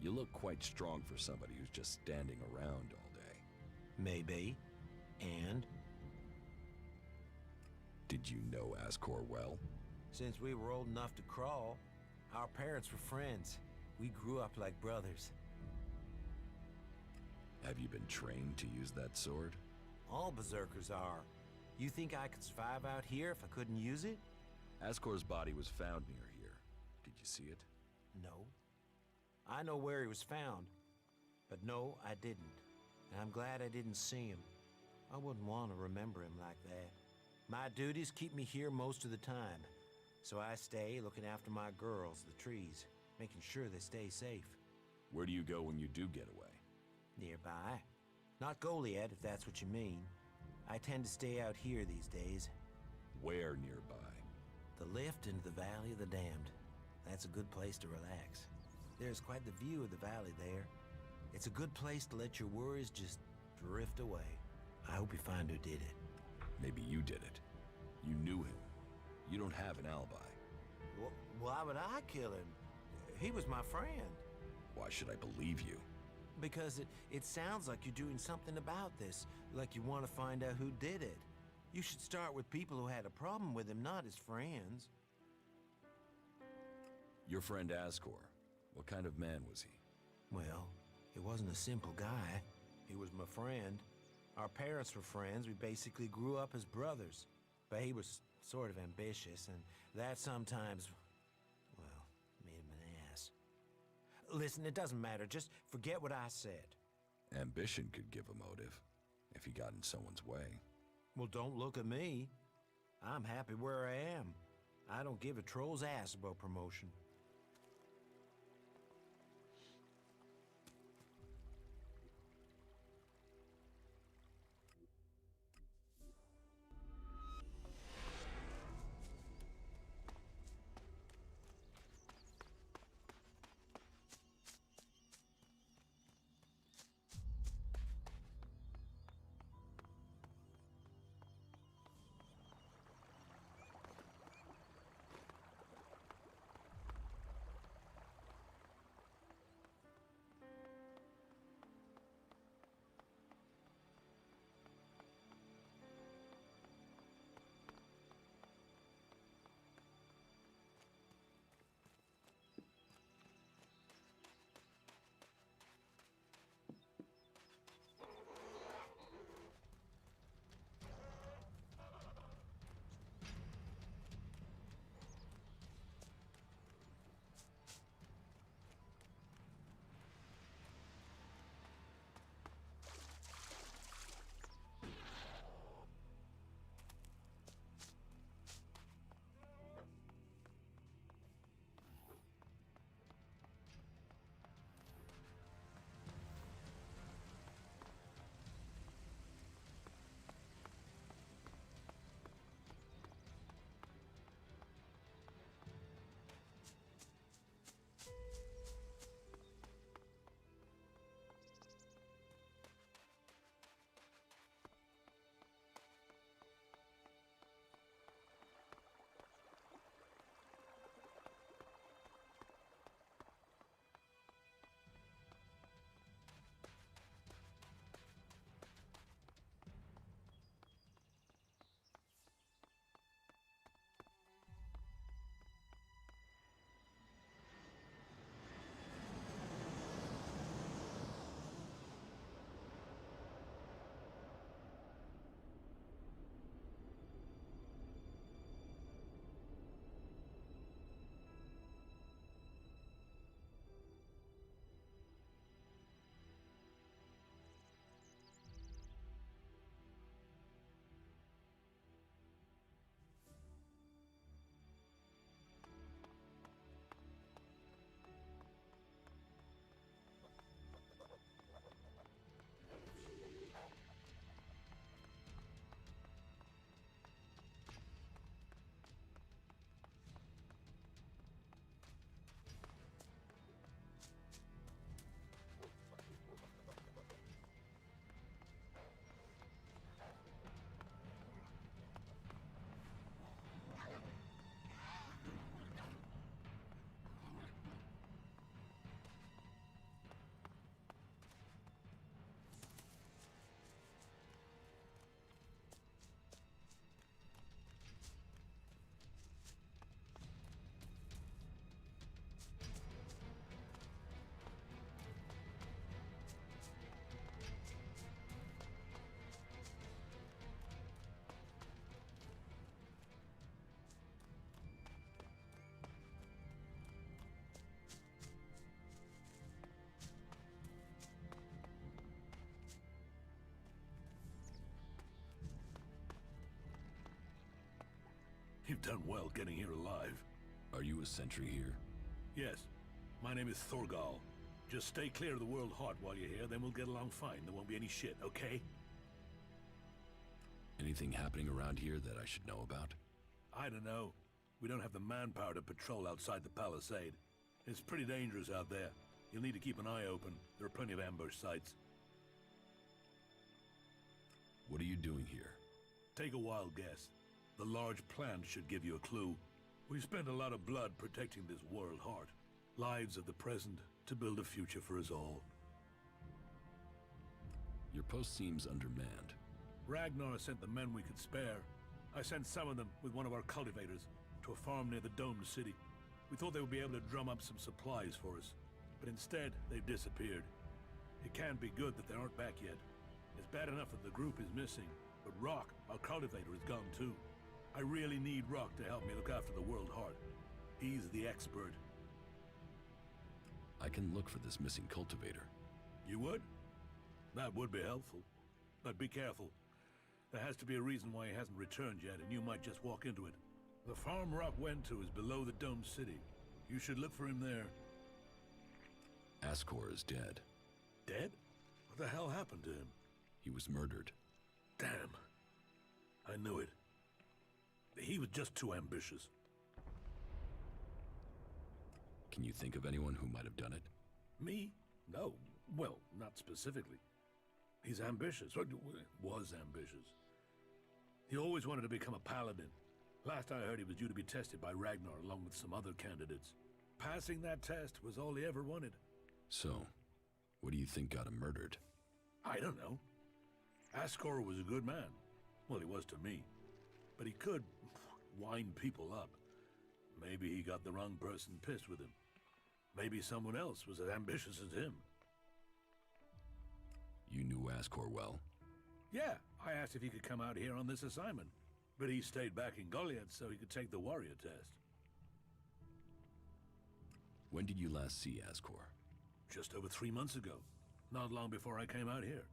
You look quite strong for somebody who's just standing around all day. Maybe. And? Did you know Ascor well? Since we were old enough to crawl, our parents were friends. We grew up like brothers. Have you been trained to use that sword? All berserkers are. You think I could survive out here if I couldn't use it? Ascor's body was found near here. Did you see it? No. I know where he was found. But no, I didn't. And I'm glad I didn't see him. I wouldn't want to remember him like that. My duties keep me here most of the time. So I stay looking after my girls, the trees, making sure they stay safe. Where do you go when you do get away? Nearby. Not Goliath, if that's what you mean. I tend to stay out here these days. Where nearby? The lift into the Valley of the Damned. That's a good place to relax. There's quite the view of the valley there. It's a good place to let your worries just drift away. I hope you find who did it. Maybe you did it. You knew him. You don't have an alibi. Why would I kill him? He was my friend. Why should I believe you? Because it sounds like you're doing something about this, like you want to find out who did it. You should start with people who had a problem with him, not his friends. Your friend Ascor, what kind of man was he? Well, he wasn't a simple guy. He was my friend. Our parents were friends. We basically grew up as brothers. But he was sort of ambitious, and that sometimes, well, made him an ass. Listen, it doesn't matter. Just forget what I said. Ambition could give a motive, if he got in someone's way. Well, don't look at me. I'm happy where I am. I don't give a troll's ass about promotion. You've done well getting here alive. Are you a sentry here? Yes. My name is Thorgal. Just stay clear of the World Heart while you're here, then we'll get along fine. There won't be any shit, okay? Anything happening around here that I should know about? I don't know. We don't have the manpower to patrol outside the palisade. It's pretty dangerous out there. You'll need to keep an eye open. There are plenty of ambush sites. What are you doing here? Take a wild guess. The large plant should give you a clue. We've spent a lot of blood protecting this World Heart. Lives of the present to build a future for us all. Your post seems undermanned. Ragnar sent the men we could spare. I sent some of them with one of our cultivators to a farm near the domed city. We thought they would be able to drum up some supplies for us, but instead they've disappeared. It can't be good that they aren't back yet. It's bad enough that the group is missing, but Rock, our cultivator, is gone too. I really need Rock to help me look after the World Heart. He's the expert. I can look for this missing cultivator. You would? That would be helpful. But be careful. There has to be a reason why he hasn't returned yet, and you might just walk into it. The farm Rock went to is below the domed city. You should look for him there. Ascor is dead. Dead? What the hell happened to him? He was murdered. Damn. I knew it. He was just too ambitious. Can you think of anyone who might have done it? Me? No. Well, not specifically. He's ambitious. Was ambitious. He always wanted to become a paladin. Last I heard, he was due to be tested by Ragnar along with some other candidates. Passing that test was all he ever wanted. So, what do you think got him murdered? I don't know. Ascor was a good man. Well, he was to me. But he could wind people up. Maybe he got the wrong person pissed with him. Maybe someone else was as ambitious as him. You knew Ascor well? Yeah, I asked if he could come out here on this assignment. But he stayed back in Goliath so he could take the warrior test. When did you last see Ascor? Just over 3 months ago. Not long before I came out here.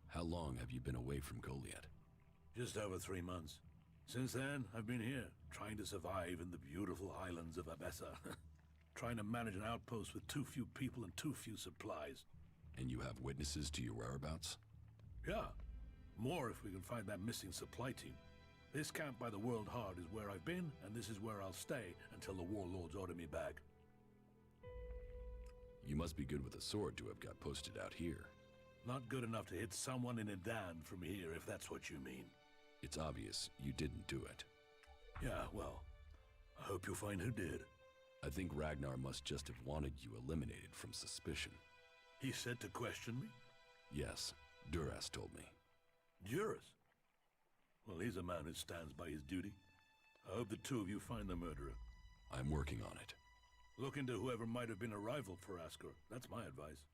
How long have you been away from Goliath? Just over 3 months. Since then, I've been here, trying to survive in the beautiful highlands of Abessa. Trying to manage an outpost with too few people and too few supplies. And you have witnesses to your whereabouts? Yeah. More if we can find that missing supply team. This camp by the World Heart is where I've been, and this is where I'll stay until the warlords order me back. You must be good with a sword to have got posted out here. Not good enough to hit someone in Edan from here, if that's what you mean. It's obvious you didn't do it. Yeah, well, I hope you'll find who did. I think Ragnar must just have wanted you eliminated from suspicion. He said to question me? Yes, Duras told me. Duras? Well, he's a man who stands by his duty. I hope the two of you find the murderer. I'm working on it. Look into whoever might have been a rival for Ascor. That's my advice.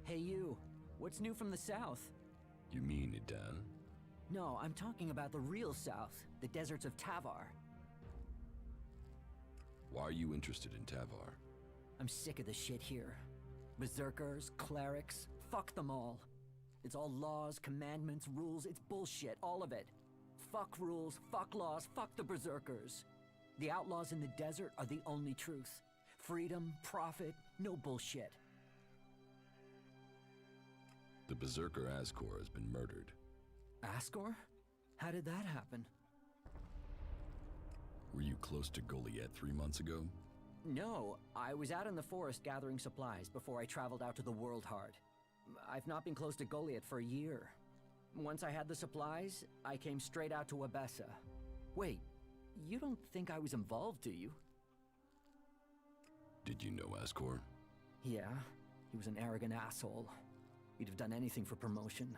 Hey you, what's new from the south? You mean Edan? No, I'm talking about the real south, the deserts of Tavar. Why are you interested in Tavar? I'm sick of the shit here. Berserkers, clerics, fuck them all. It's all laws, commandments, rules, it's bullshit, all of it. Fuck rules, fuck laws, fuck the Berserkers. The outlaws in the desert are the only truth. Freedom, profit, no bullshit. The Berserker Ascor has been murdered. Ascor? How did that happen? Were you close to Goliath 3 months ago? No, I was out in the forest gathering supplies before I traveled out to the World Heart. I've not been close to Goliath for a year. Once I had the supplies, I came straight out to Abessa. Wait, you don't think I was involved, do you? Did you know Ascor? Yeah, he was an arrogant asshole. He'd have done anything for promotion.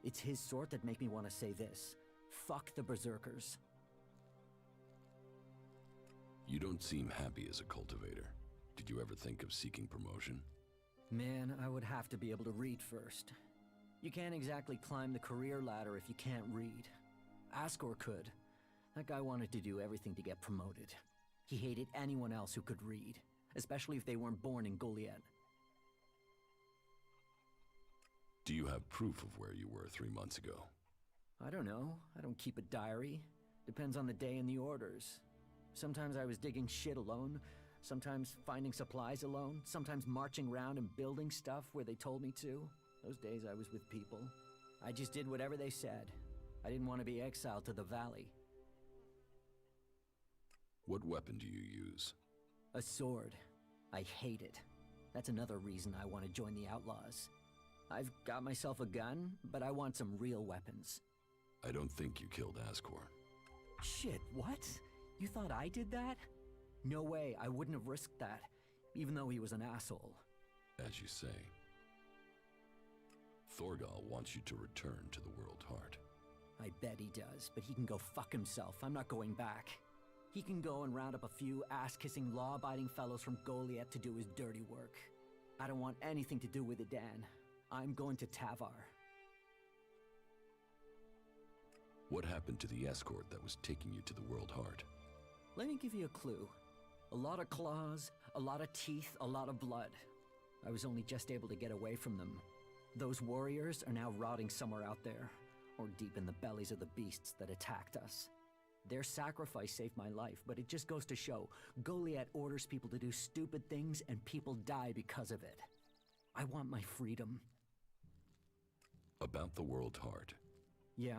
It's his sort that make me want to say this. Fuck the Berserkers. You don't seem happy as a cultivator. Did you ever think of seeking promotion? Man, I would have to be able to read first. You can't exactly climb the career ladder if you can't read. Ascor could. That guy wanted to do everything to get promoted. He hated anyone else who could read, especially if they weren't born in Goliath. Do you have proof of where you were 3 months ago? I don't know. I don't keep a diary. Depends on the day and the orders. Sometimes I was digging shit alone, sometimes finding supplies alone, sometimes marching around and building stuff where they told me to. Those days I was with people. I just did whatever they said. I didn't want to be exiled to the valley. What weapon do you use? A sword. I hate it. That's another reason I want to join the Outlaws. I've got myself a gun, but I want some real weapons. I don't think you killed Ascor. Shit, what? You thought I did that? No way, I wouldn't have risked that, even though he was an asshole. As you say. Thorgal wants you to return to the World Heart. I bet he does, but he can go fuck himself. I'm not going back. He can go and round up a few ass-kissing, law-abiding fellows from Goliath to do his dirty work. I don't want anything to do with it, Dan. I'm going to Tavar. What happened to the escort that was taking you to the World Heart? Let me give you a clue. A lot of claws, a lot of teeth, a lot of blood. I was only just able to get away from them. Those warriors are now rotting somewhere out there, or deep in the bellies of the beasts that attacked us. Their sacrifice saved my life, but it just goes to show, Goliath orders people to do stupid things and people die because of it. I want my freedom. About the World Heart. Yeah?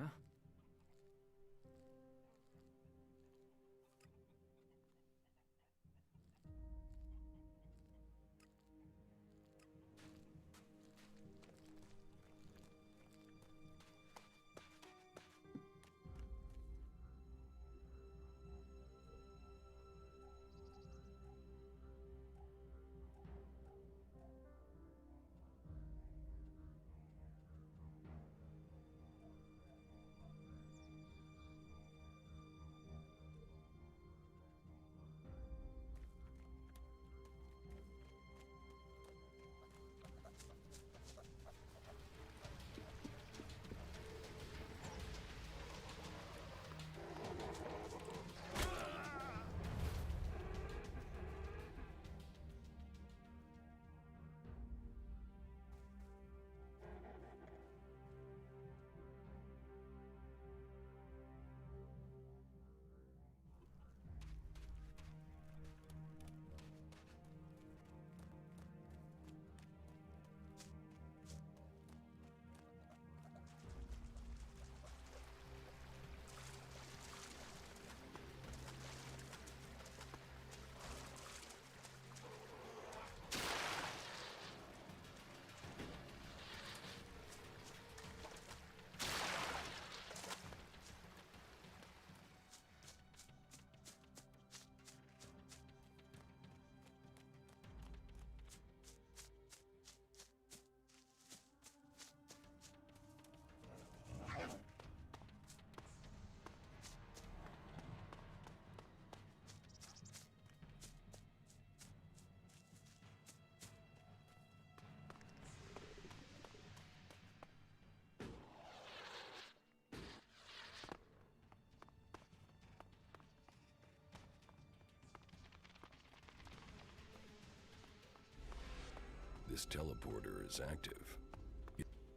This teleporter is active.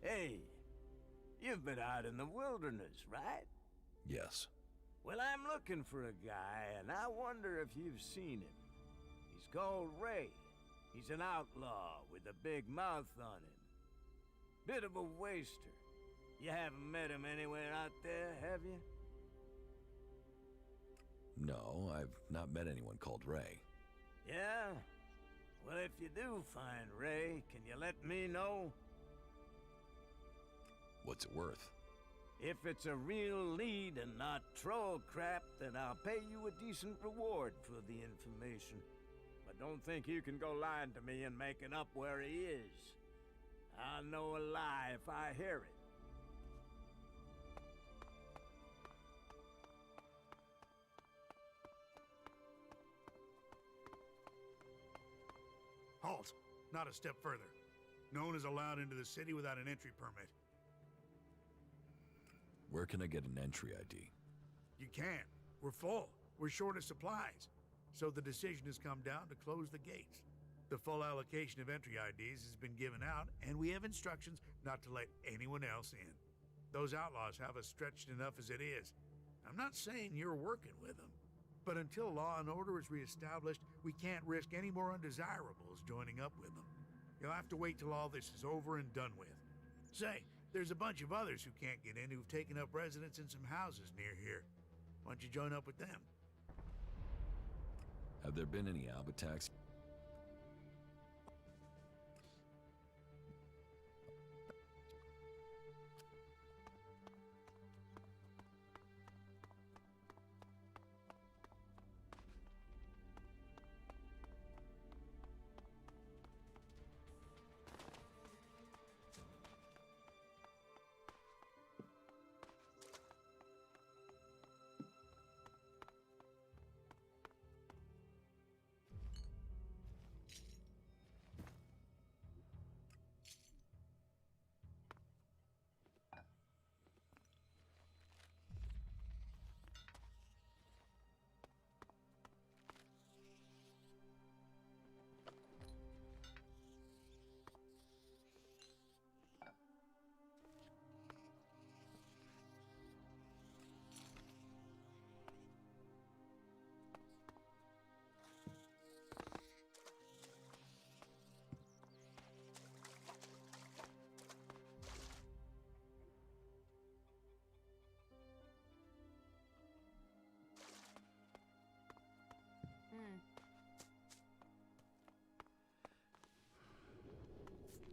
Hey, you've been out in the wilderness, right? Yes. Well, I'm looking for a guy, and I wonder if you've seen him. He's called Ray. He's an outlaw with a big mouth on him. Bit of a waster. You haven't met him anywhere out there, have you? No, I've not met anyone called Ray. Yeah? Well, if you do find Ray, can you let me know? What's it worth? If it's a real lead and not troll crap, then I'll pay you a decent reward for the information. But don't think you can go lying to me and making up where he is. I'll know a lie if I hear it. Halt! Not a step further. No one is allowed into the city without an entry permit. Where can I get an entry ID? You can't. We're full. We're short of supplies. So the decision has come down to close the gates. The full allocation of entry IDs has been given out, and we have instructions not to let anyone else in. Those outlaws have us stretched enough as it is. I'm not saying you're working with them, but until law and order is reestablished, we can't risk any more undesirables joining up with them. You'll have to wait till all this is over and done with. Say, there's a bunch of others who can't get in who've taken up residence in some houses near here. Why don't you join up with them? Have there been any Alb attacks?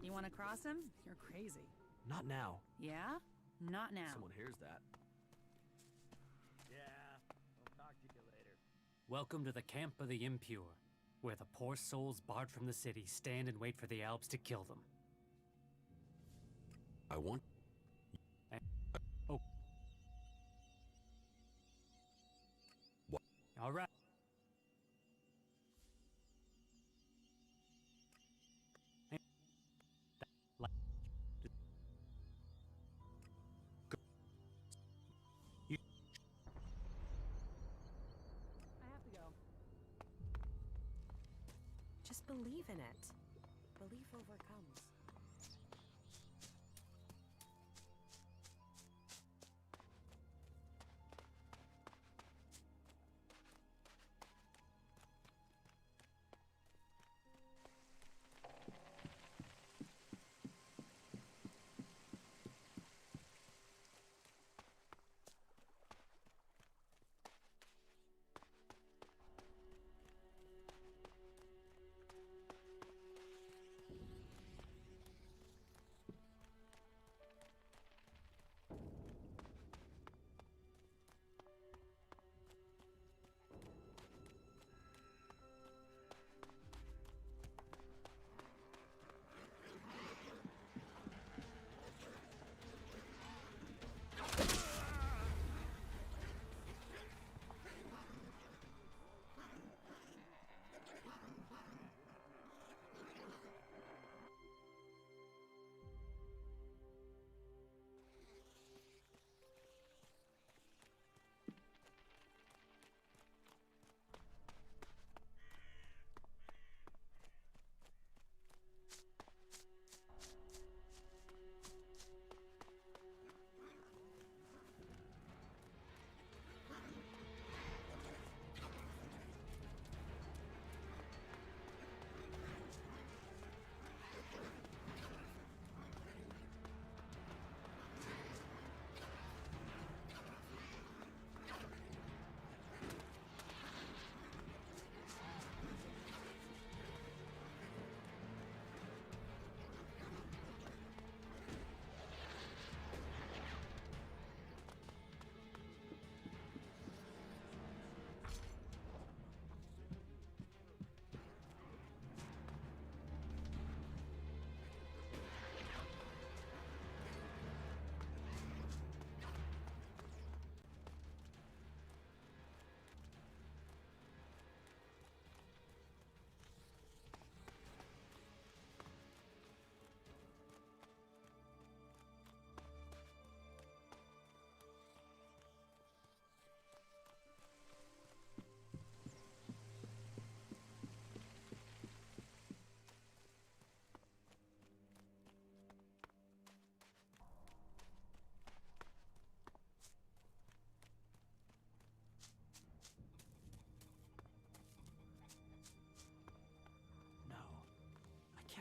You want to cross him? You're crazy. Not now. Yeah? Not now. Someone hears that. Yeah, I'll talk to you later. Welcome to the camp of the impure, where the poor souls barred from the city stand and wait for the Alps to kill them. I want... Oh. What? All right. Just believe in it. Belief overcomes.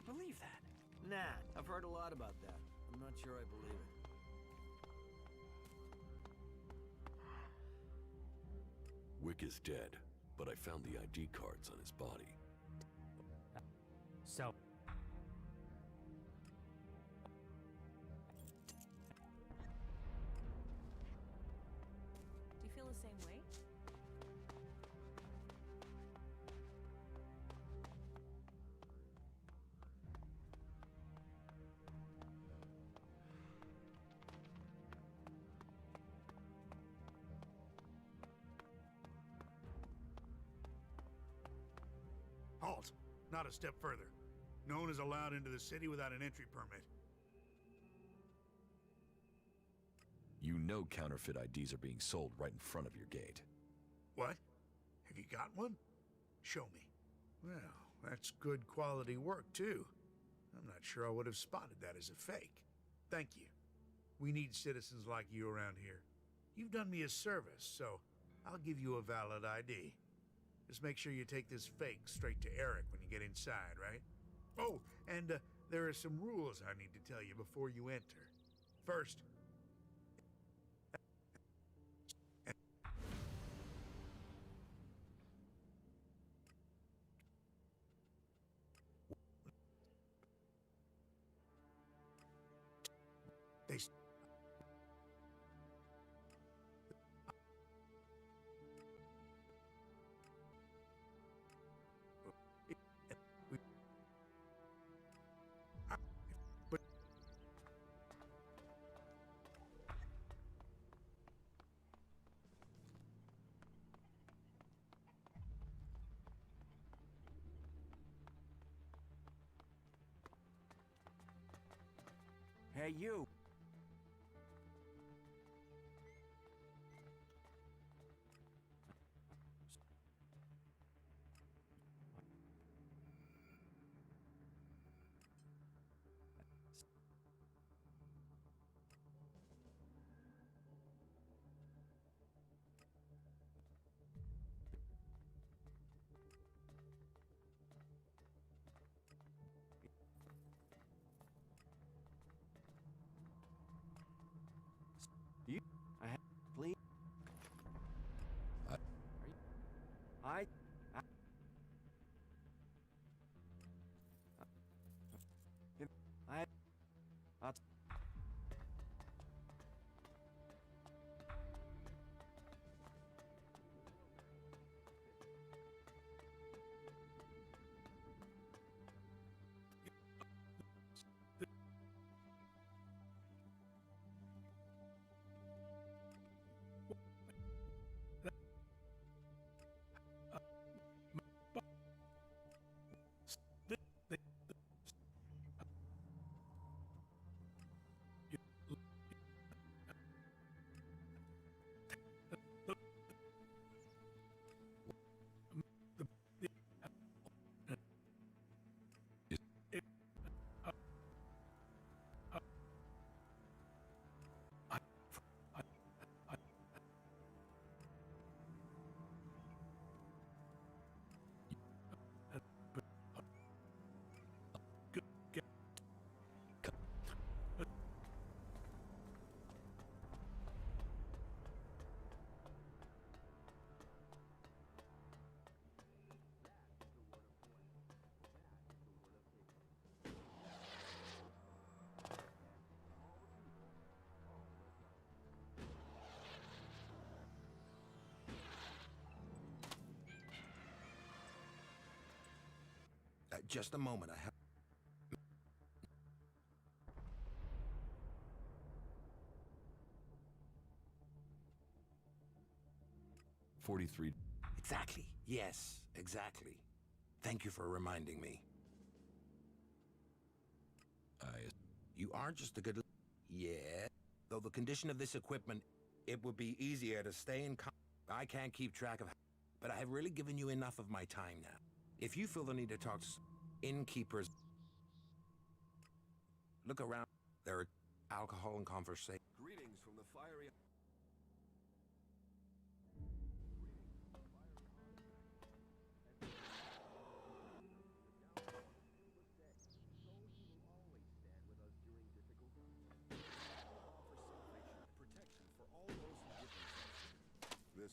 believe that. Nah, I've heard a lot about that. I'm not sure I believe it. Wick is dead, but I found the ID cards on his body. So... Do you feel the same way? Halt! Not a step further. No one is allowed into the city without an entry permit. You know counterfeit IDs are being sold right in front of your gate. What? Have you got one? Show me. Well, that's good quality work, too. I'm not sure I would have spotted that as a fake. Thank you. We need citizens like you around here. You've done me a service, so I'll give you a valid ID. Just make sure you take this fake straight to Eric when you get inside, right? Oh, and there are some rules I need to tell you before you enter. First, they... Hey, you! You? Please? I... Just a moment, I have... 43. Exactly. Yes, exactly. Thank you for reminding me. You aren't just a good... Yeah. Though the condition of this equipment, it would be easier to stay in... I can't keep track of... But I have really given you enough of my time now. If you feel the need to talk to innkeepers... Look around. There are alcohol and conversation. Greetings from the fiery...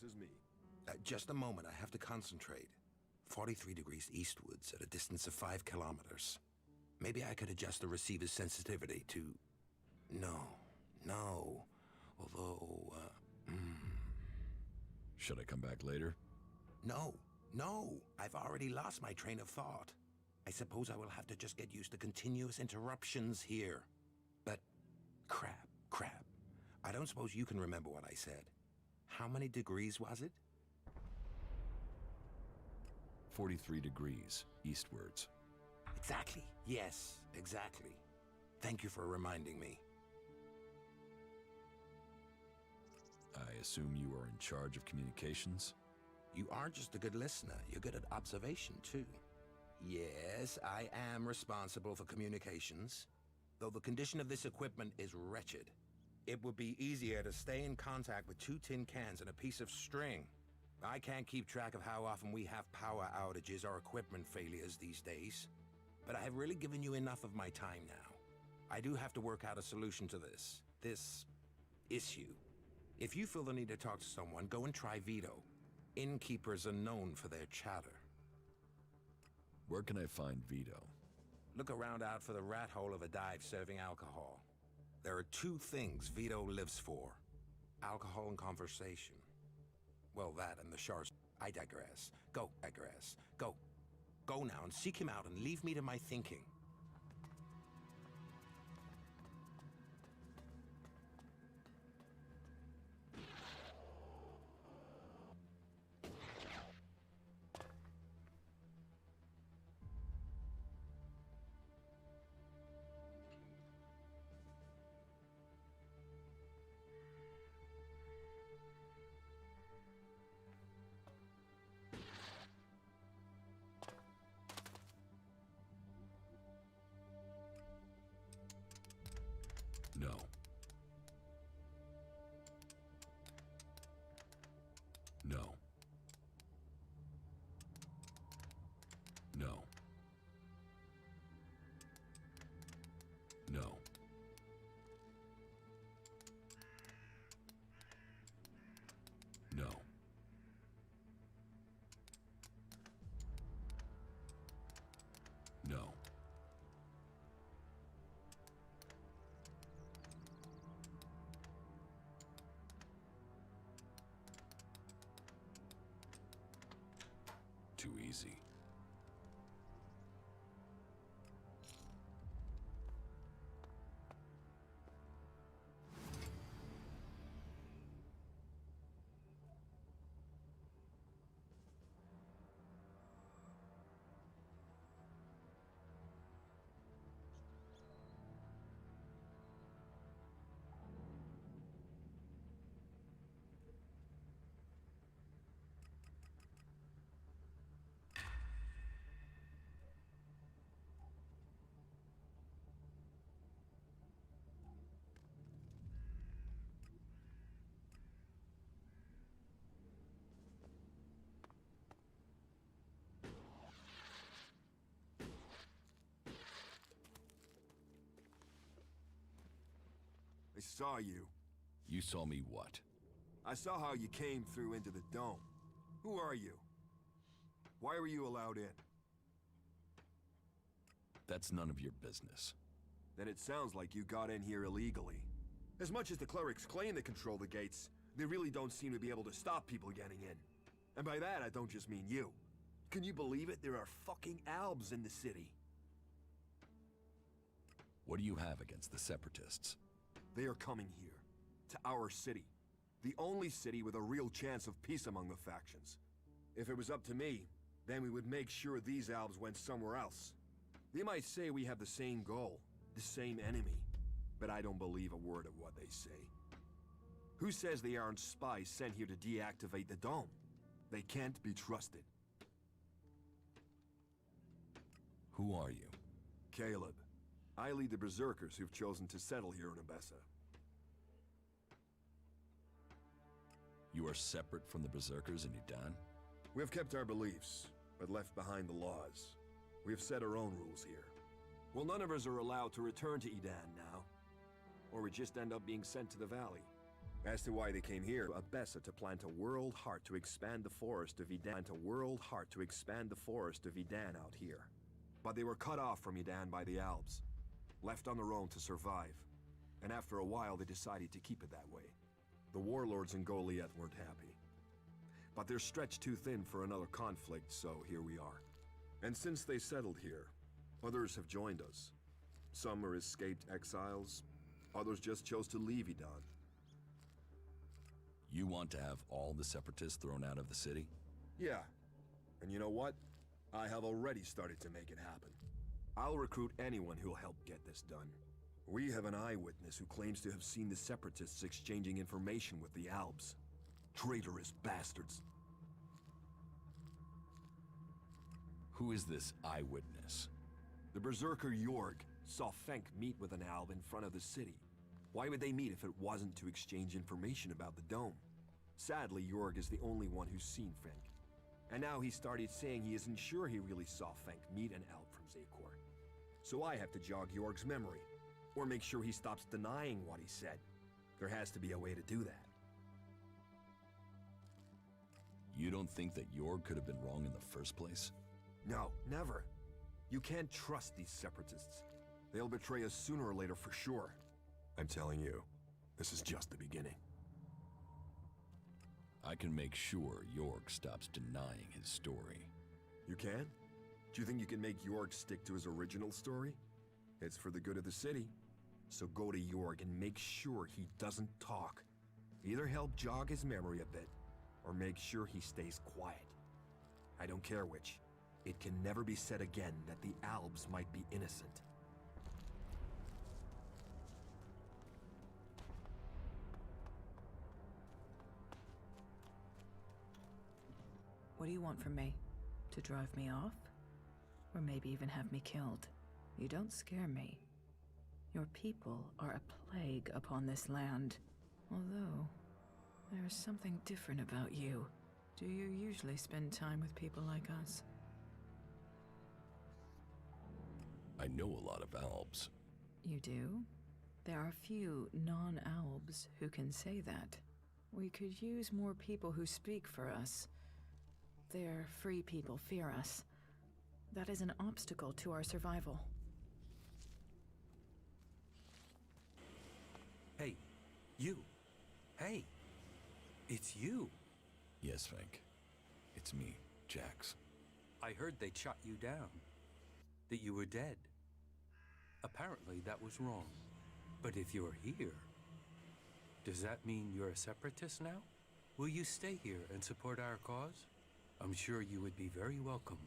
is me. Just a moment, I have to concentrate. 43 degrees eastwards at a distance of 5 kilometers. Maybe I could adjust the receiver's sensitivity to... No. Although, Should I come back later? No. I've already lost my train of thought. I suppose I will have to just get used to continuous interruptions here. But crap. I don't suppose you can remember what I said. How many degrees was it? 43 degrees eastwards. Exactly. Yes, exactly. Thank you for reminding me. I assume you are in charge of communications? You aren't just a good listener, you're good at observation, too. Yes, I am responsible for communications, though the condition of this equipment is wretched. It would be easier to stay in contact with 2 tin cans and a piece of string. I can't keep track of how often we have power outages or equipment failures these days. But I have really given you enough of my time now. I do have to work out a solution to this issue. If you feel the need to talk to someone, go and try Vito. Innkeepers are known for their chatter. Where can I find Vito? Look around out for the rat hole of a dive serving alcohol. There are 2 things Vito lives for: alcohol and conversation. Well, that and the sharks. I digress. Go, digress. Go. Go now and seek him out and leave me to my thinking. No. No. No. No. No. No. Too easy. I saw you. You saw me what? I saw how you came through into the dome. Who are you? Why were you allowed in? That's none of your business. Then it sounds like you got in here illegally. As much as the clerics claim they control the gates, they really don't seem to be able to stop people getting in. And by that, I don't just mean you. Can you believe it? There are fucking Albs in the city. What do you have against the Separatists? They are coming here, to our city. The only city with a real chance of peace among the factions. If it was up to me, then we would make sure these Albs went somewhere else. They might say we have the same goal, the same enemy, but I don't believe a word of what they say. Who says they aren't spies sent here to deactivate the dome? They can't be trusted. Who are you? Caleb. I lead the Berserkers who've chosen to settle here in Abessa. You are separate from the Berserkers in Udan? We have kept our beliefs, but left behind the laws. We have set our own rules here. Well, none of us are allowed to return to Edan now, or we just end up being sent to the valley. As to why they came here, Abessa to plant a world heart to expand the forest of Edan. Out here. But they were cut off from Edan by the Alps, left on their own to survive. And after a while, they decided to keep it that way. The warlords in Goliath weren't happy. But they're stretched too thin for another conflict, so here we are. And since they settled here, others have joined us. Some are escaped exiles, others just chose to leave Edan. You want to have all the Separatists thrown out of the city? Yeah. And you know what? I have already started to make it happen. I'll recruit anyone who'll help get this done. We have an eyewitness who claims to have seen the Separatists exchanging information with the Albs. Traitorous bastards. Who is this eyewitness? The Berserker Jorg saw Fenk meet with an Alb in front of the city. Why would they meet if it wasn't to exchange information about the dome? Sadly, Jorg is the only one who's seen Fenk. And now he started saying he isn't sure he really saw Fenk meet an Alb from Zakor. So I have to jog Jorg's memory, or make sure he stops denying what he said. There has to be a way to do that. You don't think that Jorg could have been wrong in the first place? No, never. You can't trust these Separatists. They'll betray us sooner or later for sure. I'm telling you, this is just the beginning. I can make sure Jorg stops denying his story. You can? Do you think you can make Jorg stick to his original story? It's for the good of the city. So go to Jorg and make sure he doesn't talk. Either help jog his memory a bit, or make sure he stays quiet. I don't care which. It can never be said again that the Albs might be innocent. What do you want from me? To drive me off? Or maybe even have me killed? You don't scare me. Your people are a plague upon this land. Although, there is something different about you. Do you usually spend time with people like us? I know a lot of Albs. You do? There are few non-Albs who can say that. We could use more people who speak for us. Their free people fear us. That is an obstacle to our survival. Hey, you. Hey, it's you. Yes, Fenk. It's me, Jax. I heard they'd shot you down. That you were dead. Apparently that was wrong. But if you're here, does that mean you're a separatist now? Will you stay here and support our cause? I'm sure you would be very welcome.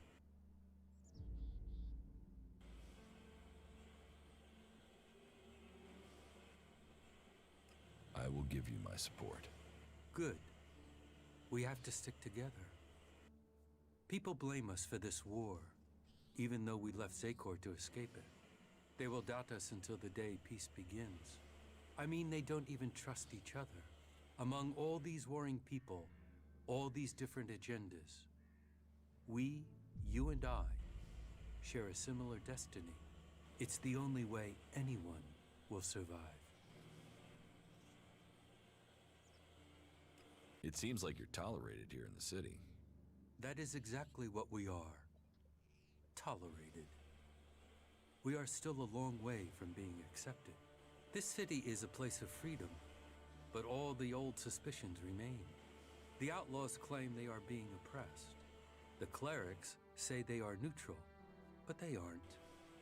I will give you my support. Good. We have to stick together. People blame us for this war, even though we left Zakor to escape it. They will doubt us until the day peace begins. I mean, they don't even trust each other. Among all these warring people, all these different agendas, we, you and I, share a similar destiny. It's the only way anyone will survive. It seems like you're tolerated here in the city. That is exactly what we are. Tolerated. We are still a long way from being accepted. This city is a place of freedom, but all the old suspicions remain. The outlaws claim they are being oppressed. The clerics say they are neutral, but they aren't.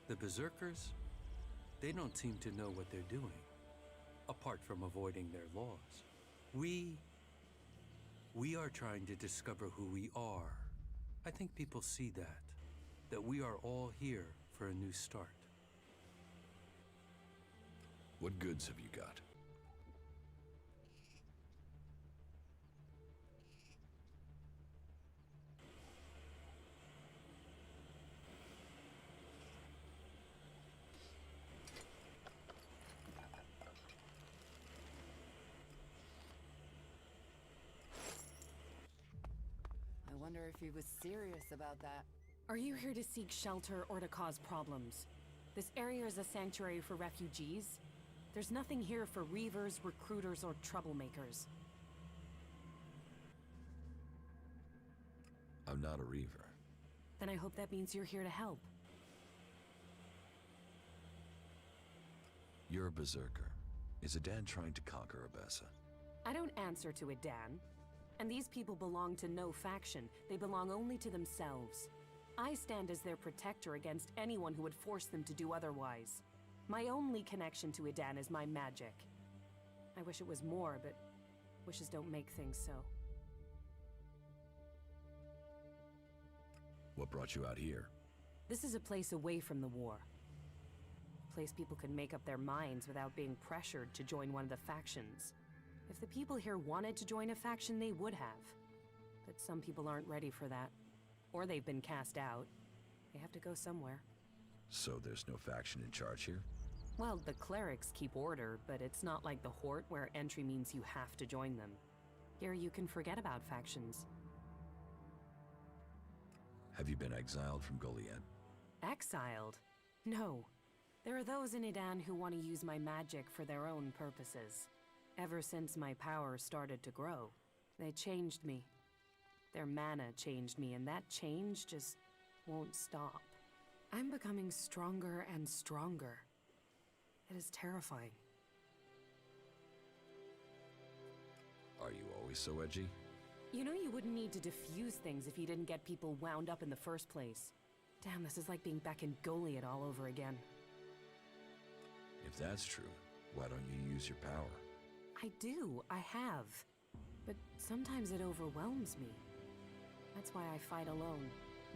The berserkers, they don't seem to know what they're doing, apart from avoiding their laws. We are trying to discover who we are. I think people see that we are all here for a new start. What goods have you got? I wonder if he was serious about that. Are you here to seek shelter or to cause problems? This area is a sanctuary for refugees. There's nothing here for reavers, recruiters, or troublemakers. I'm not a reaver. Then I hope that means you're here to help. You're a Berserker. Is Adan trying to conquer Abessa? I don't answer to Adan. And these people belong to no faction. They belong only to themselves. I stand as their protector against anyone who would force them to do otherwise. My only connection to Adan is my magic. I wish it was more, but wishes don't make things so. What brought you out here? This is a place away from the war. A place people can make up their minds without being pressured to join one of the factions. If the people here wanted to join a faction, they would have. But some people aren't ready for that. Or they've been cast out. They have to go somewhere. So there's no faction in charge here? Well, the clerics keep order, but it's not like the Hort where entry means you have to join them. Here you can forget about factions. Have you been exiled from Goliad? Exiled? No. There are those in Adan who want to use my magic for their own purposes. Ever since my power started to grow, they changed me. Their mana changed me, and that change just won't stop. I'm becoming stronger and stronger. It is terrifying. Are you always so edgy? You know you wouldn't need to diffuse things if you didn't get people wound up in the first place. Damn, this is like being back in Goliad all over again. If that's true, why don't you use your power? I do, I have. But sometimes it overwhelms me. That's why I fight alone.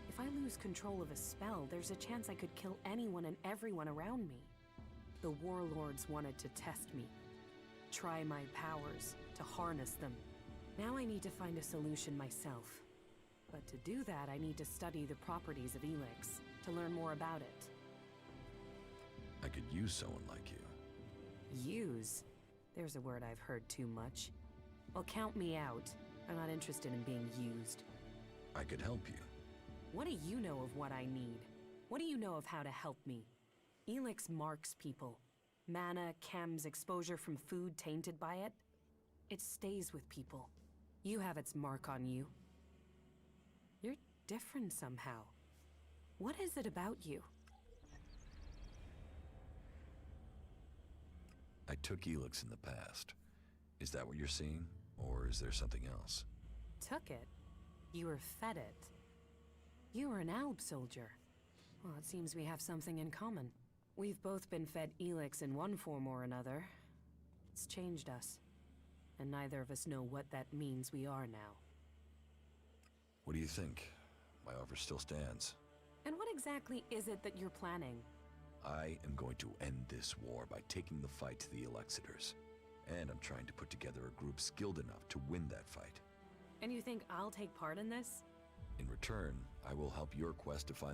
If I lose control of a spell, there's a chance I could kill anyone and everyone around me. The warlords wanted to test me. Try my powers, to harness them. Now I need to find a solution myself. But to do that, I need to study the properties of ELEX, to learn more about it. I could use someone like you. Use? There's a word I've heard too much. Well, count me out. I'm not interested in being used. I could help you. What do you know of what I need? What do you know of how to help me? ELEX marks people. Mana, chems, exposure from food tainted by it. It stays with people. You have its mark on you. You're different somehow. What is it about you? I took ELEX in the past. Is that what you're seeing? Or is there something else? Took it? You were fed it. You were an Alb soldier. Well, it seems we have something in common. We've both been fed ELEX in one form or another. It's changed us. And neither of us know what that means we are now. What do you think? My offer still stands. And what exactly is it that you're planning? I am going to end this war by taking the fight to the Elexitors. And I'm trying to put together a group skilled enough to win that fight. And you think I'll take part in this? In return, I will help your quest to find